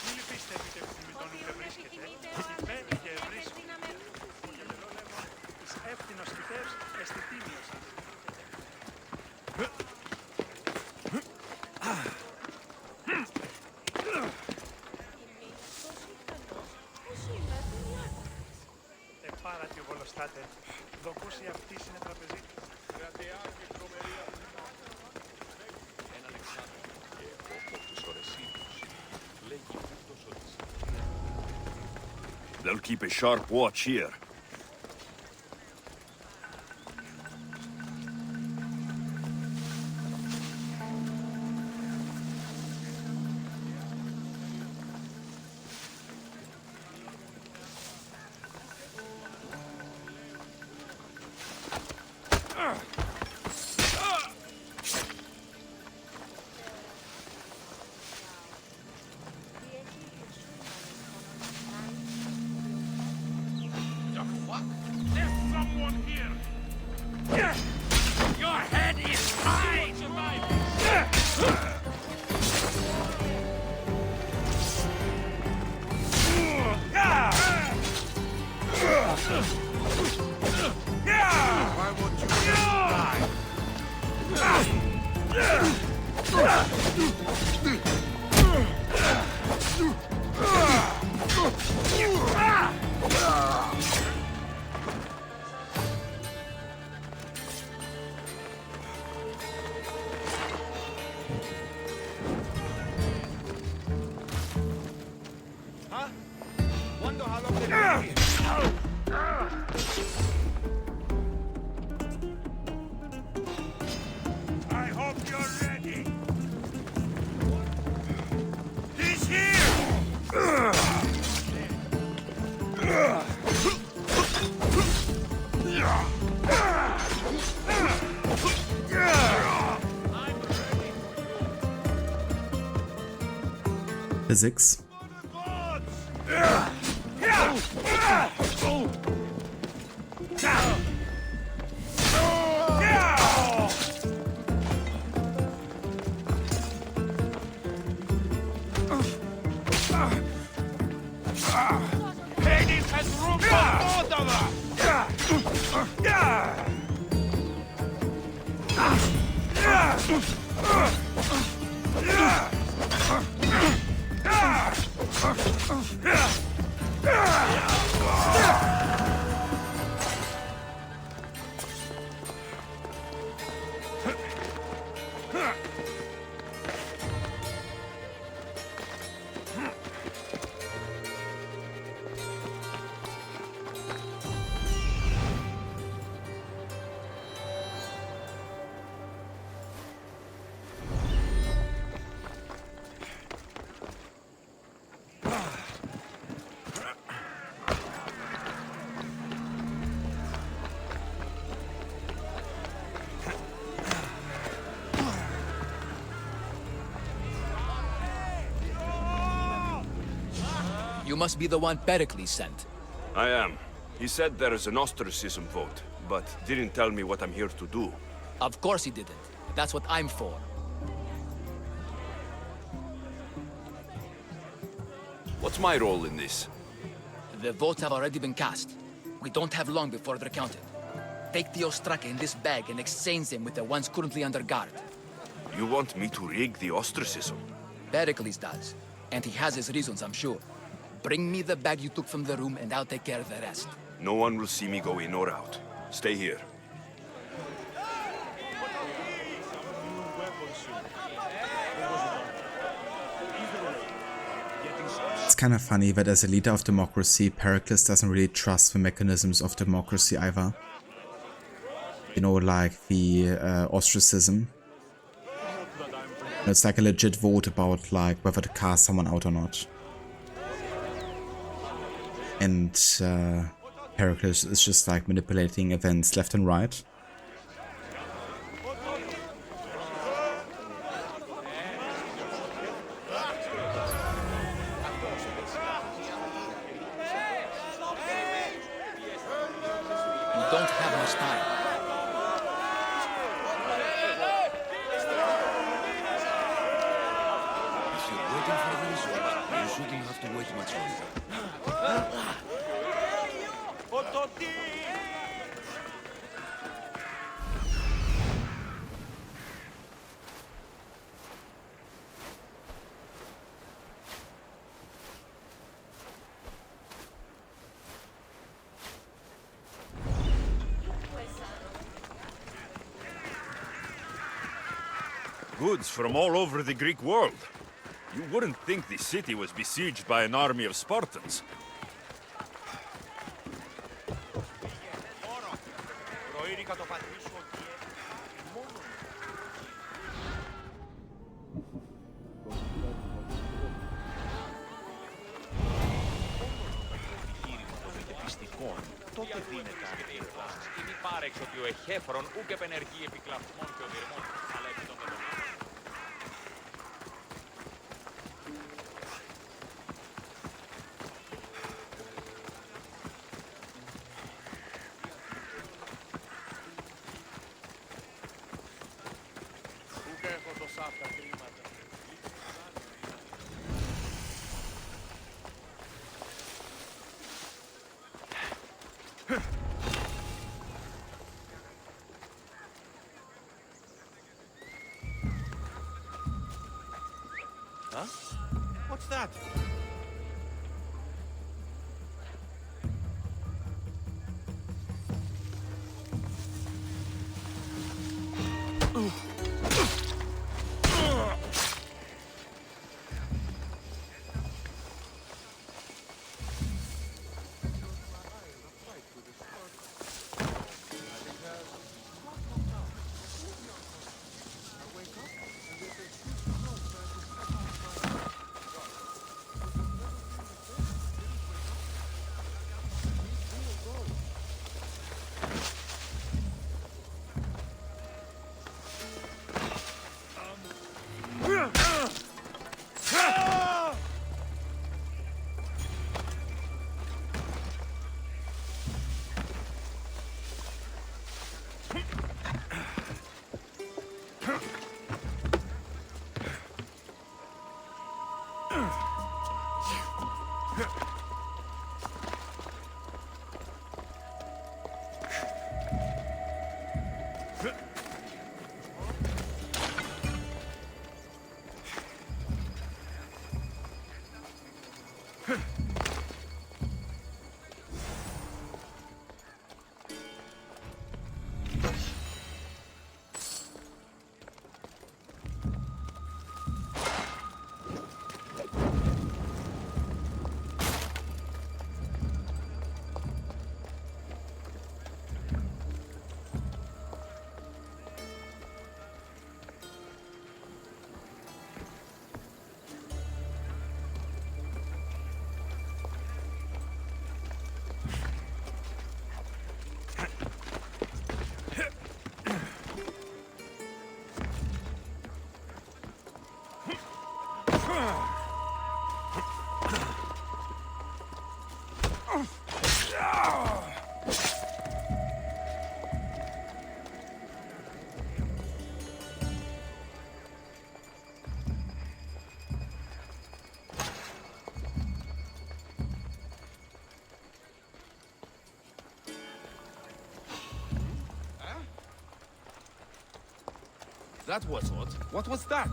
Μη λυπήστε επί επιθυμητών ούτε βρίσκεται. Υπέρει και βρίσκει. Ο γελελό λέγον εις εύθυνος φυτεύς αισθητήμιος. Επάρατη ο Βολοστάτε. Δοκούσι αυτής είναι τραπεζίτη. Κρατεάκι τρομερία. They'll keep a sharp watch here. Physics. Hades has room for both of us! You must be the one Pericles sent. I am. He said there is an ostracism vote, but didn't tell me what I'm here to do. Of course he didn't. That's what I'm for. What's my role in this? The votes have already been cast. We don't have long before they're counted. Take the ostraka in this bag and exchange them with the ones currently under guard. You want me to rig the ostracism? Pericles does. And he has his reasons, I'm sure. Bring me the bag you took from the room and I'll take care of the rest. No one will see me go in or out. Stay here. It's kind of funny that as a leader of democracy, Pericles doesn't really trust the mechanisms of democracy either. You know, like the ostracism. It's like a legit vote about like whether to cast someone out or not. And Pericles is just like manipulating events left and right. Goods from all over the Greek world. You wouldn't think the city was besieged by an army of Spartans. Huh? What's that? That was odd. What was that?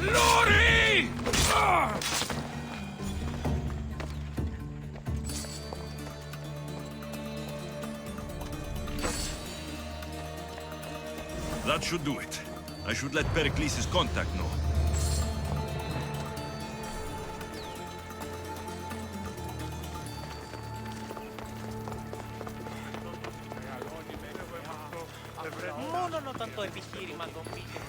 Lori! That should do it. I should let Pericles' contact know. Μόνον όταν το επιχείρημα τον πήγε.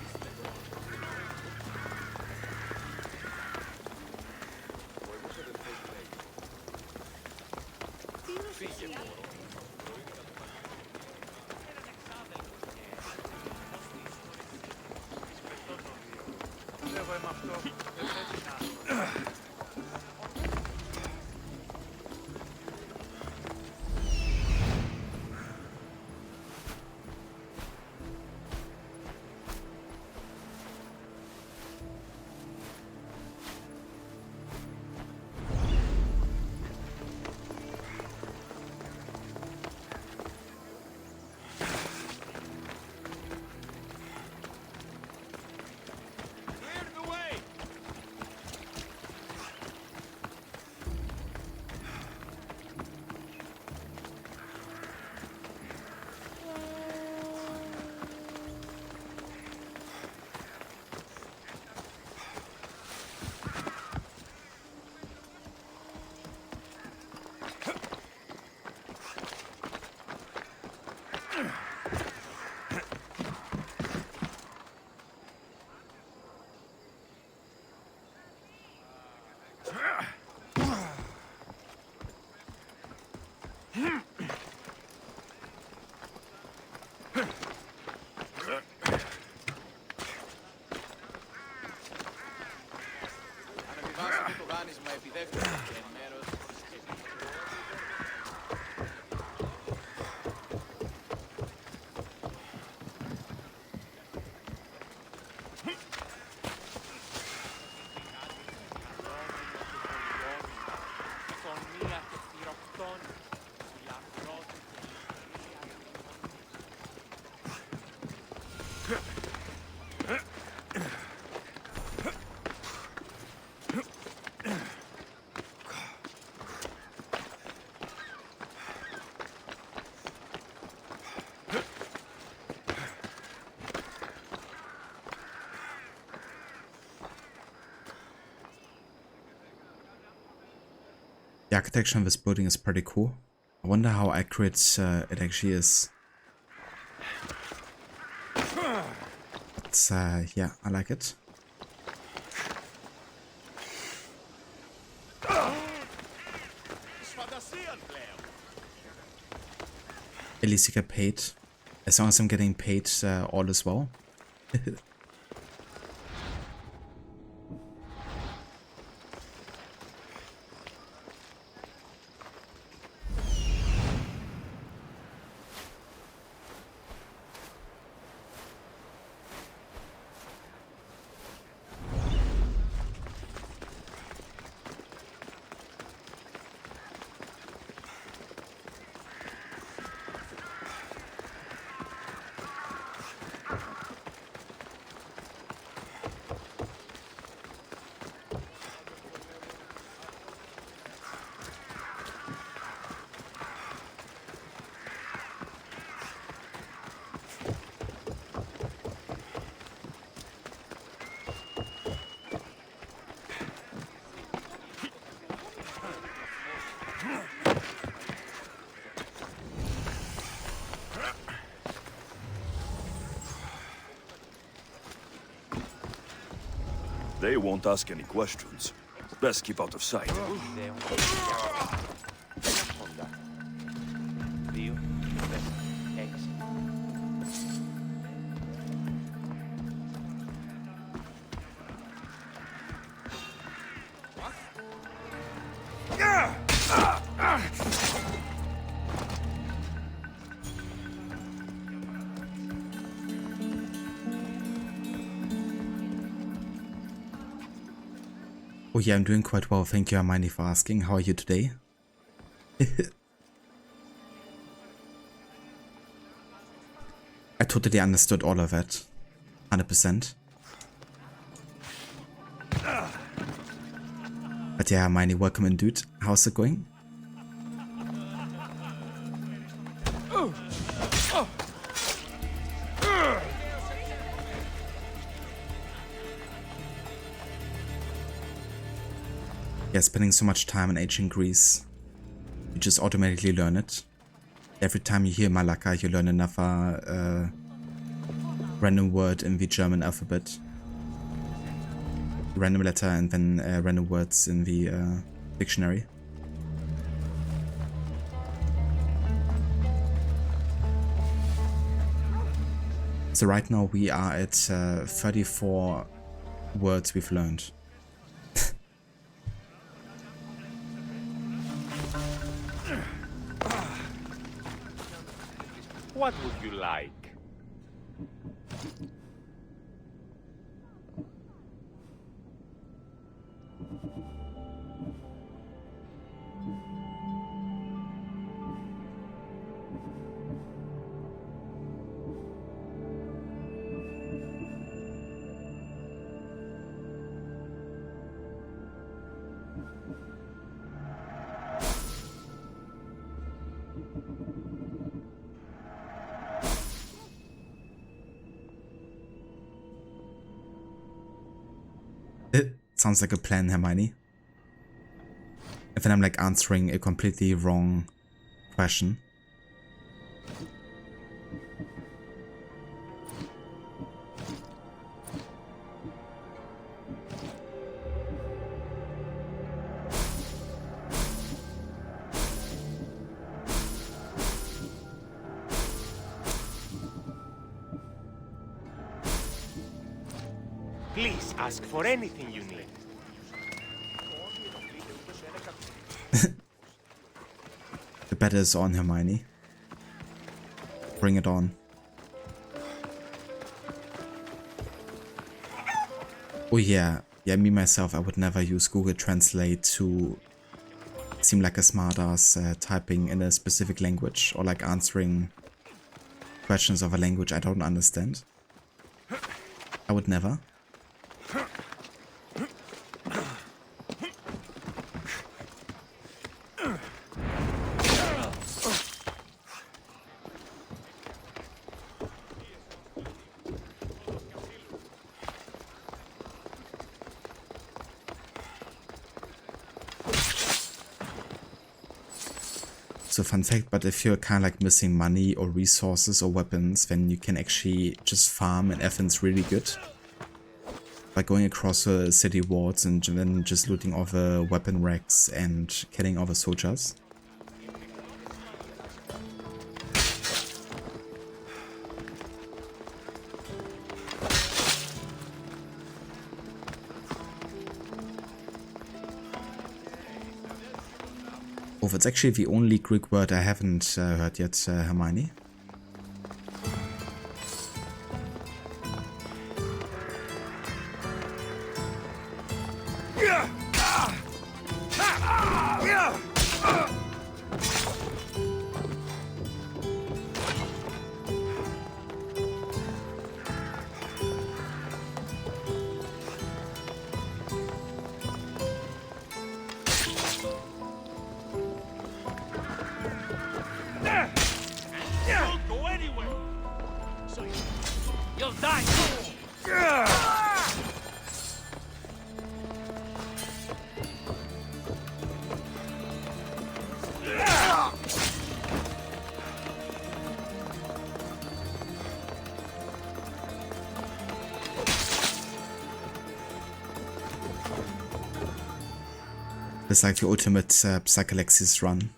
The architecture of this building is pretty cool. I wonder how accurate it actually is. But yeah, I like it. At least you get paid. As long as I'm getting paid, all is well. They won't ask any questions. Best keep out of sight. Oh yeah, I'm doing quite well. Thank you, Hermione, for asking. How are you today? I totally understood all of that. 100%. But yeah, Hermione, welcome in, dude. How's it going? Yeah, spending so much time in ancient Greece, you just automatically learn it. Every time you hear Malaka, you learn another random word in the German alphabet. Random letter and then random words in the dictionary. So right now we are at 34 words we've learned. What would you like? It sounds like a plan, Hermione. And then I'm like answering a completely wrong question. Please ask for anything you need. The bet is on, Hermione. Bring it on. Oh yeah, me myself, I would never use Google Translate to seem like a smartass typing in a specific language or like answering questions of a language I don't understand. I would never. So fun fact, but if you're kind of like missing money or resources or weapons, then you can actually just farm in Athens really good. By going across the city walls and then just looting all the weapon racks and killing all the soldiers. Oh, that's actually the only Greek word I haven't heard yet, Hermione. It's like the ultimate Psychalexis run.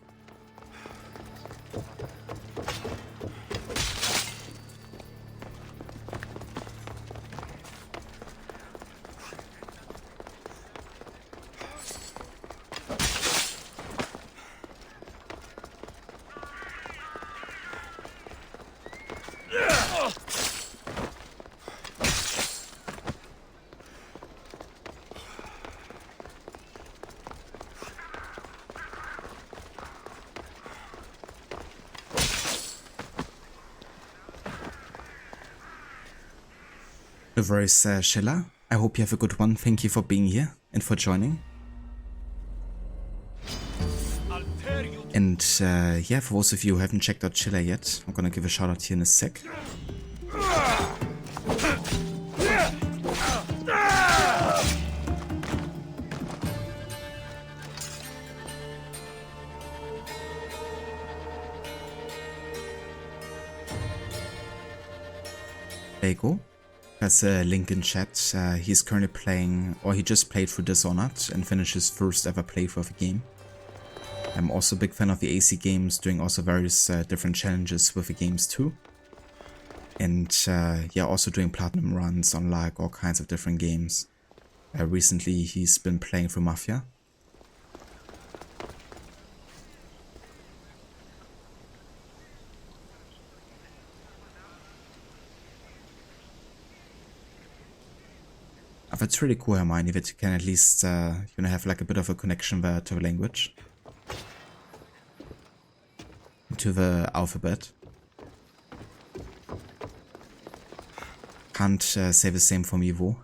No worries, Sheila. I hope you have a good one. Thank you for being here and for joining. And yeah, for those of you who haven't checked out Sheila yet, I'm gonna give a shout out here in a sec. There you go. There's a link in chat. He's currently playing, or he just played through Dishonored and finished his first ever playthrough of the game. I'm also a big fan of the AC games, doing also various different challenges with the games too. And yeah, also doing platinum runs on like all kinds of different games. Recently he's been playing through Mafia. It's really cool, Hermione, that you can at least, you know, have like a bit of a connection there to the language. To the alphabet. Can't say the same for me, though.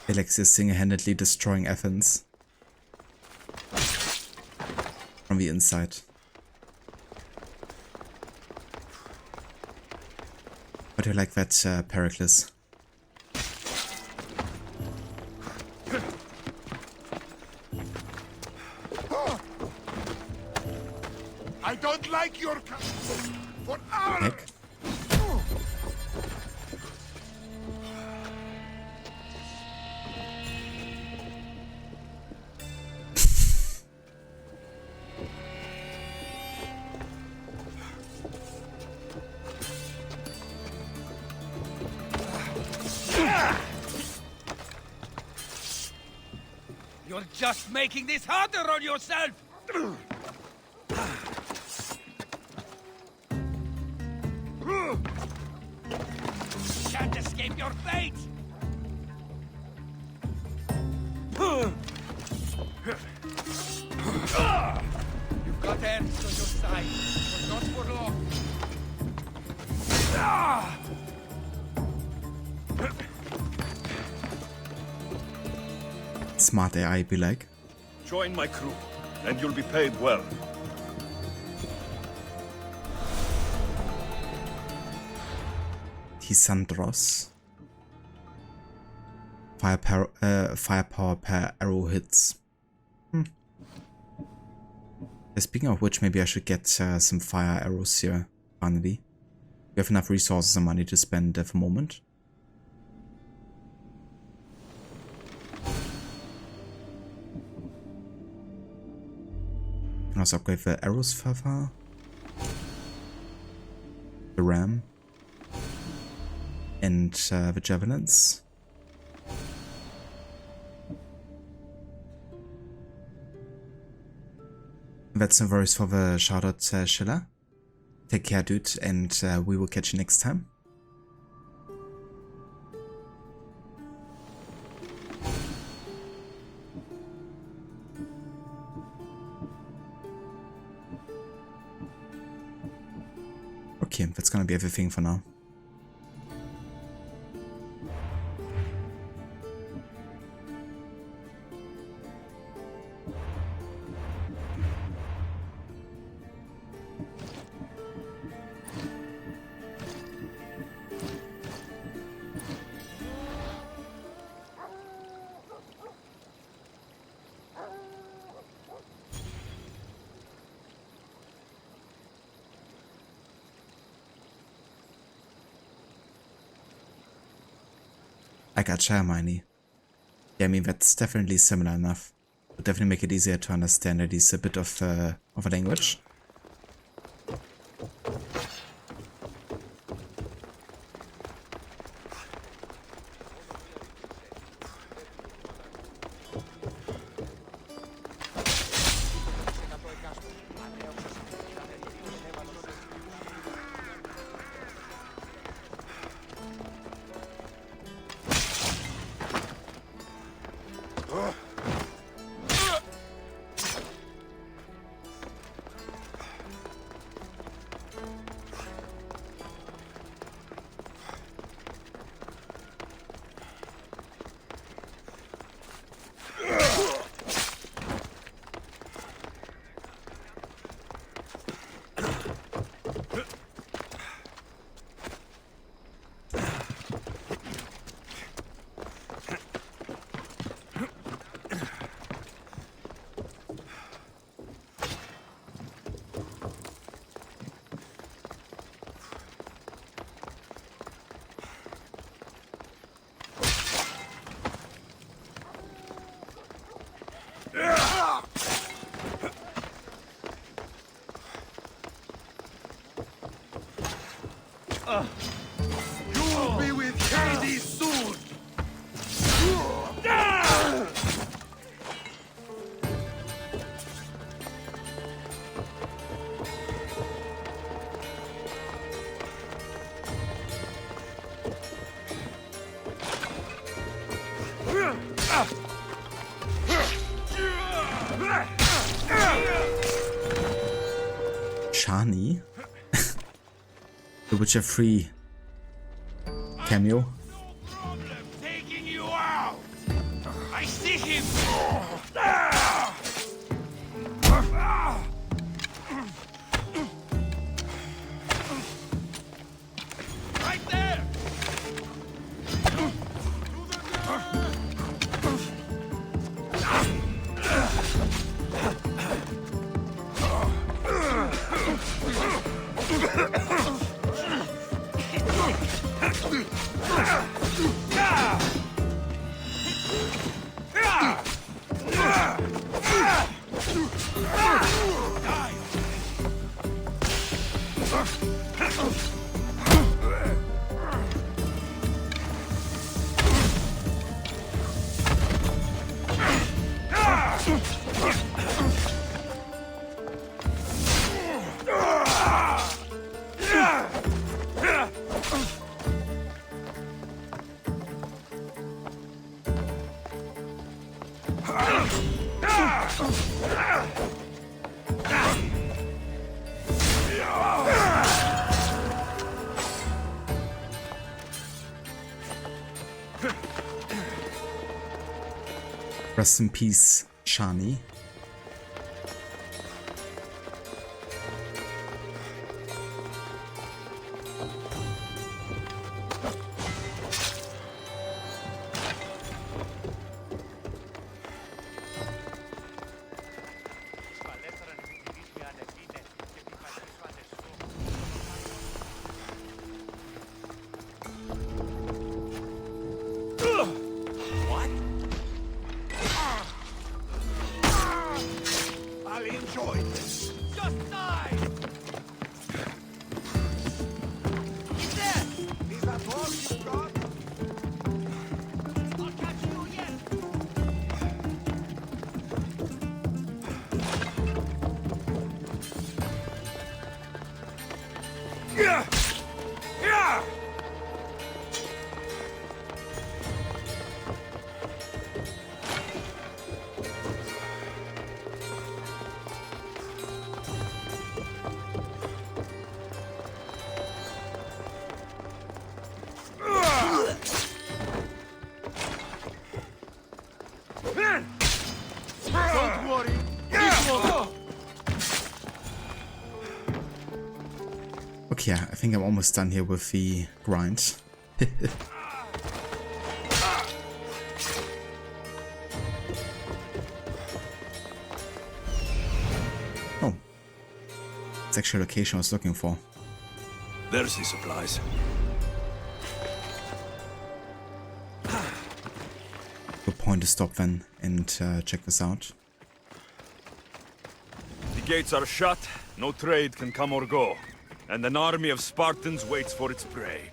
Alex is single-handedly destroying Athens from the inside. But I like that, Pericles. I don't like your for our Heck. You're just making this harder on yourself! Can't escape your fate! You've got ends on your side, but not for long. Smart AI be like. Join my crew, and you'll be paid well. Tisandros. Firepower per arrow hits. Speaking of which, maybe I should get some fire arrows here, finally. We have enough resources and money to spend at the moment. Can also upgrade the arrows further. The ram. And the javelins. That's no worries for the shoutout, Sheila. Take care, dude, and we will catch you next time. Okay, that's gonna be everything for now. I gotcha, Hermione. Yeah, I mean, that's definitely similar enough. Would definitely make it easier to understand at least a bit of a language. You will be with Hades soon! Shani? The Witcher 3 cameo. Taking you out! I see him! Right there! Rest in peace, Shani. Don't worry. Okay, I think I'm almost done here with the grind. Oh. It's actually a location I was looking for. There's the supplies. Good point to stop then and check this out. gates are shut, no trade can come or go, and an army of Spartans waits for its prey.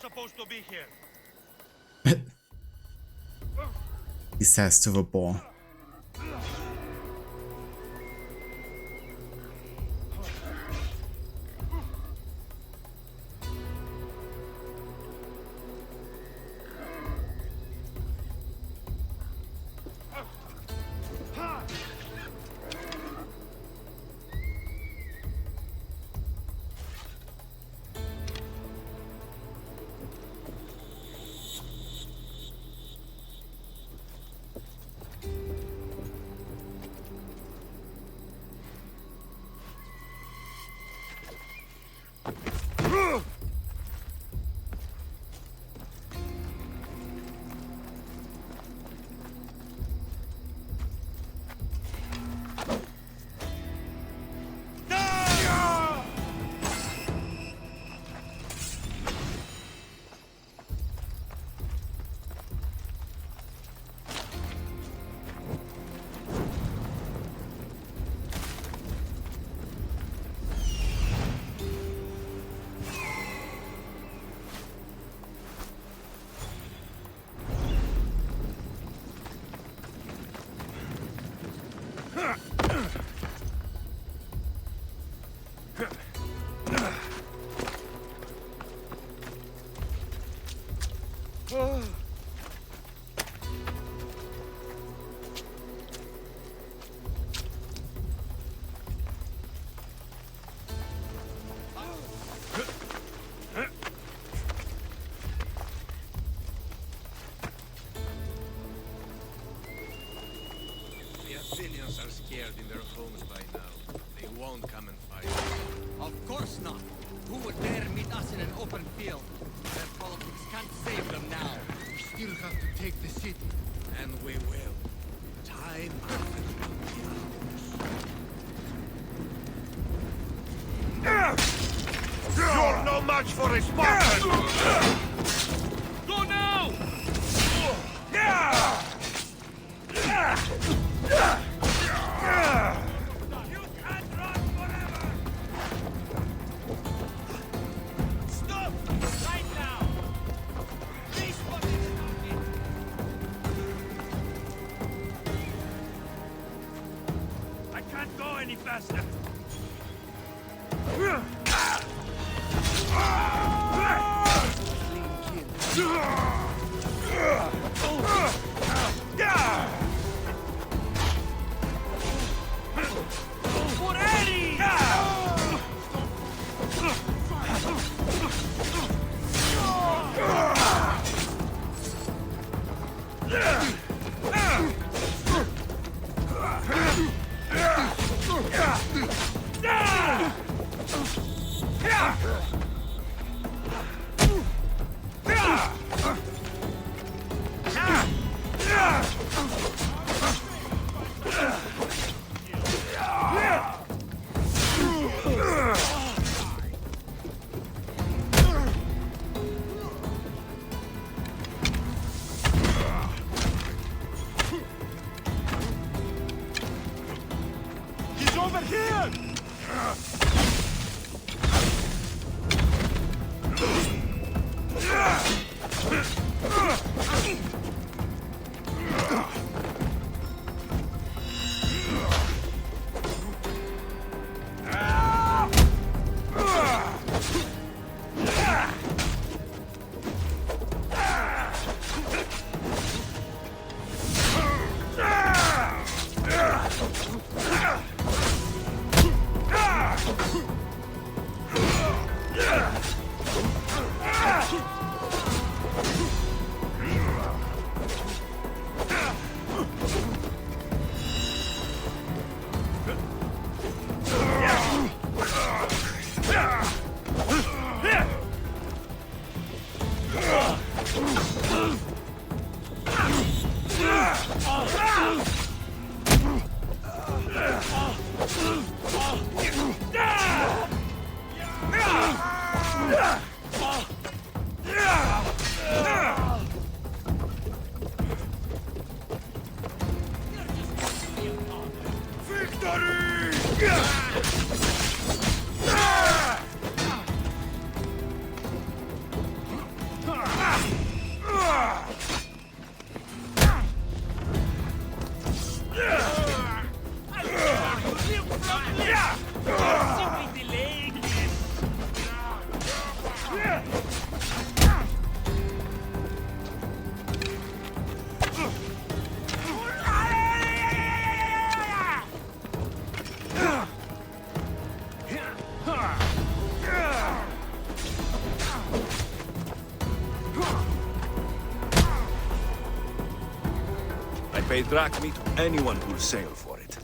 Supposed to be here. He says to the boar. Athenians are scared in their homes by now. They won't come and fight. Of course not. Who would dare meet us in an open field? Their politics can't save them now. We still have to take the city. And we will. Time after You're no match for a Spartan! Go now! Stop! Right now! Please put it in. I can't go any faster. Pay drachmi to anyone who'll sail for it.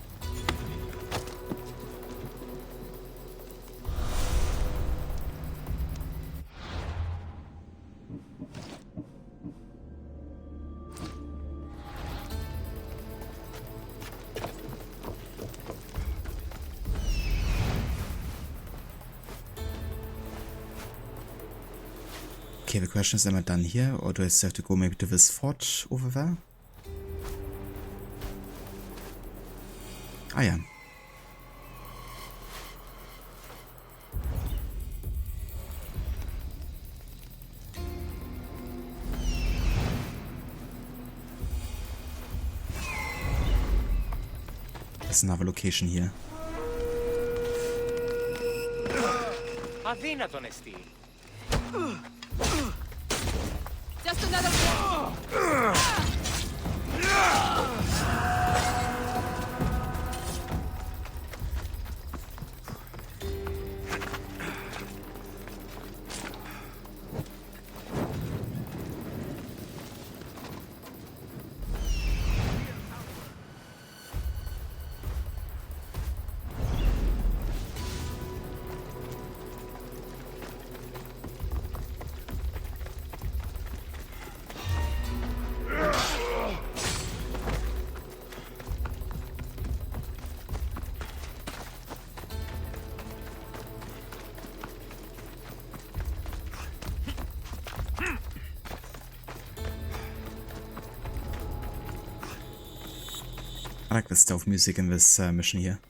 Okay, the question is, am I done here, or do I still have to go maybe to this fort over there? Ah ja. There's another location here. Αδύνατον εστί. Just another. I like the stealth music in this mission here.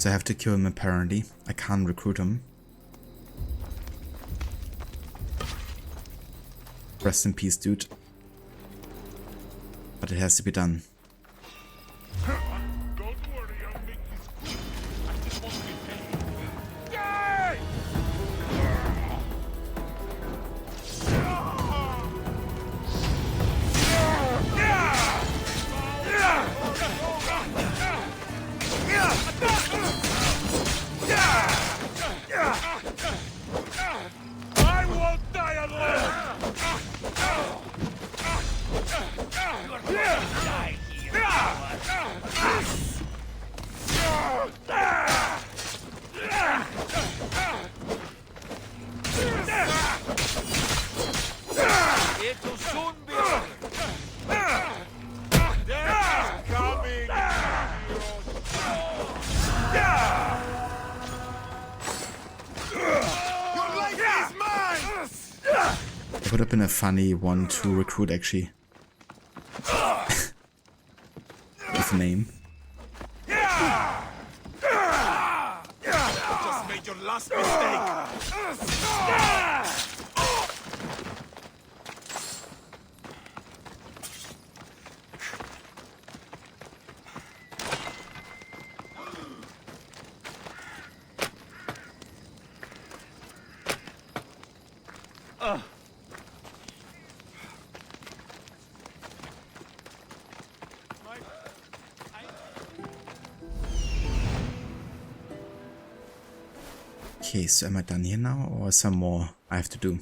So I have to kill him apparently. I can't recruit him. Rest in peace, dude. But it has to be done. I won't die alone! It'll soon be over. Death is coming. Your life is mine! It would have been a funny one to recruit, actually. With a name. Just made your last mistake. Okay, so am I done here now, or is there more I have to do?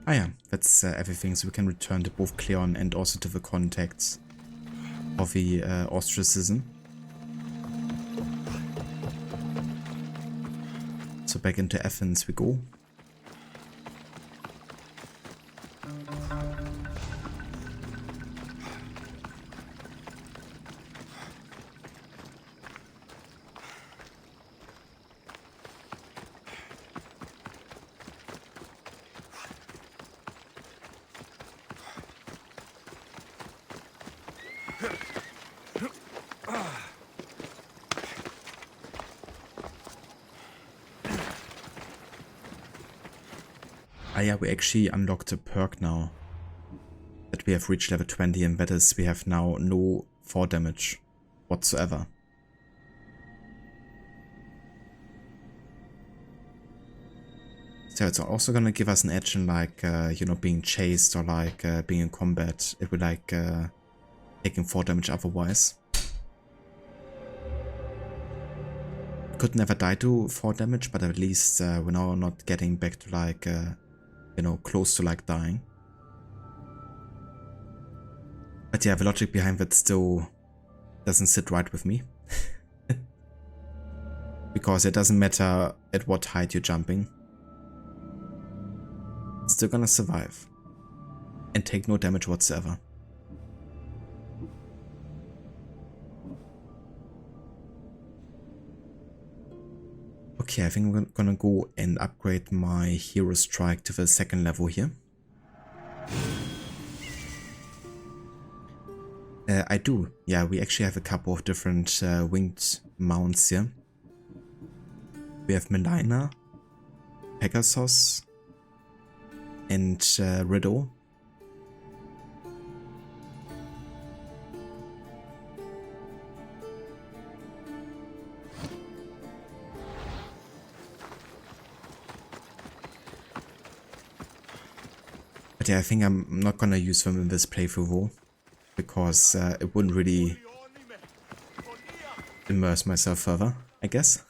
Ah yeah, that's everything, so we can return to both Cleon and also to the contacts of the ostracism. So back into Athens we go. Ah yeah, we actually unlocked a perk now that we have reached level 20, and that is we have now no 4 damage whatsoever. So it's also gonna give us an edge in like, you know, being chased or like being in combat. It would like taking 4 damage otherwise. Could never die to 4 damage, but at least we're now not getting back to like, you know, close to like dying. But yeah, the logic behind that still doesn't sit right with me. Because it doesn't matter at what height you're jumping. It's still gonna survive. And take no damage whatsoever. Okay, I think I'm gonna go and upgrade my hero strike to the 2nd level here. I do. Yeah, we actually have a couple of different winged mounts here. We have Melina, Pegasus, and Riddle. But yeah, I think I'm not gonna use them in this playthrough though, because it wouldn't really immerse myself further, I guess.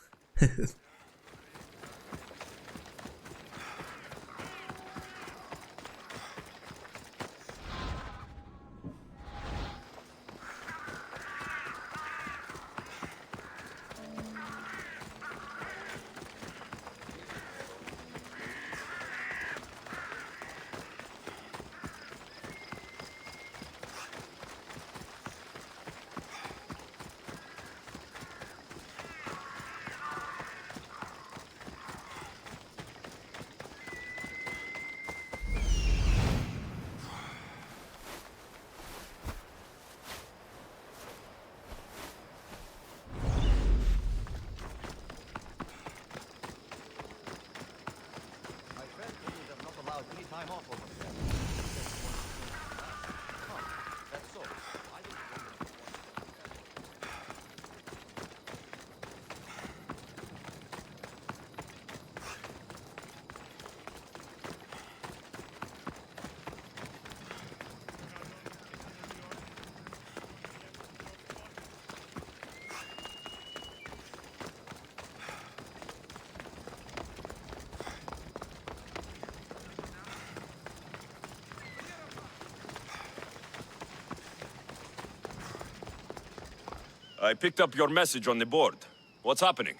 I picked up your message on the board. What's happening?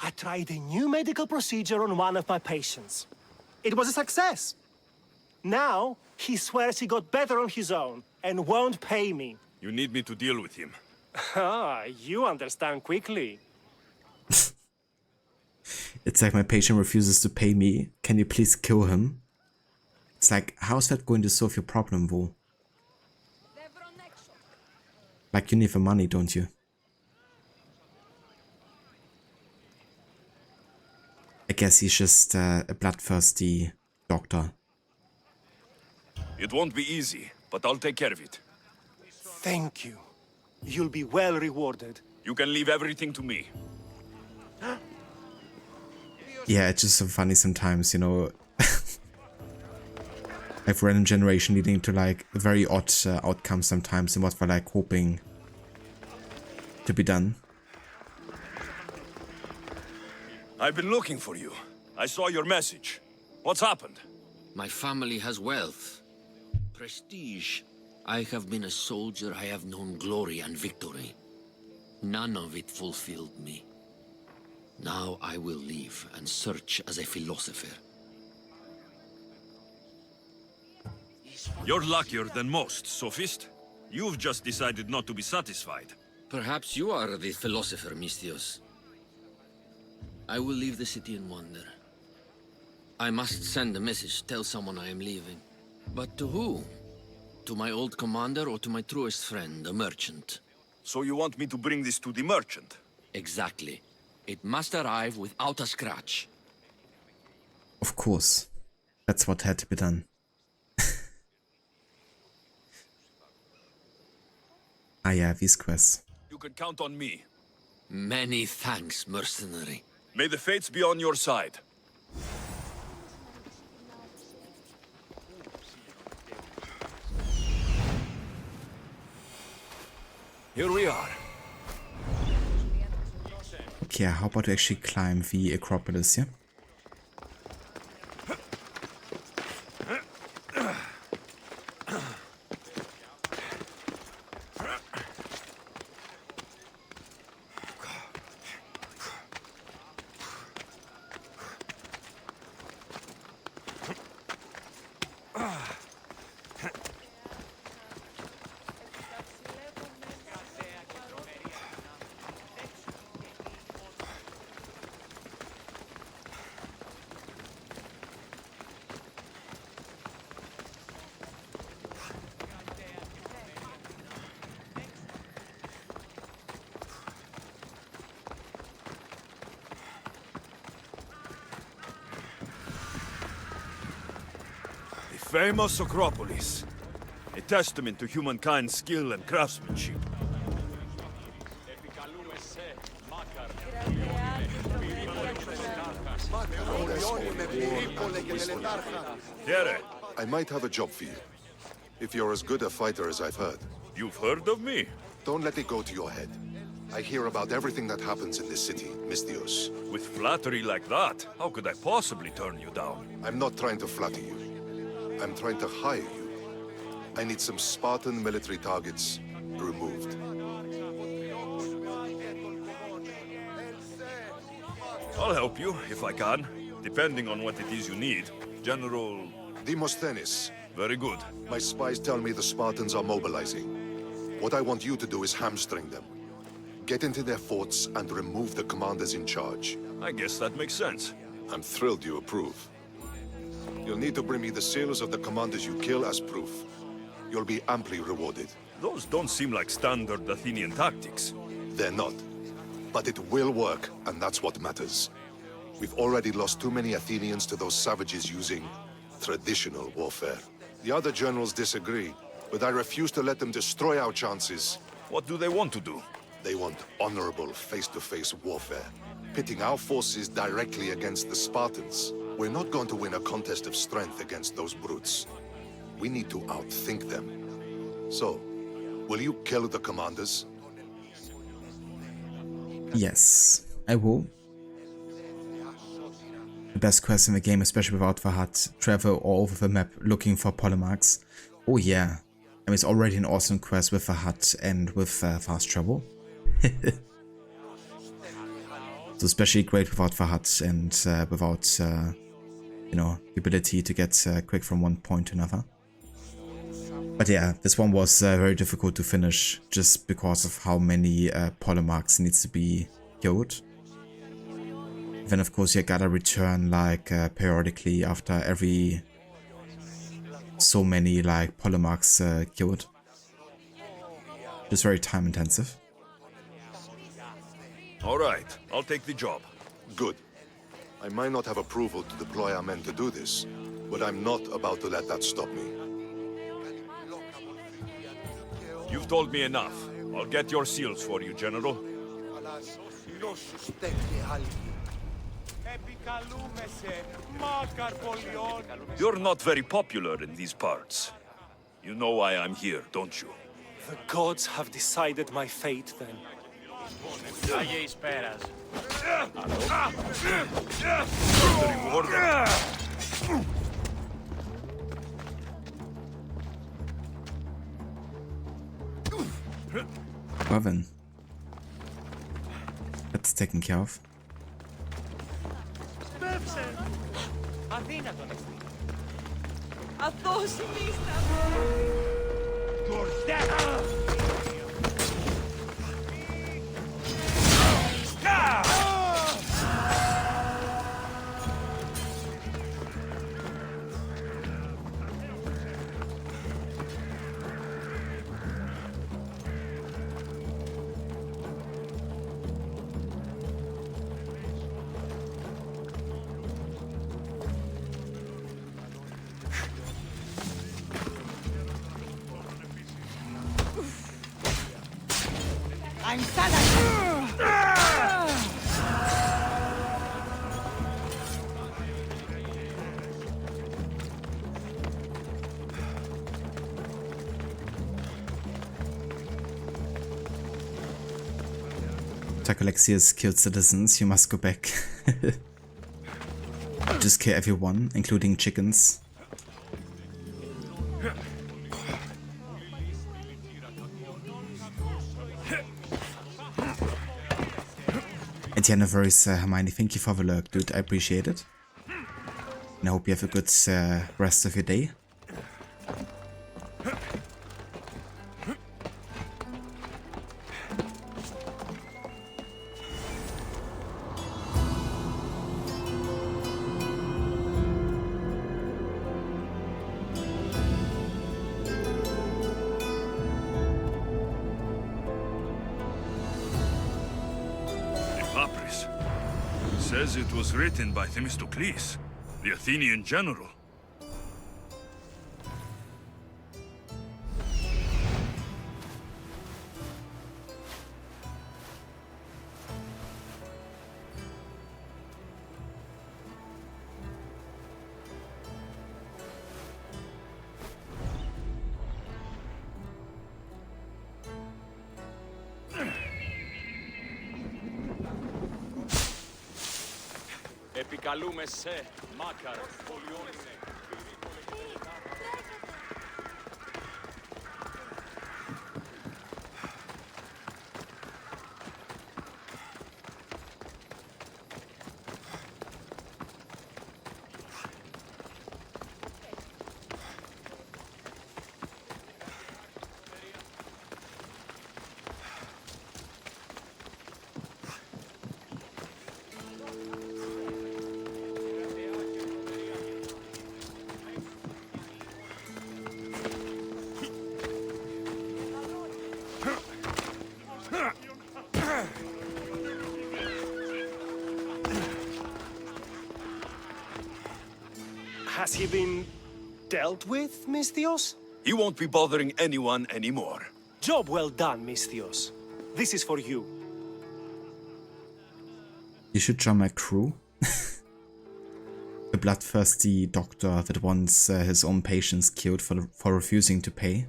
I tried a new medical procedure on one of my patients. It was a success. Now, he swears he got better on his own and won't pay me. You need me to deal with him. Ah, you understand quickly. It's like my patient refuses to pay me. Can you please kill him? It's like, how's that going to solve your problem, Vo? Like, you need the money, don't you? I guess he's just a bloodthirsty doctor. It won't be easy, but I'll take care of it. Thank you. You'll be well rewarded. You can leave everything to me. Yeah, it's just so funny sometimes, you know. Like random generation leading to like very odd outcomes sometimes and what we're like hoping to be done. I've been looking for you. I saw your message. What's happened? My family has wealth, prestige. I have been a soldier, I have known glory and victory. None of it fulfilled me. Now I will leave and search as a philosopher. You're luckier than most, Sophist. You've just decided not to be satisfied. Perhaps you are the philosopher, Misthios. I will leave the city and wander. I must send a message, tell someone I am leaving. But to who? To my old commander or to my truest friend, the merchant? So you want me to bring this to the merchant? Exactly. It must arrive without a scratch. Of course. That's what had to be done. Ah yeah, these quests. You can count on me. Many thanks, mercenary. May the fates be on your side. Here we are. Okay, how about we actually climb the Acropolis, yeah? Famous Acropolis. A testament to humankind's skill and craftsmanship. I might have a job for you. If you're as good a fighter as I've heard. You've heard of me? Don't let it go to your head. I hear about everything that happens in this city, Misthios. With flattery like that, how could I possibly turn you down? I'm not trying to flatter you. I'm trying to hire you. I need some Spartan military targets removed. I'll help you, if I can. Depending on what it is you need. General... Demosthenes. Very good. My spies tell me the Spartans are mobilizing. What I want you to do is hamstring them. Get into their forts and remove the commanders in charge. I guess that makes sense. I'm thrilled you approve. You'll need to bring me the seals of the commanders you kill as proof. You'll be amply rewarded. Those don't seem like standard Athenian tactics. They're not. But it will work, and that's what matters. We've already lost too many Athenians to those savages using traditional warfare. The other generals disagree, but I refuse to let them destroy our chances. What do they want to do? They want honorable face-to-face warfare, pitting our forces directly against the Spartans. We're not going to win a contest of strength against those brutes. We need to outthink them. So, will you kill the commanders? Yes, I will. The best quest in the game, especially without the HUD. Travel all over the map looking for polemarchs. Oh yeah, I mean, it's already an awesome quest with the HUD and with fast travel. So especially great without the HUD and without, you know, the ability to get quick from one point to another. But yeah, this one was very difficult to finish just because of how many polemarchs needs to be killed. Then of course you gotta return like periodically after every so many like polemarchs killed. Just very time intensive. All right, I'll take the job. Good. I might not have approval to deploy our men to do this, but I'm not about to let that stop me. You've told me enough. I'll get your seals for you, General. You're not very popular in these parts. You know why I'm here, don't you? The gods have decided my fate, then. Well then, that's taken care of. I'm Salah! Alexius killed citizens, you must go back. Just kill everyone, including chickens. And yeah, no worries, Hermione, thank you for the lurk, dude, I appreciate it. And I hope you have a good rest of your day. Says it was written by Themistocles, the Athenian general. Επικαλούμε σε μάκαρο, πολιώνεσαι. Has he been dealt with, Misthios? He won't be bothering anyone anymore. Job well done, Misthios. This is for you. You should join my crew. The bloodthirsty doctor that wants his own patients killed for refusing to pay.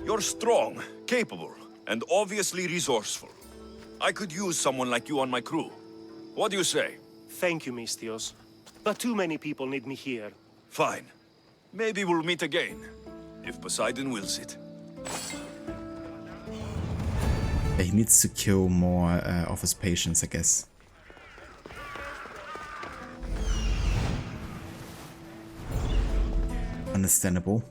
You're strong, capable, and obviously resourceful. I could use someone like you on my crew. What do you say? Thank you, Misthios. But too many people need me here. Fine. Maybe we'll meet again, if Poseidon wills it. Yeah, he needs to kill more of his patients, I guess. Understandable.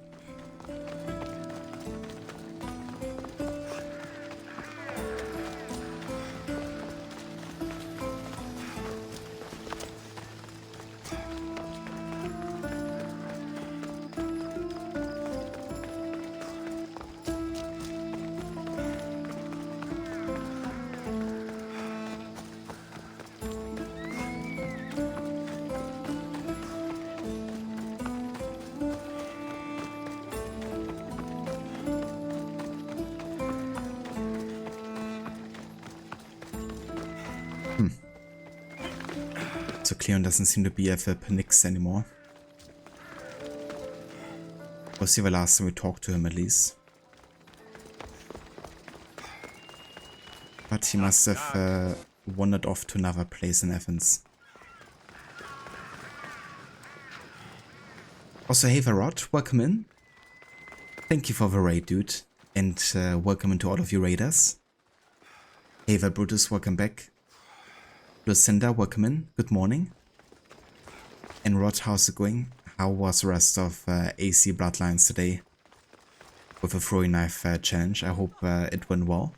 So Cleon doesn't seem to be at the Pnyx anymore. Was the last time we talked to him, at least. But he must have wandered off to another place in Athens. Also, hey Varrot, welcome in. Thank you for the raid, dude. And welcome into all of you raiders. Hey Brutus, welcome back. Lucinda, welcome in. Good morning. And Rod, how's it going? How was the rest of AC Bloodlines today? With a throwing knife challenge. I hope it went well.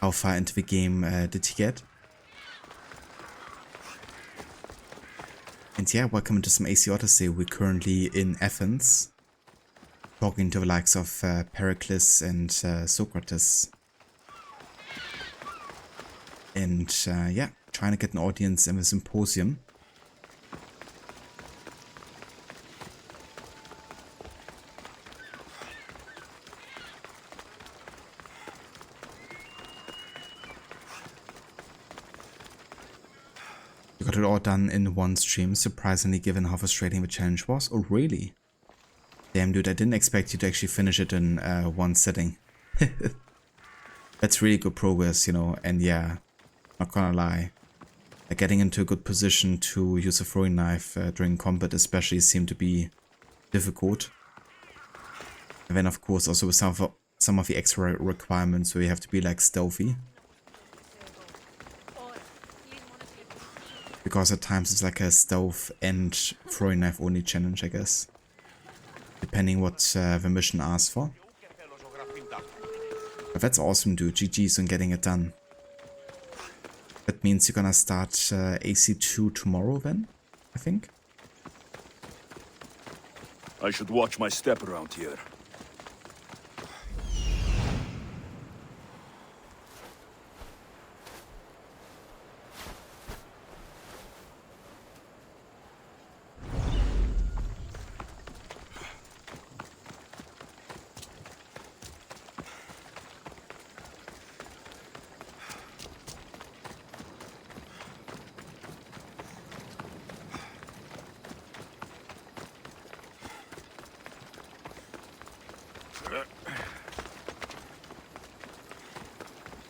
How far into the game did you get? And yeah, welcome into some AC Odyssey. We're currently in Athens. Talking to the likes of Pericles and Socrates. And yeah, trying to get an audience in the Symposium. You got it all done in one stream, surprisingly given how frustrating the challenge was. Oh really? Damn dude, I didn't expect you to actually finish it in one sitting. That's really good progress, you know, and yeah. Not gonna lie, getting into a good position to use a throwing knife during combat especially seemed to be difficult. And then of course also with some of the extra requirements where you have to be like stealthy. Because at times it's like a stealth and throwing knife only challenge, I guess. Depending what the mission asks for. But that's awesome dude, GG's on getting it done. That means you're gonna start AC2 tomorrow then, I think? I should watch my step around here.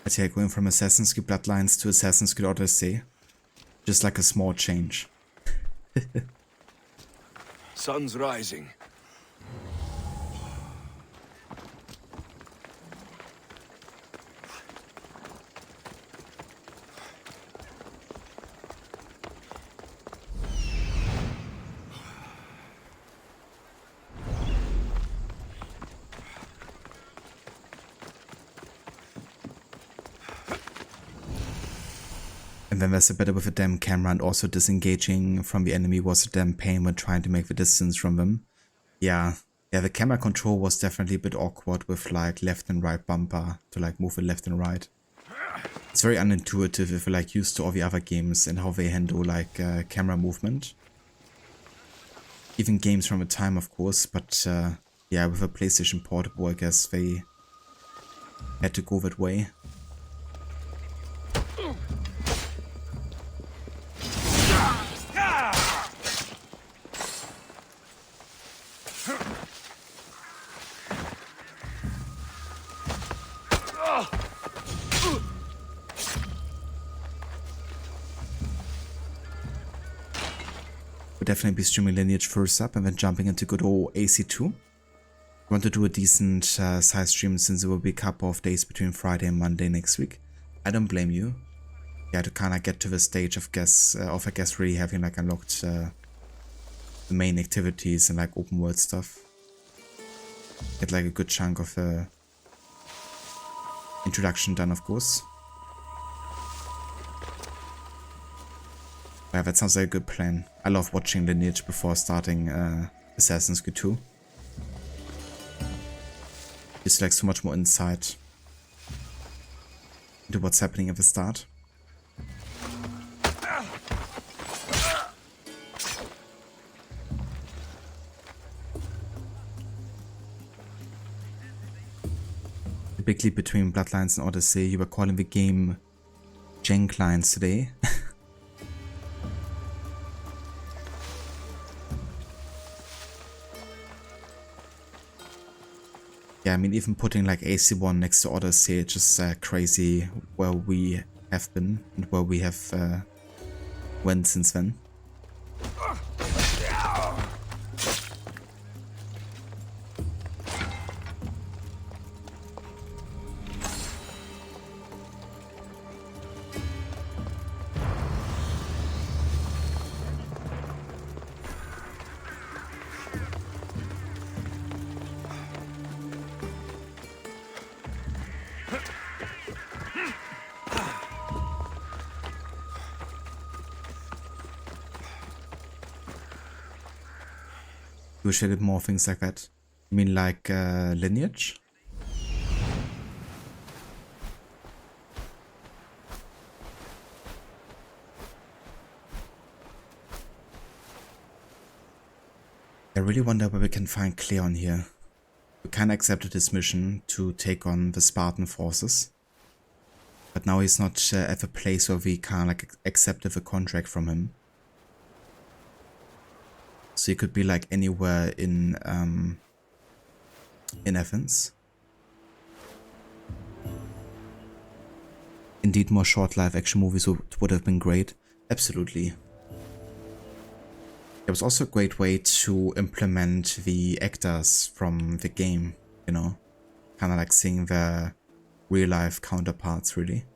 But yeah, going from Assassin's Creed Bloodlines to Assassin's Creed Odyssey. Just like a small change. Sun's rising. And then there's a bit with a damn camera, and also disengaging from the enemy was a damn pain when trying to make the distance from them. Yeah, the camera control was definitely a bit awkward with like left and right bumper to like move it left and right. It's very unintuitive if you're like used to all the other games and how they handle like camera movement. Even games from the time, of course, but yeah, with a PlayStation Portable, I guess they had to go that way. Definitely be streaming Lineage first up and then jumping into good old AC2. want to do a decent size stream since it will be a couple of days between Friday and Monday next week. I don't blame you. Yeah, to kind of get to the stage of I guess really having like unlocked the main activities and like open world stuff. Get like a good chunk of the introduction done, of course. Yeah, that sounds like a good plan. I love watching Lineage before starting Assassin's Creed 2. It's like so much more insight into what's happening at the start. The big leap between Bloodlines and Odyssey. You were calling the game Jank Lines today. Yeah, I mean, even putting like AC1 next to Odyssey, it's just crazy where we have been and where we have went since then. Wish I did more things like that. You mean like Lineage? I really wonder where we can find Cleon here. We kinda accepted his mission to take on the Spartan forces. But now he's not at the place where we can like accepted the contract from him. So he could be like anywhere in Athens. Indeed, more short live action movies would have been great. Absolutely. It was also a great way to implement the actors from the game, you know, kind of like seeing their real life counterparts, really.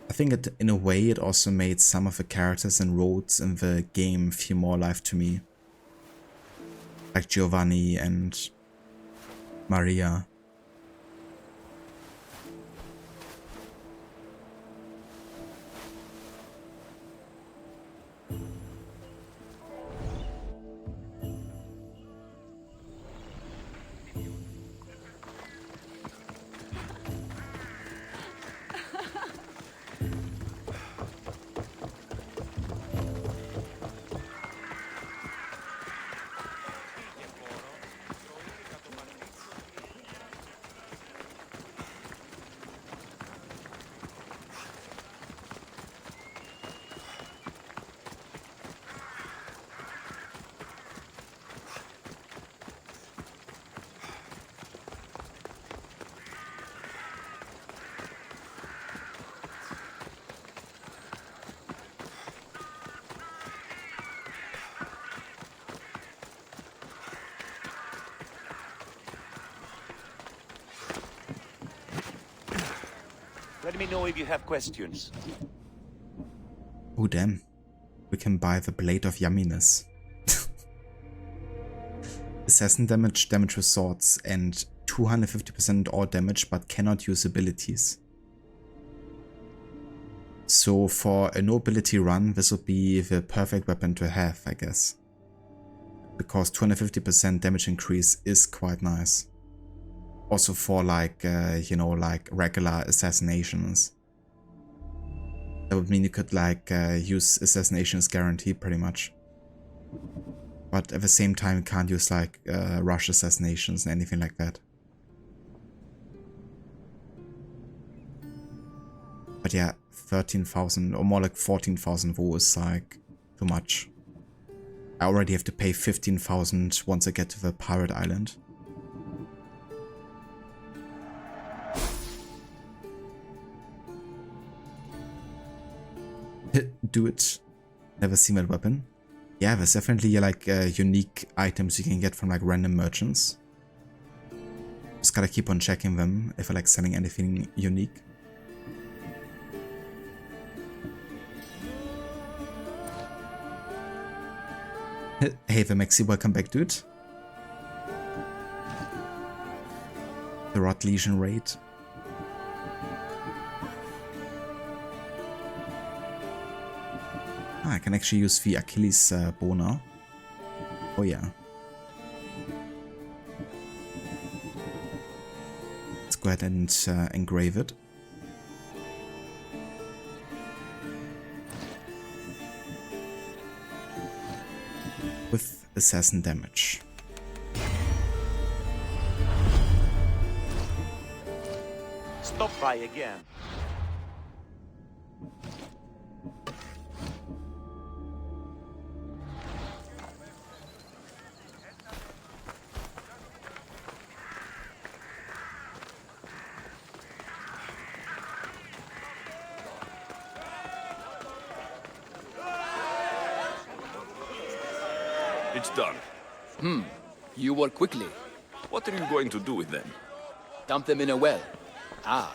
I think in a way it also made some of the characters and roles in the game feel more alive to me. Like Giovanni and Maria. Let me know if you have questions. Oh damn. We can buy the Blade of Yumminess. Assassin damage with swords, and 250% all damage but cannot use abilities. So for a no ability run, this would be the perfect weapon to have, I guess. Because 250% damage increase is quite nice. Also for like, you know, like regular assassinations. That would mean you could like use assassinations guaranteed pretty much. But at the same time you can't use like rush assassinations and anything like that. But yeah, 13,000 or more like 14,000 Wu is like too much. I already have to pay 15,000 once I get to the pirate island. Do it. Never seen that weapon. Yeah, there's definitely like unique items you can get from like random merchants. Just gotta keep on checking them if I like selling anything unique. Hey, the Maxi, welcome back, dude. The Rot Legion raid. Ah, I can actually use the Achilles bow now. Oh yeah. Let's go ahead and engrave it. With assassin damage. Stop by again. It's done. You work quickly. What are you going to do with them? Dump them in a well. Ah,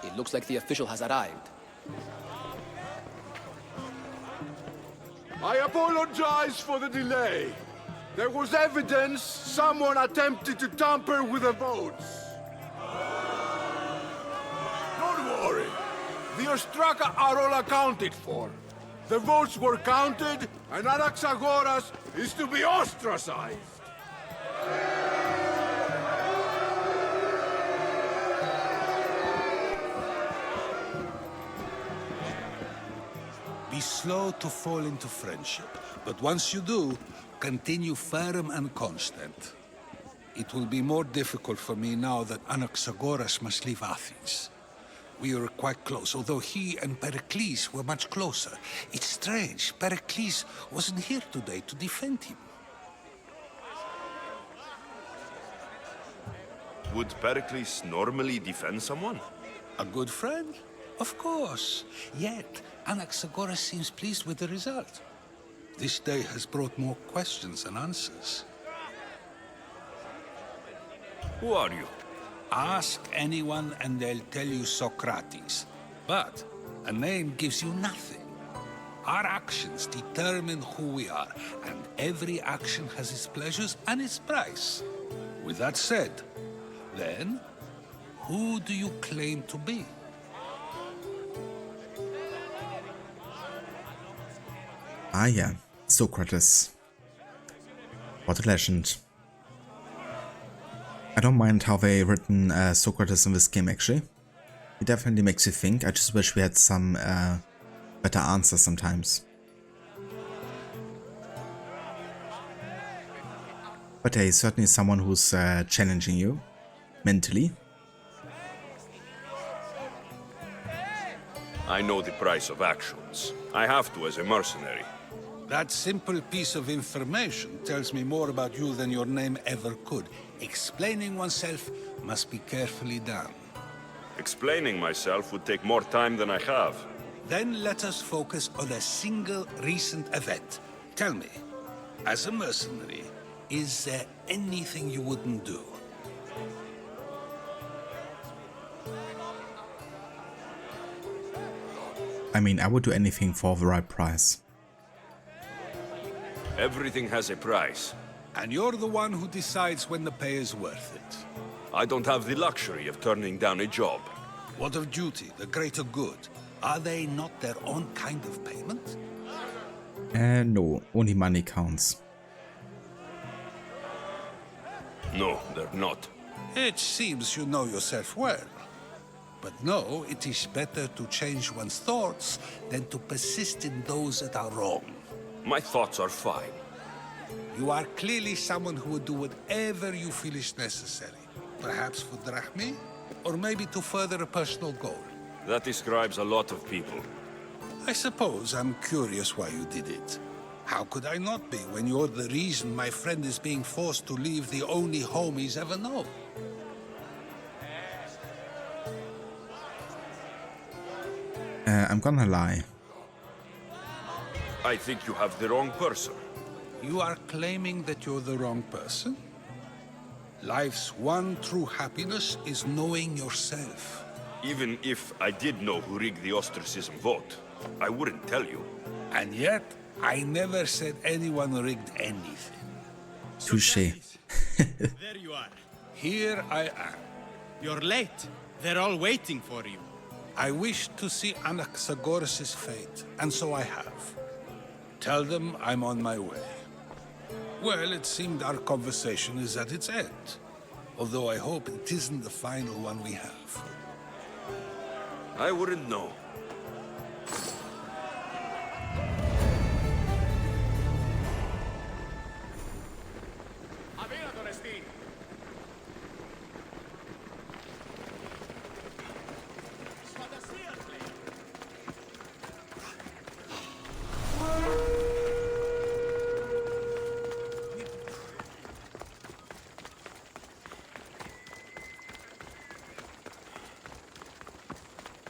it looks like the official has arrived. I apologize for the delay. There was evidence someone attempted to tamper with the votes. Don't worry. The Ostraka are all accounted for. The votes were counted, and Anaxagoras is to be ostracized. Be slow to fall into friendship, but once you do, continue firm and constant. It will be more difficult for me now that Anaxagoras must leave Athens. We were quite close, although he and Pericles were much closer. It's strange, Pericles wasn't here today to defend him. Would Pericles normally defend someone? A good friend? Of course. Yet, Anaxagoras seems pleased with the result. This day has brought more questions than answers. Who are you? Ask anyone and they'll tell you Socrates. But a name gives you nothing. Our actions determine who we are, and every action has its pleasures and its price. With that said, then, who do you claim to be? Ah yeah, Socrates. What a legend. I don't mind how they written Socrates in this game actually. It definitely makes you think. I just wish we had some better answers sometimes. But hey, certainly someone who's challenging you mentally. I know the price of actions. I have to as a mercenary. That simple piece of information tells me more about you than your name ever could. Explaining oneself must be carefully done. Explaining myself would take more time than I have. Then let us focus on a single recent event. Tell me, as a mercenary, is there anything you wouldn't do? I mean, I would do anything for the right price. Everything has a price. And you're the one who decides when the pay is worth it. I don't have the luxury of turning down a job. What of duty, the greater good? Are they not their own kind of payment? No, only money counts. No, they're not. It seems you know yourself well. But no, it is better to change one's thoughts than to persist in those that are wrong. My thoughts are fine. You are clearly someone who would do whatever you feel is necessary. Perhaps for drachmi, or maybe to further a personal goal. That describes a lot of people. I suppose I'm curious why you did it. How could I not be when you're the reason my friend is being forced to leave the only home he's ever known? I'm gonna lie. I think you have the wrong person. You are claiming that you're the wrong person? Life's one true happiness is knowing yourself. Even if I did know who rigged the ostracism vote, I wouldn't tell you. And yet, I never said anyone rigged anything. Touché. There you are. Here I am. You're late. They're all waiting for you. I wish to see Anaxagoras' fate, and so I have. Tell them I'm on my way. Well, it seemed our conversation is at its end. Although I hope it isn't the final one we have. I wouldn't know.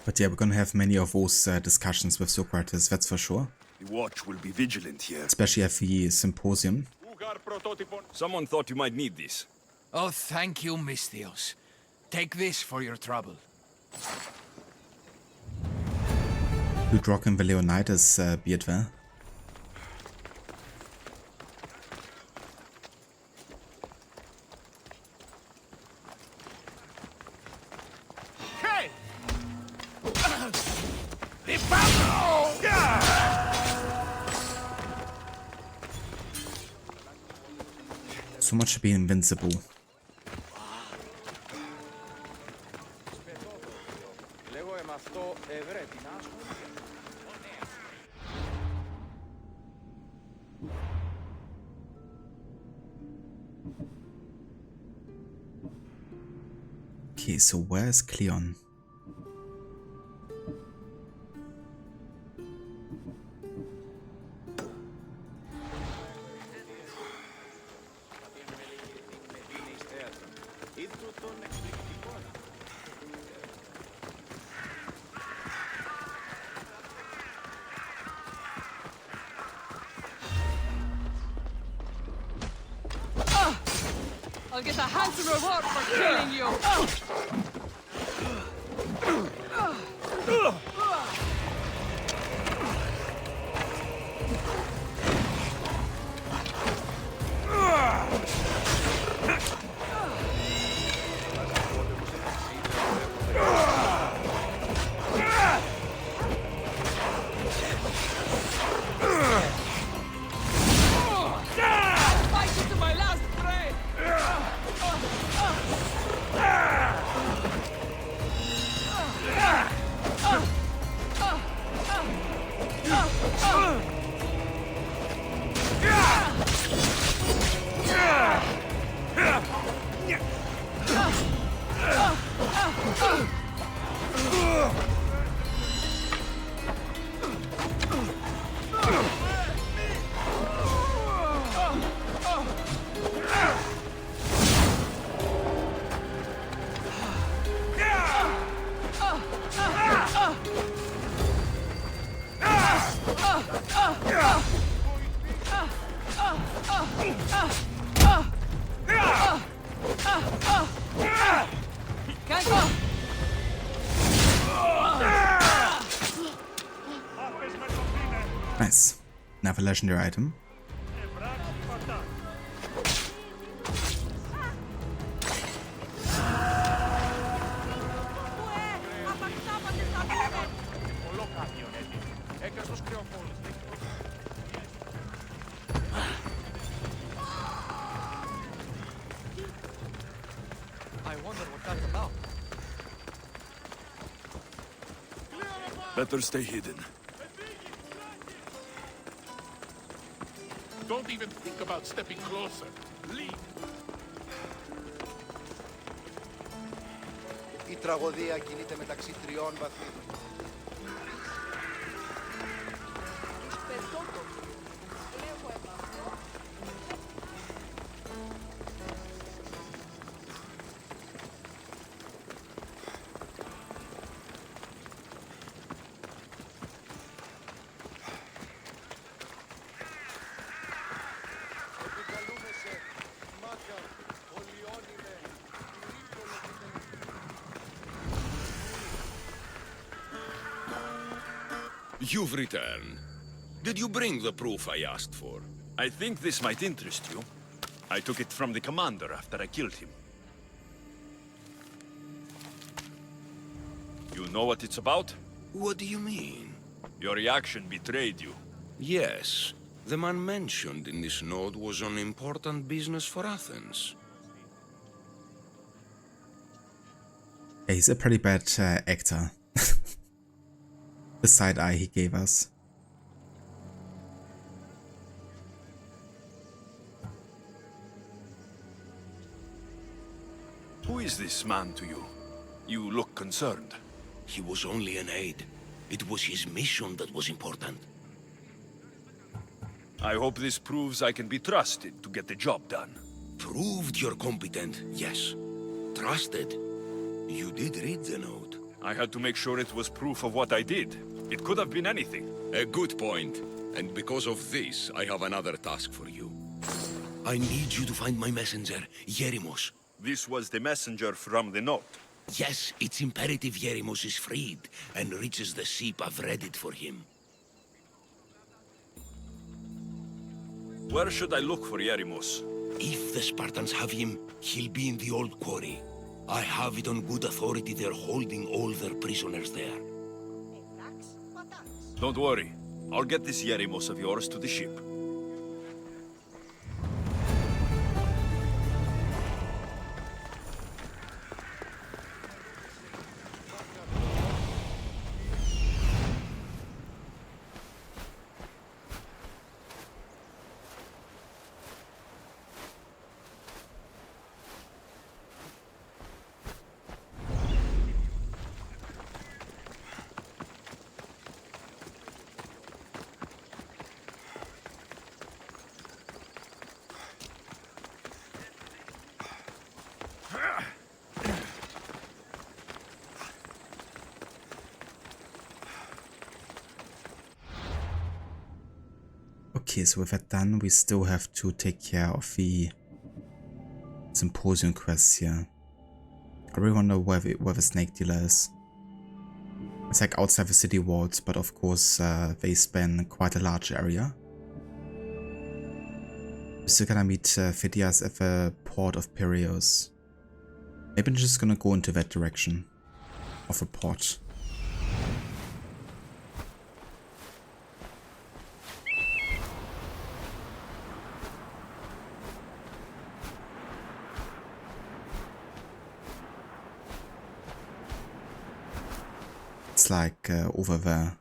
But yeah, we're gonna have many of those discussions with Socrates, that's for sure. The watch will be vigilant here. Especially at the symposium. Someone thought you might need this. Oh, thank you, Misthios. Take this for your trouble. Dude rocking the Leonidas beard there. Hey! So much to be invincible. Okay, so where's Cleon? I'll get a handsome reward for killing you! Fight to my last breath! Nice. Another legendary item. I wonder what that's about. Better stay hidden. Don't even think about stepping closer. Leave. Η τραγωδία κινείται μεταξύ τριών βαθμίδων. You've returned. Did you bring the proof I asked for? I think this might interest you. I took it from the commander after I killed him. You know what it's about? What do you mean? Your reaction betrayed you. Yes. The man mentioned in this note was on important business for Athens. Yeah, he's a pretty bad actor. The side eye he gave us. Who is this man to you? You look concerned. He was only an aide. It was his mission that was important. I hope this proves I can be trusted to get the job done. Proved you're competent, yes. Trusted. You did read the note. I had to make sure it was proof of what I did. It could have been anything. A good point. And because of this, I have another task for you. I need you to find my messenger, Yerimos. This was the messenger from the note. Yes, it's imperative Yerimos is freed and reaches the ship. I've read it for him. Where should I look for Yerimos? If the Spartans have him, he'll be in the old quarry. I have it on good authority they're holding all their prisoners there. Don't worry. I'll get this Yerimos of yours to the ship. Okay, so with that done, we still have to take care of the Symposium quests here. I really wonder where the snake dealer is. It's like outside the city walls, but of course they span quite a large area. We're still gonna meet Phidias at the port of Piraeus. Maybe I'm just gonna go into that direction of the port. It's like over there.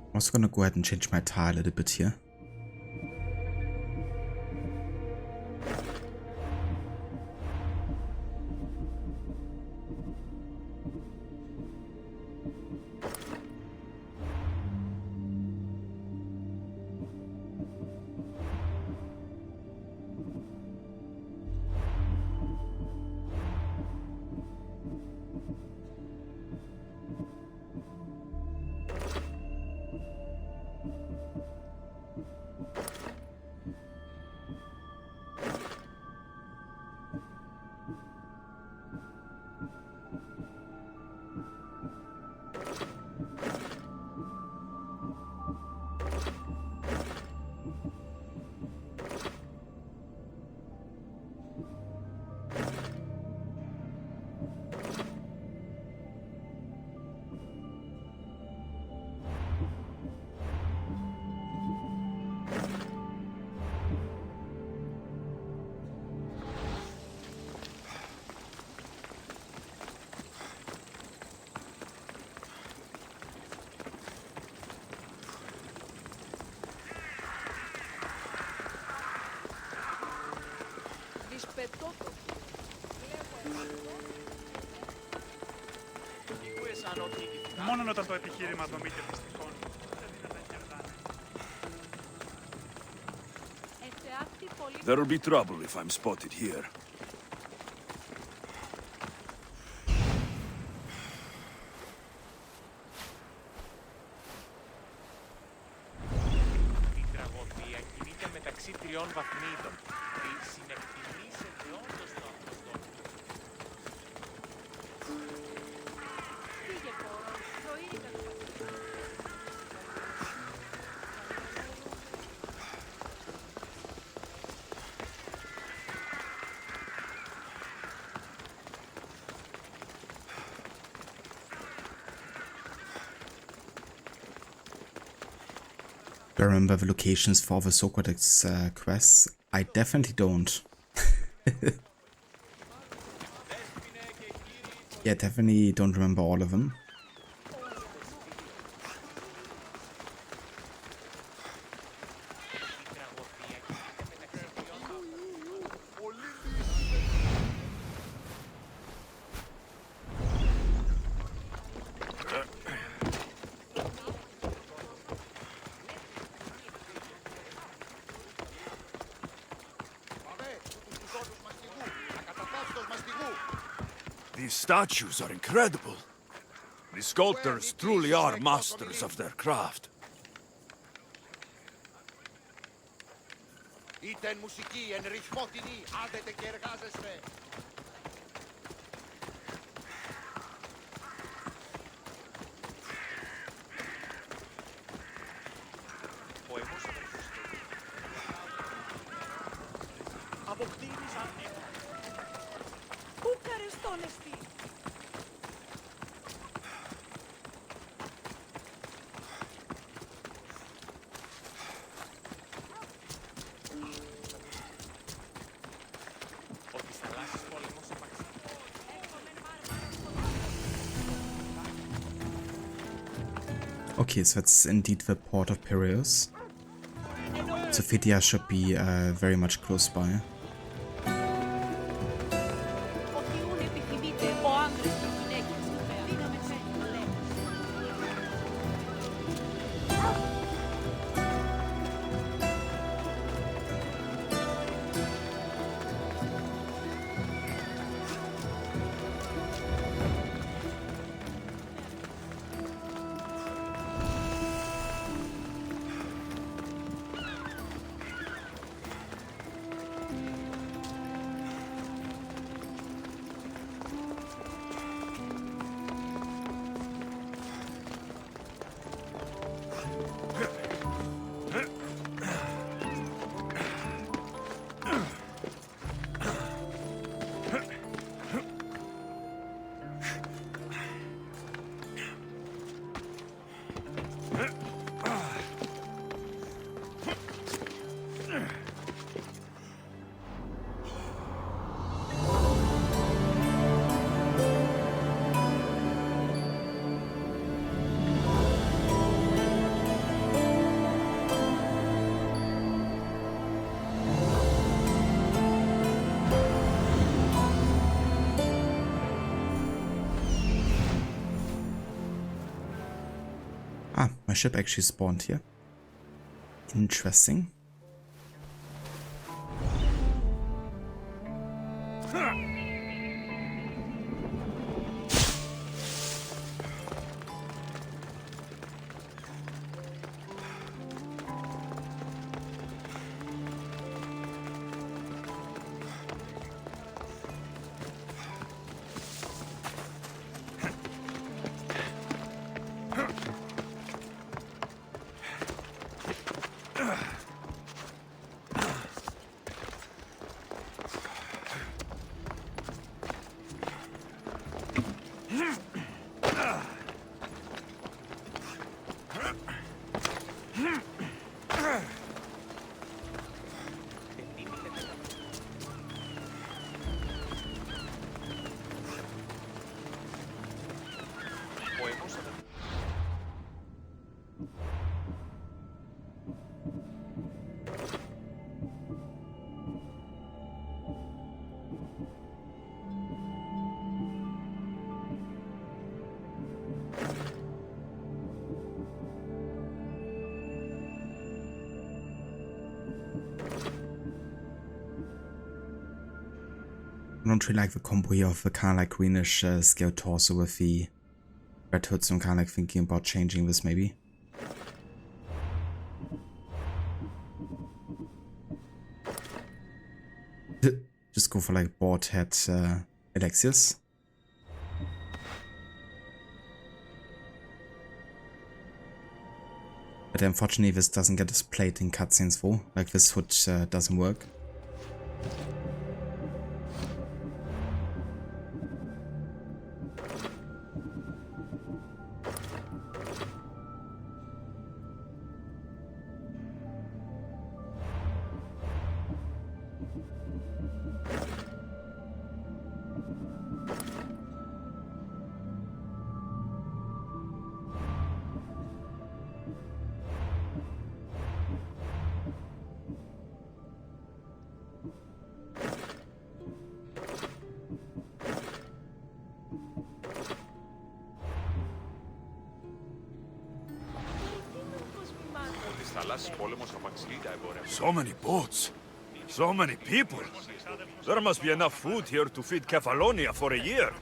I'm also gonna go ahead and change my tile a little bit here. Μόνο όταν το επιχείρημα δομείται πιστικών, δεν είναι να κερδάνε. There'll be trouble if I'm spotted here. μεταξύ τριών βαθμίδων. Συνεκτιμήσετε όντως το αυτό. Φύγε πόρο, πρωί ήταν το Do I remember the locations for the Socrates quests? I definitely don't. Yeah, definitely don't remember all of them. These statues are incredible. The sculptors truly are masters of their craft. Είτε εν μουσική, εν ρυθμό τινή, άδετε και εργάζεστε. Αποκτήνεις ανέκο. Πού καρεστόν εστί. Okay, so that's indeed the port of Piraeus. So Phidia should be very much close by. Ah, my ship actually spawned here. Interesting. I don't really like the combo here of the kind of like greenish scale torso with the red hood, so I'm kind of like thinking about changing this maybe. go for like board head Alexius. But unfortunately this doesn't get displayed in cutscenes though, like this HUD doesn't work. So many boats. So many people. There must be enough food here to feed Kefalonia for a year.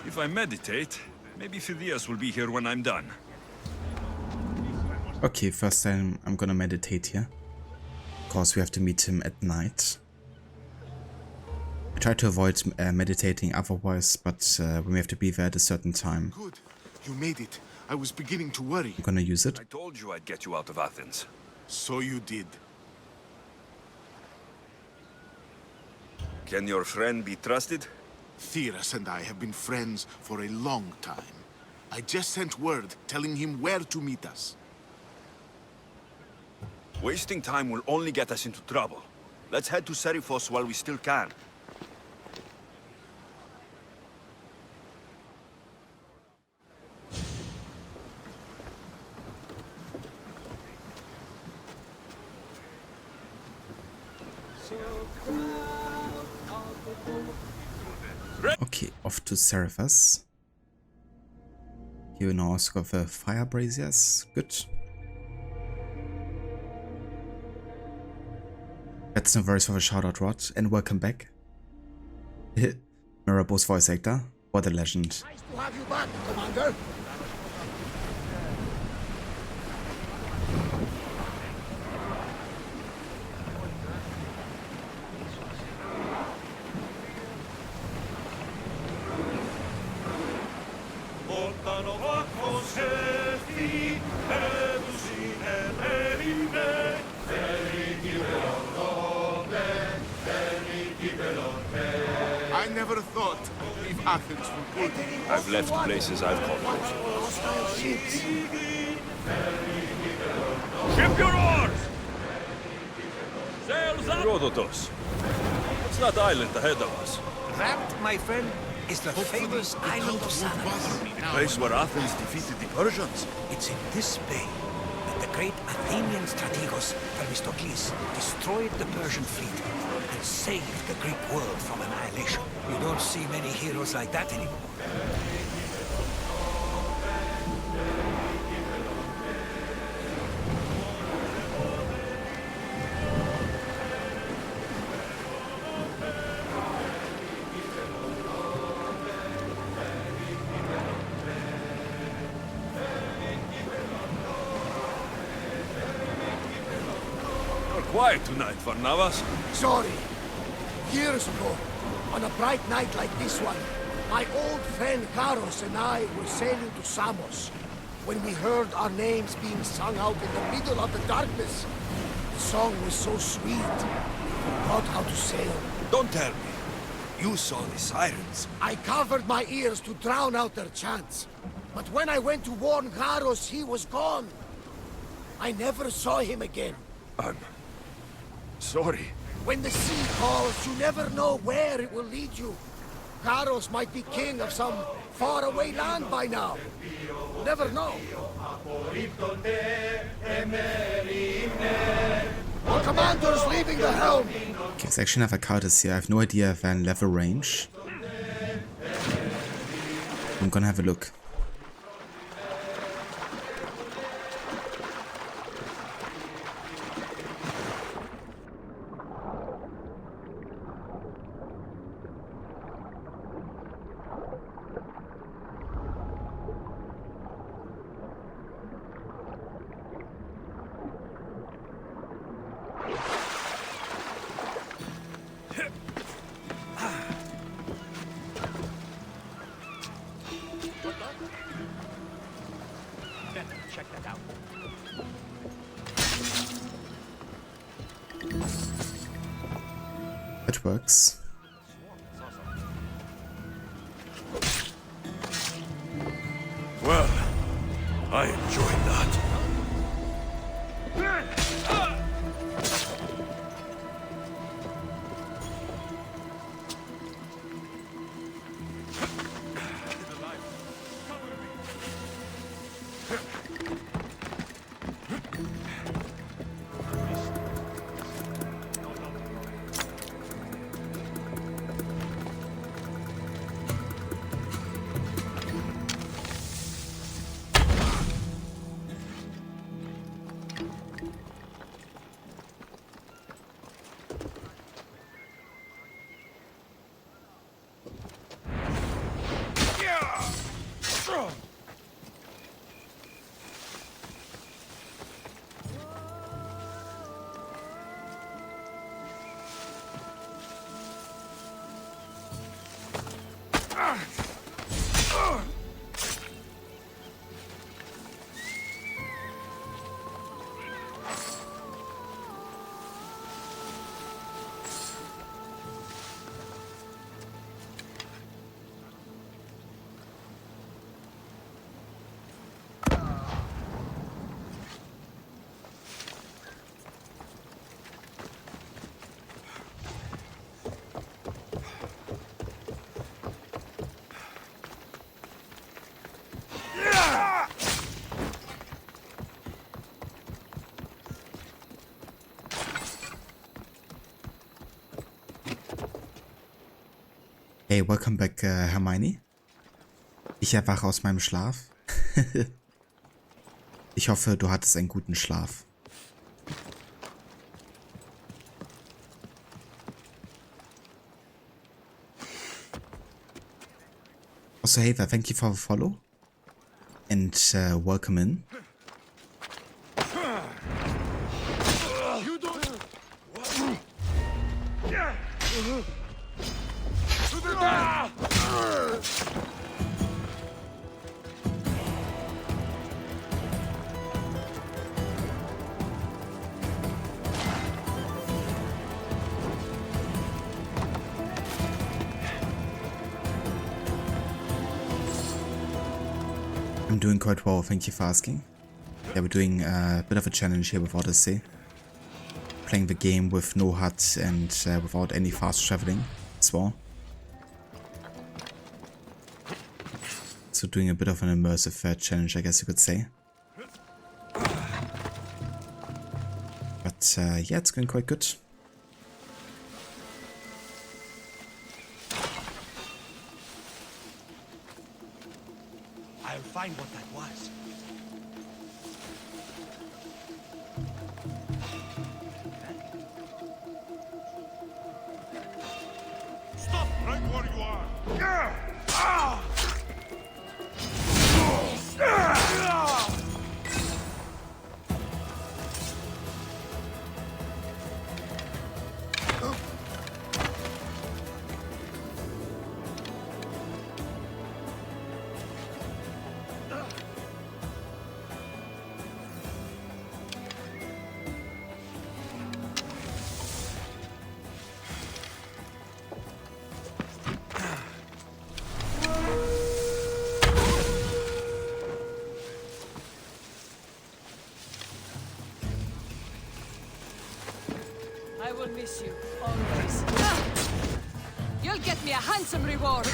If I meditate, maybe Phidias will be here when I'm done. Okay, first time I'm gonna meditate here. Of course, we have to meet him at night. I try to avoid meditating otherwise, but we have to be there at a certain time. Good. You made it. I was beginning to worry. I'm gonna use it. I told you I'd get you out of Athens. So you did. Can your friend be trusted? Theras and I have been friends for a long time. I just sent word telling him where to meet us. Wasting time will only get us into trouble. Let's head to Seriphos while we still can. Okay, off to Seriphos. Here we now also got the fire braziers. Good. That's no worries for the shoutout, Rod, and welcome back. Mirabo's voice actor, what a legend. Nice to have you back, Commander. I never thought I'd leave Athens for good. I've left places I've called Hostile ships. Ship your oars! Sails up! Herodotus. What's that island ahead of us? That, my friend, is the famous island of Salamis. The place where Athens defeated the Persians. It's in this bay that the great Athenian strategos Themistocles destroyed the Persian fleet and saved the Greek world from annihilation. You don't see many heroes like that anymore. Quiet tonight, Varnavas. Sorry. Years ago, on a bright night like this one, my old friend Karos and I were sailing to Samos when we heard our names being sung out in the middle of the darkness. The song was so sweet, we forgot how to sail. Don't tell me. You saw the sirens. I covered my ears to drown out their chants. But when I went to warn Karos, he was gone. I never saw him again. I'm sorry. When the sea calls, you never know where it will lead you. Karos might be king of some faraway land by now. You never know. Our commander's leaving the helm. Okay, let's actually have a Odyssey here. I have no idea if I level range. I'm gonna have a look. check that out. It works. Well, I enjoyed that. Hey, welcome back, Hermione. Ich erwache aus meinem Schlaf. Ich hoffe, du hattest einen guten Schlaf. Also, Haver, thank you for the follow. And welcome in. I'm doing quite well, thank you for asking. Yeah, we're doing a bit of a challenge here with Odyssey. Playing the game with no HUD and without any fast traveling as well. So doing a bit of an immersive challenge, I guess you could say. But yeah, it's going quite good. I'll find what that was. Stop right where you are! Yeah! Ah! I will miss you, always. You'll get me a handsome reward.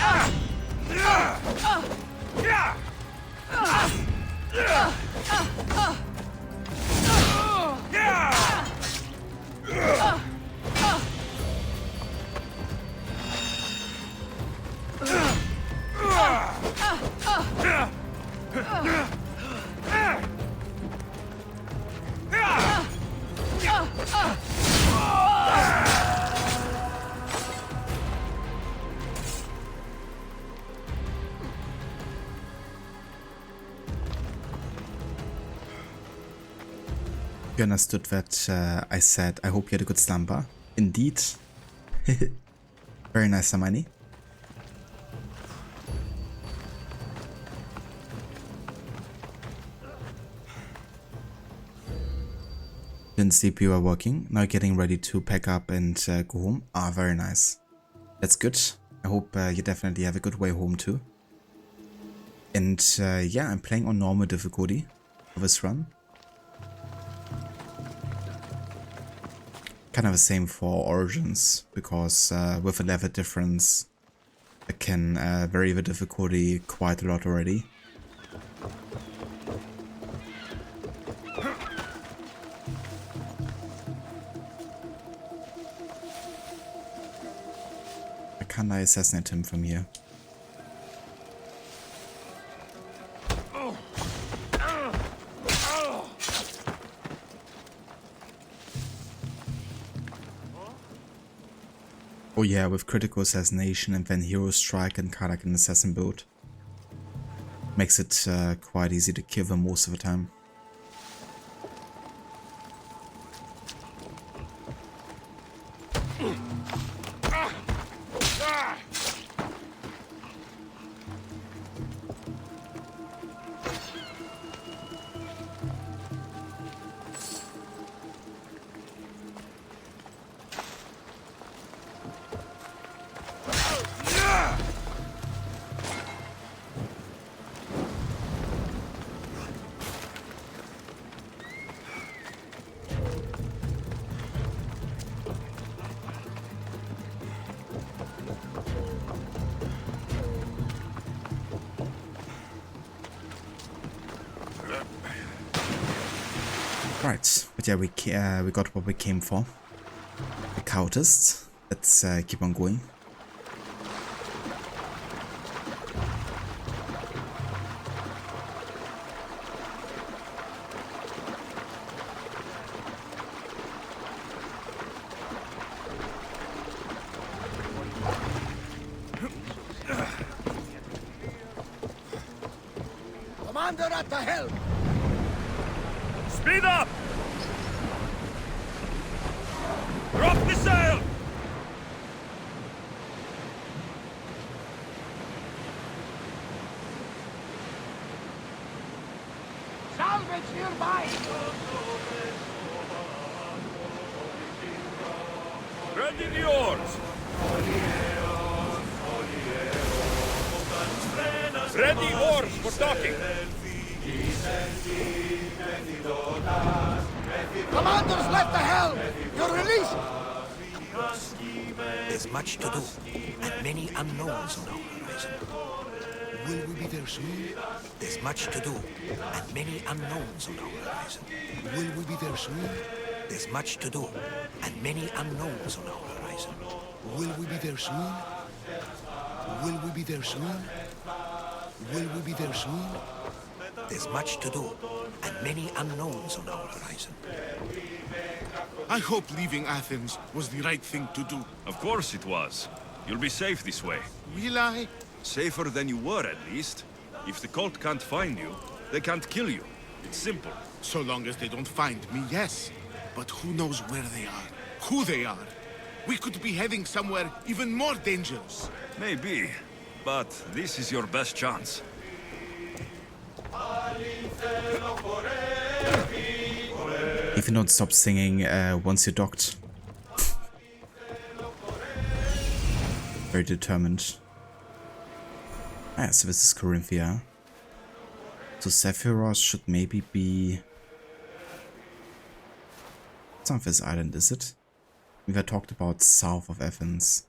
You understood that I said, I hope you had a good slumber. Indeed. Very nice, Hermione. Didn't sleep, you were working. Now getting ready to pack up and go home. Ah, very nice. That's good. I hope you definitely have a good way home too. And yeah, I'm playing on normal difficulty for this run. Kind of the same for Origins, because with a level difference I can vary the difficulty quite a lot already. Can I assassinate him from here? Oh yeah, with critical assassination and then hero strike and kind of like an assassin build. Makes it quite easy to kill them most of the time. Right, but yeah, we got what we came for. The cultists. Let's keep on going. Commander at the helm! Speed up! Drop the sail! Salvage nearby! Ready the oars! Ready oars for docking! Commanders left the helm! You're released! There's much to do, and many unknowns on our horizon. Will we be there soon? There's much to do, and many unknowns on our horizon. Will we be there soon? There's much to do, and many unknowns on our horizon. Will we be there soon? Will we be there soon? Will we be there soon? There's much to do, and many unknowns on our horizon. I hope leaving Athens was the right thing to do. Of course it was. You'll be safe this way. Will I? Safer than you were, at least. If the cult can't find you, they can't kill you. It's simple. So long as they don't find me, yes. But who knows where they are, who they are. We could be heading somewhere even more dangerous. Maybe, but this is your best chance. If you don't stop singing once you're docked. Very determined. Ah, so this is Corinthia. So Seriphos should maybe be... It's not this island, is it? We've talked about south of Athens.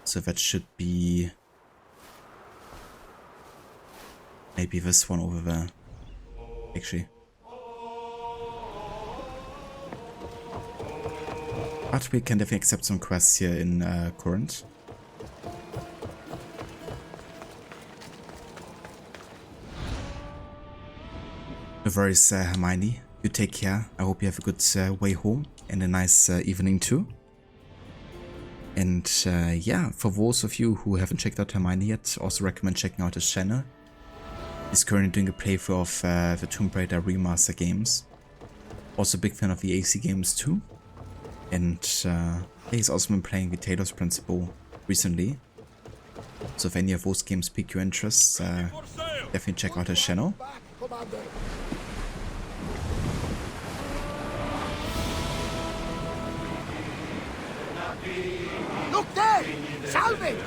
So that should be... maybe this one over there. Actually. But we can definitely accept some quests here in Corinth. No worries, Hermione. You take care. I hope you have a good way home and a nice evening too. And yeah, for those of you who haven't checked out Hermione yet, also recommend checking out his channel. He's currently doing a playthrough of the Tomb Raider remaster games. Also a big fan of the AC games too. And yeah, he's also been playing the Talos Principle recently. So if any of those games pique your interest, definitely check out his channel. Look there! Salvage!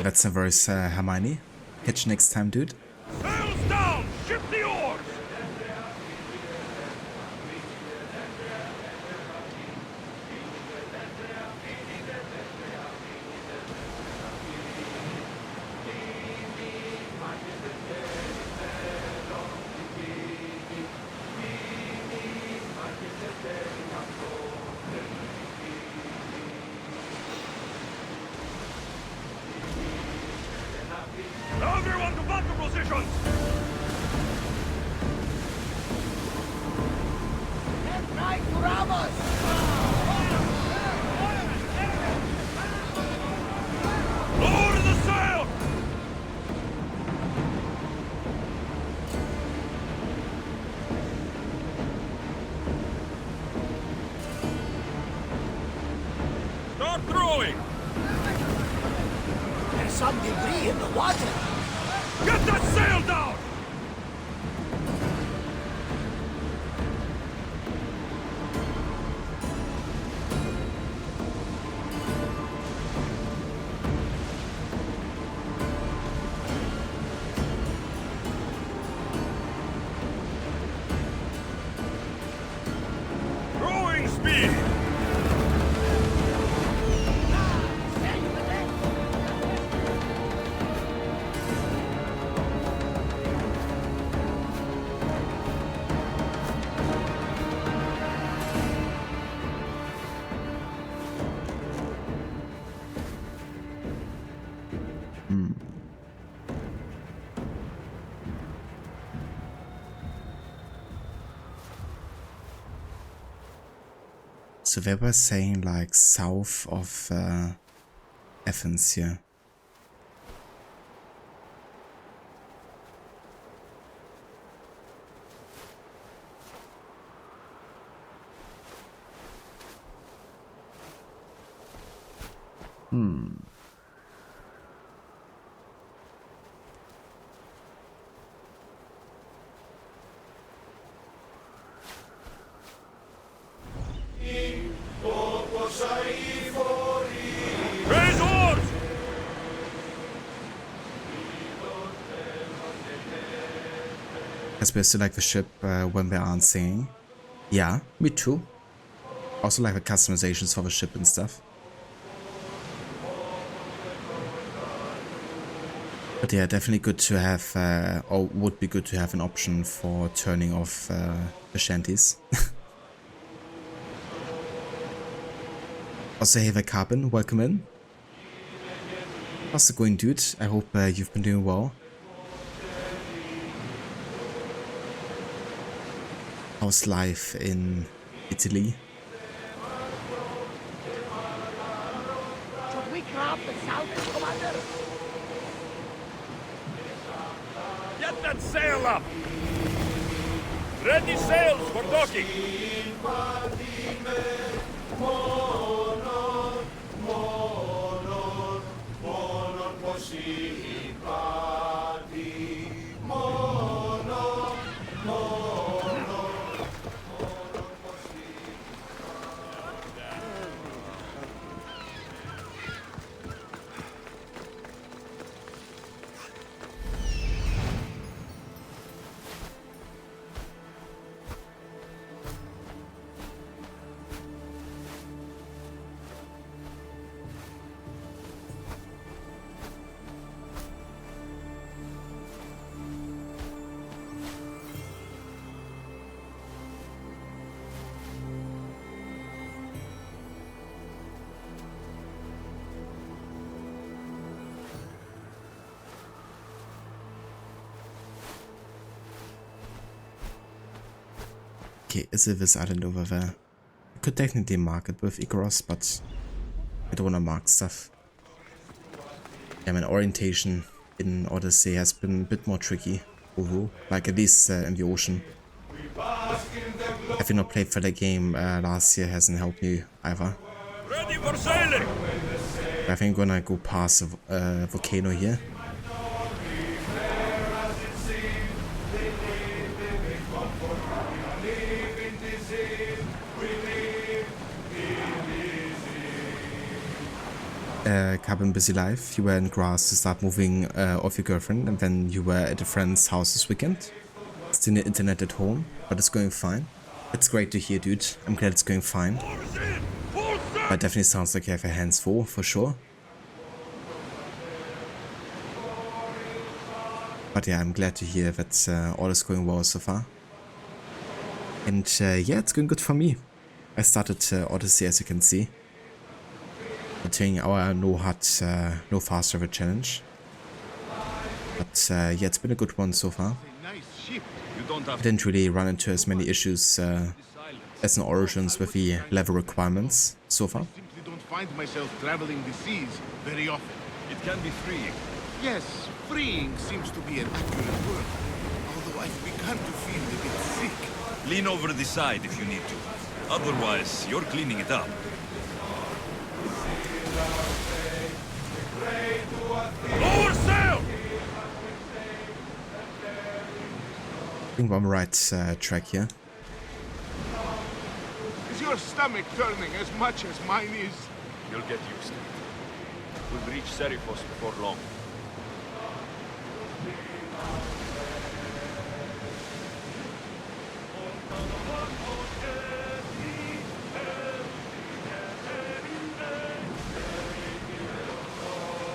That's a verse, Hermione. Catch you next time, dude. Sails down! Ship the oars! Everyone to battle positions! Left, right, to Ramos! Lower the sail! Start throwing! There's some debris in the water! Get that sail down! Rowing speed! So they were saying like south of Athens here. Raise oars! I suppose you like the ship when they aren't singing. Yeah, me too. Also like the customizations for the ship and stuff. But yeah, definitely good to have, or would be good to have an option for turning off the shanties. Also, hey there, Carbon, welcome in. How's it going, dude? I hope you've been doing well. How's life in Italy? Should we grab the salvage, Commander? Get that sail up! Ready sails for docking! Okay, is it this island over there? I could technically mark it with Icaros, but I don't want to mark stuff. Yeah, my orientation in Odyssey has been a bit more tricky. Like at least in the ocean. Having not played for the game last year hasn't helped me either. Ready for sailing! I think I'm gonna go past a volcano here. cabin busy life. You were in grass to start moving off your girlfriend, and then you were at a friend's house this weekend. Still no internet at home, but it's going fine. It's great to hear, dude. I'm glad it's going fine. But definitely sounds like you have your hands full, for sure. But yeah, I'm glad to hear that all is going well so far. And yeah, it's going good for me. I started Odyssey, as you can see. Doing our no HUD, no fast travel challenge. But yeah, it's been a good one so far. I didn't really run into as many issues as in Origins with the level requirements so far. I simply don't find myself traveling the seas very often. It can be freeing. Yes, freeing seems to be an accurate word. Although I've begun to feel a bit sick. Lean over the side if you need to. Otherwise, you're cleaning it up. Lower sail! I think we're on the right track here. Is your stomach turning as much as mine is? You'll get used to it. We'll reach Seriphos before long.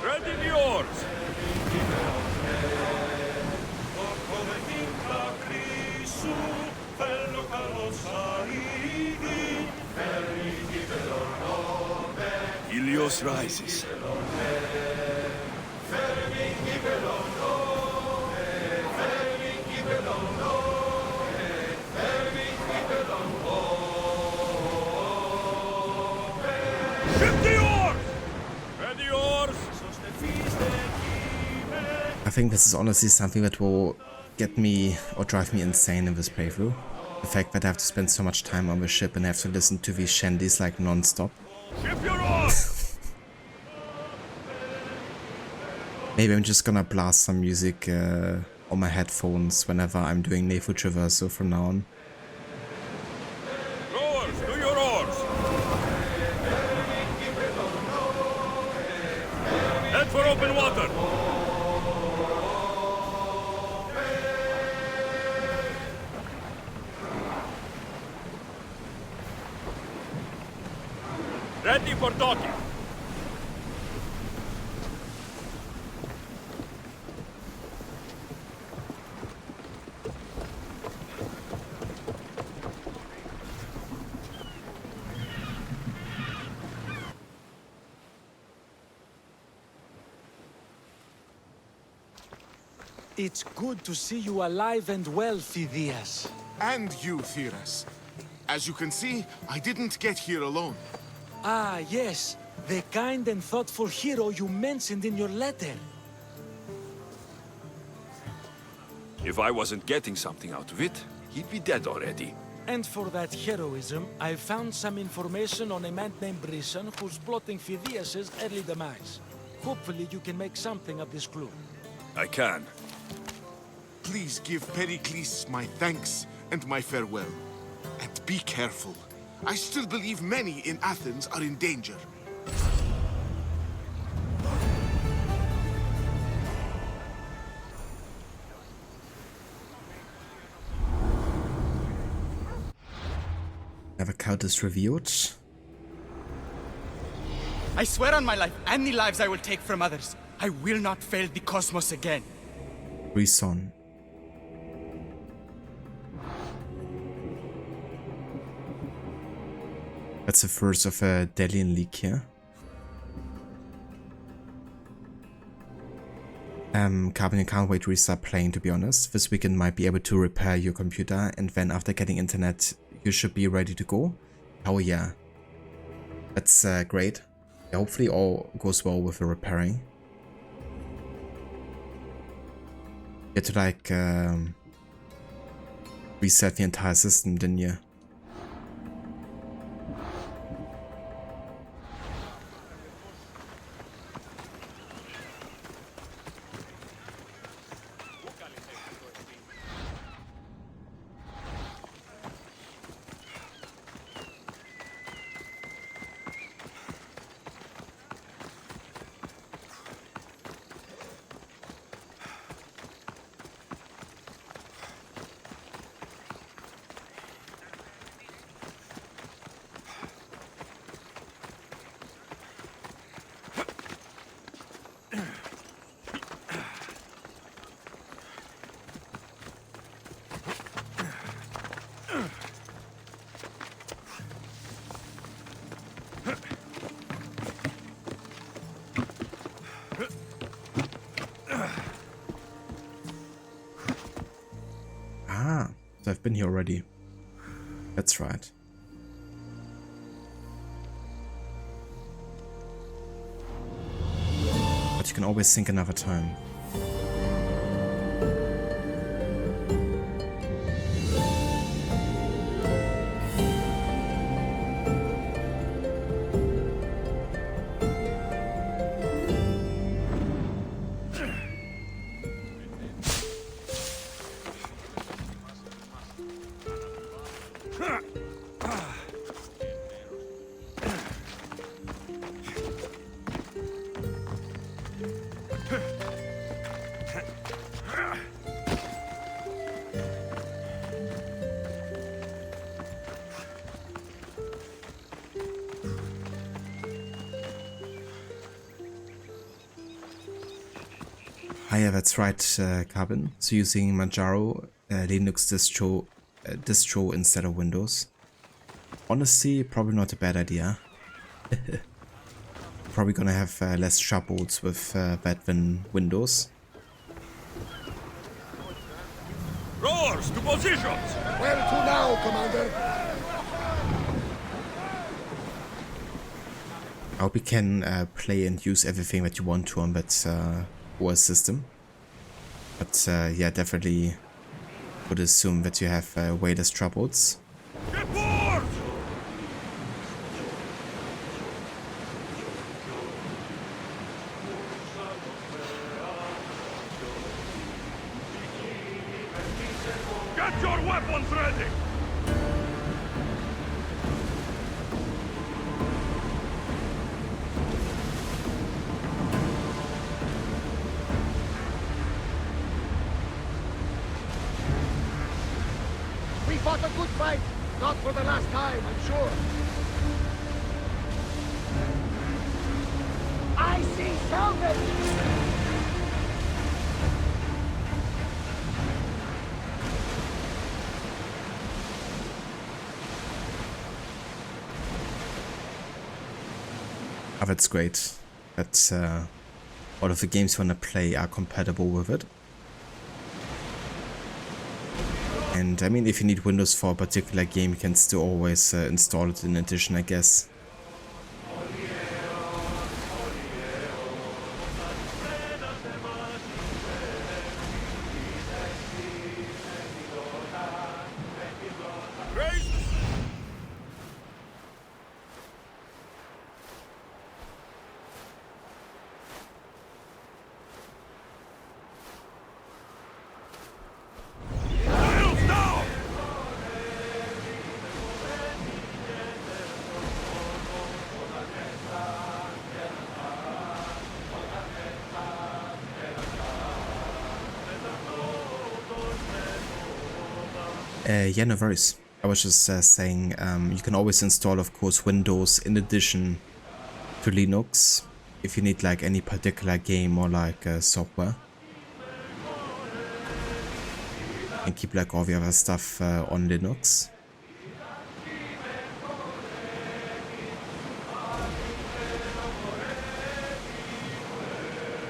Ready the oars! Helios rises. Ship the oars! Ready oars! I think this is honestly something that will get me or drive me insane in this playthrough. The fact that I have to spend so much time on the ship and have to listen to these shanties like non-stop. Ship your oars! Maybe I'm just gonna blast some music on my headphones whenever I'm doing naval traversal from now on. Rowers, do your oars! Head for open water! Ready for docking! It's good to see you alive and well, Phidias. And you, Theras. As you can see, I didn't get here alone. Ah, yes. The kind and thoughtful hero you mentioned in your letter. If I wasn't getting something out of it, he'd be dead already. And for that heroism, I found some information on a man named Brisson who's plotting Phidias' early demise. Hopefully you can make something of this clue. I can. Please give Pericles my thanks and my farewell. And be careful. I still believe many in Athens are in danger. Never count is revealed. I swear on my life and the lives I will take from others, I will not fail the cosmos again. Brisson. That's the first of a Delian leak here. Carbon, you can't wait to restart playing, to be honest. This weekend might be able to repair your computer, and then after getting internet, you should be ready to go. Oh yeah. That's great. Yeah, hopefully all goes well with the repairing. You had to like reset the entire system, didn't you? So I've been here already. That's right. But you can always think another time. Yeah, that's right, Carbon. So using Manjaro Linux distro instead of Windows. Honestly, probably not a bad idea. Probably gonna have less troubles with bad than Windows. Roars to positions! Where to now, Commander? I hope you can play and use everything that you want to on that OS system. But yeah, definitely would assume that you have way less troubles. Get board! Get your weapons ready! We fought a good fight. Not for the last time, I'm sure. I see salvage! Oh, that's great. That all of the games you want to play are compatible with it. And I mean, if you need Windows for a particular game, you can still always install it in addition, I guess. Yeah, no worries. I was just saying you can always install, of course, Windows in addition to Linux if you need like any particular game or like software. And keep like all the other stuff on Linux.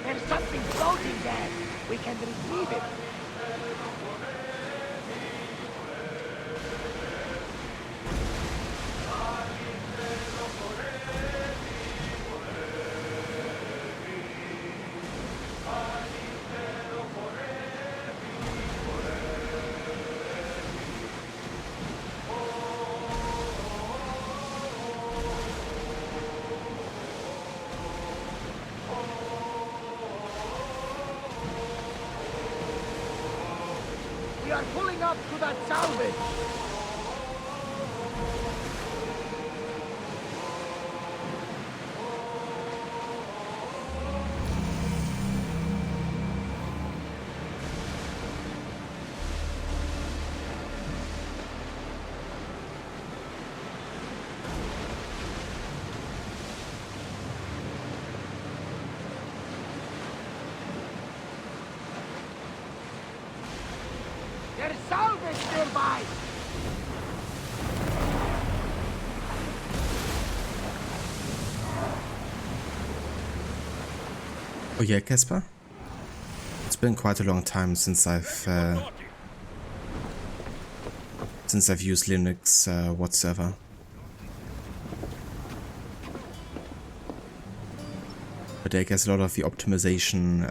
There's something floating there. We can retrieve it. We are pulling up to that salvage. There's salvage nearby! Oh yeah, Casper? It's been quite a long time since I've since I've used Linux whatsoever. But I guess a lot of the optimization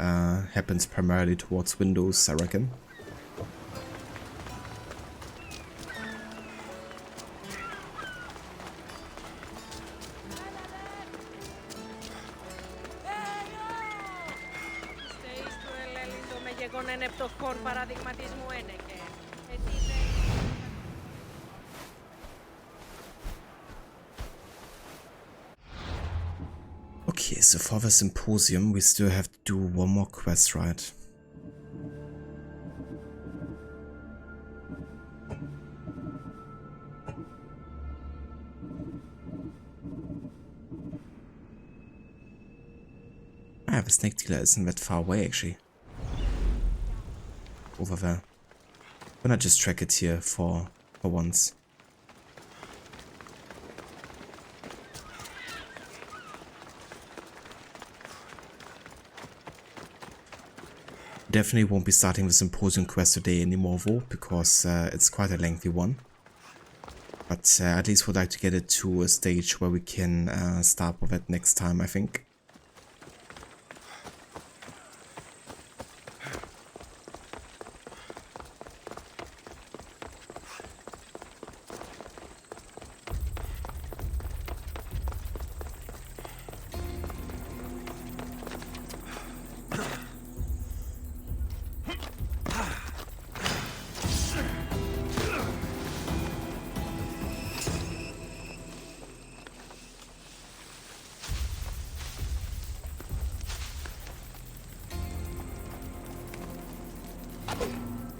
happens primarily towards Windows, I reckon. Okay, so for the Symposium, we still have to do one more quest, right? Ah, the snake dealer isn't that far away, actually. Over there. Why not just track it here for once? Definitely won't be starting the Symposium quest today anymore though, because it's quite a lengthy one. But at least would like to get it to a stage where we can start with it next time, I think.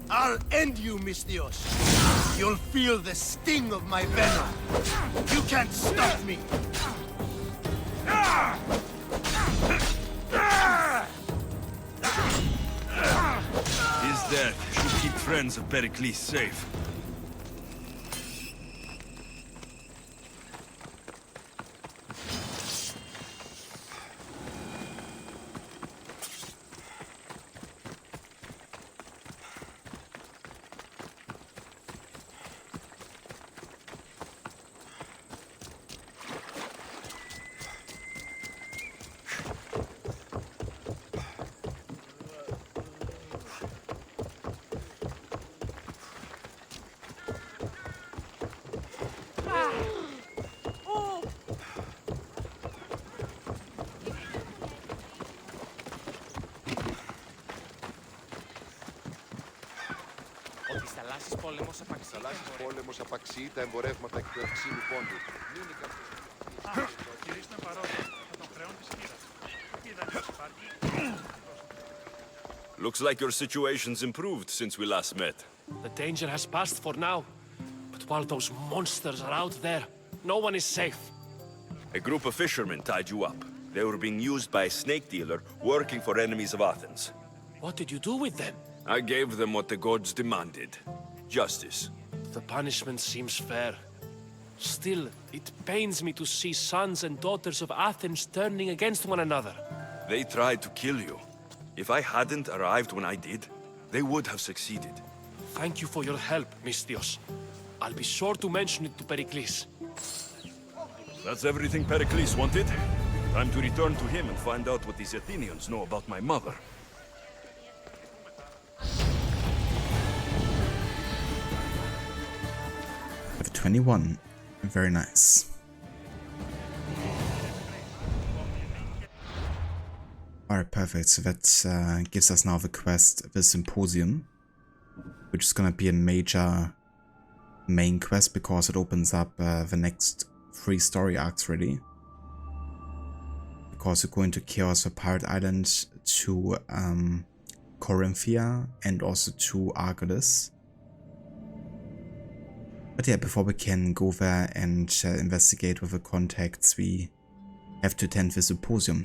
I'll end you, Misthios. You'll feel the sting of my venom. You can't stop me. His death should keep friends of Pericles safe. Πόλεμος απαξιεί τα εμπορεύματα εκ του ευξήνου πόντου. Κυρίστε παρόντα, θα τον χρεών της χείρας. Είδατε υπάρχει. Looks like your situation's improved since we last met. The danger has passed for now. But while those monsters are out there, no one is safe. A group of fishermen tied you up. They were being used by a snake dealer working for enemies of Athens. What did you do with them? I gave them what the gods demanded. Justice. The punishment seems fair. Still, it pains me to see sons and daughters of Athens turning against one another. They tried to kill you. If I hadn't arrived when I did, they would have succeeded. Thank you for your help, Misthios. I'll be sure to mention it to Pericles. That's everything Pericles wanted. Time to return to him and find out what these Athenians know about my mother. 21. Very nice. Alright, perfect. So that gives us now the quest, the Symposium, which is gonna be a major main quest because it opens up the next 3 story arcs really. Because we're going to Chaos for Pirate Island, to Corinthia, and also to Argolis. But yeah, before we can go there and investigate with the contacts, we have to attend the Symposium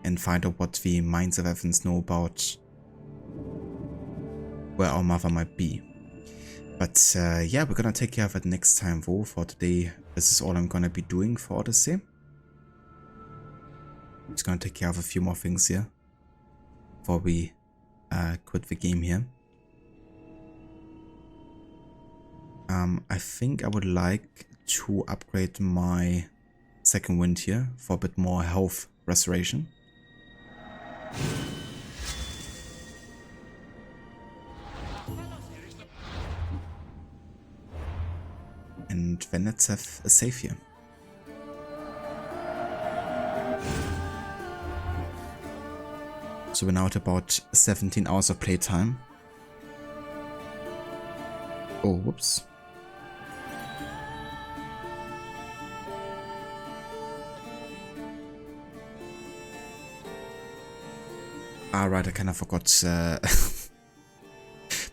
and find out what the Minds of Athens know about where our mother might be. But yeah, we're gonna take care of it next time though. For today, this is all I'm gonna be doing for Odyssey. Just gonna take care of a few more things here before we quit the game here. I think I would like to upgrade my second wind here for a bit more health restoration. And then let's have a save here. So we're now at about 17 hours of playtime. Oh, whoops. Ah, right, I kind of forgot the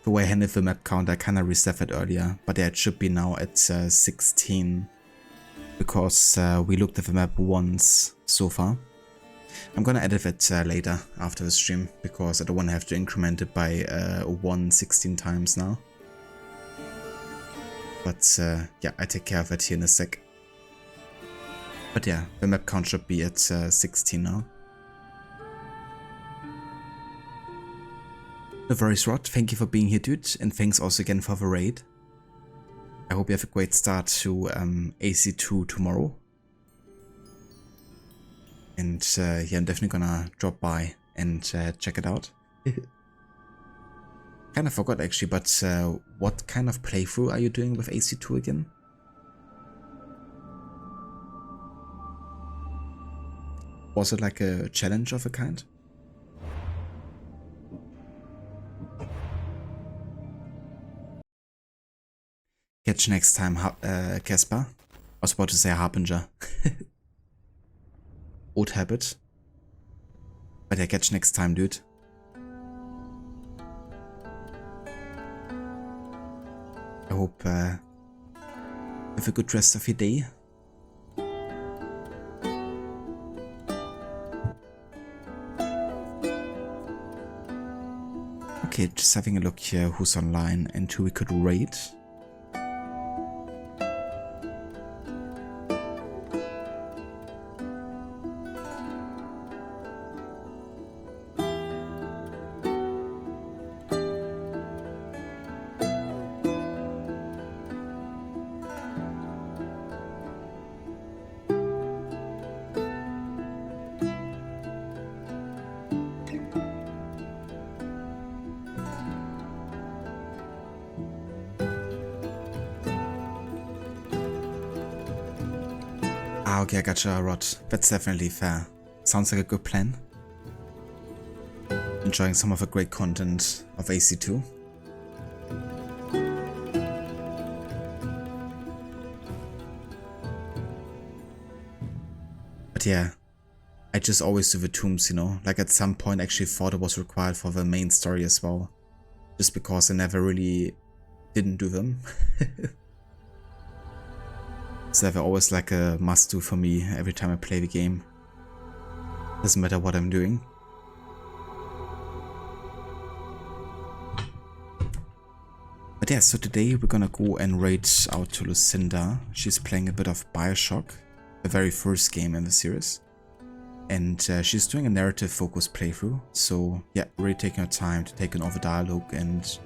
way I handled the map count. I kind of reset it earlier, but yeah, it should be now at 16 because we looked at the map once so far. I'm gonna edit it later after the stream because I don't want to have to increment it by 16 times now. But yeah, I take care of it here in a sec. But yeah, the map count should be at 16 now. No worries, Rod. Thank you for being here, dude, and thanks also again for the raid. I hope you have a great start to AC2 tomorrow. And yeah, I'm definitely gonna drop by and check it out. Kind of forgot actually, but what kind of playthrough are you doing with AC2 again? Was it like a challenge of a kind? Catch you next time, Casper. I was about to say Harbinger. Old habit. But yeah, catch you next time, dude. I hope you have a good rest of your day. Okay, just having a look here who's online and who we could raid. Ah, okay, I gotcha, Rod. That's definitely fair. Sounds like a good plan. Enjoying some of the great content of AC2. But yeah, I just always do the tombs, you know? Like at some point I actually thought it was required for the main story as well. Just because I never really didn't do them. So they're always like a must-do for me every time I play the game. Doesn't matter what I'm doing. But yeah, so today we're gonna go and raid out to Lucinda. She's playing a bit of BioShock, the very first game in the series. And she's doing a narrative-focused playthrough. So yeah, really taking her time to take in all the dialogue and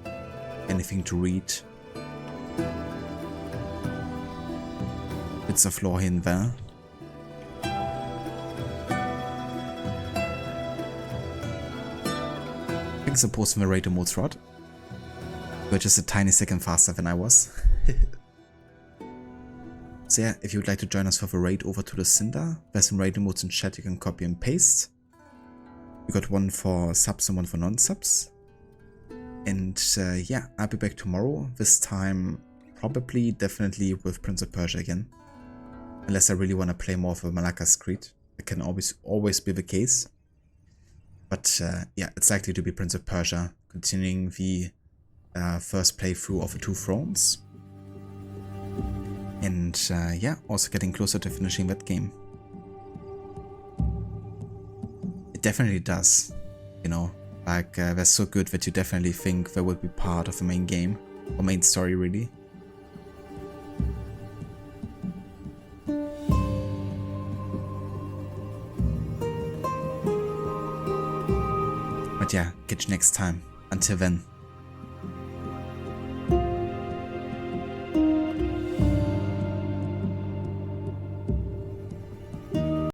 anything to read. Bits of lore here and there. Thanks for posting the raid emotes, Rod. You're just a tiny second faster than I was. So yeah, if you would like to join us for the raid over to Lucinda, there's some raid emotes in chat you can copy and paste. We got one for subs and one for non-subs. And yeah, I'll be back tomorrow, this time probably definitely with Prince of Persia again. Unless I really want to play more of a Malaka's Creed. It can always be the case. But yeah, it's likely to be Prince of Persia, continuing the first playthrough of the Two Thrones. And yeah, also getting closer to finishing that game. It definitely does, you know, like they're so good that you definitely think they would be part of the main game, or main story really. But yeah, catch you next time. Until then.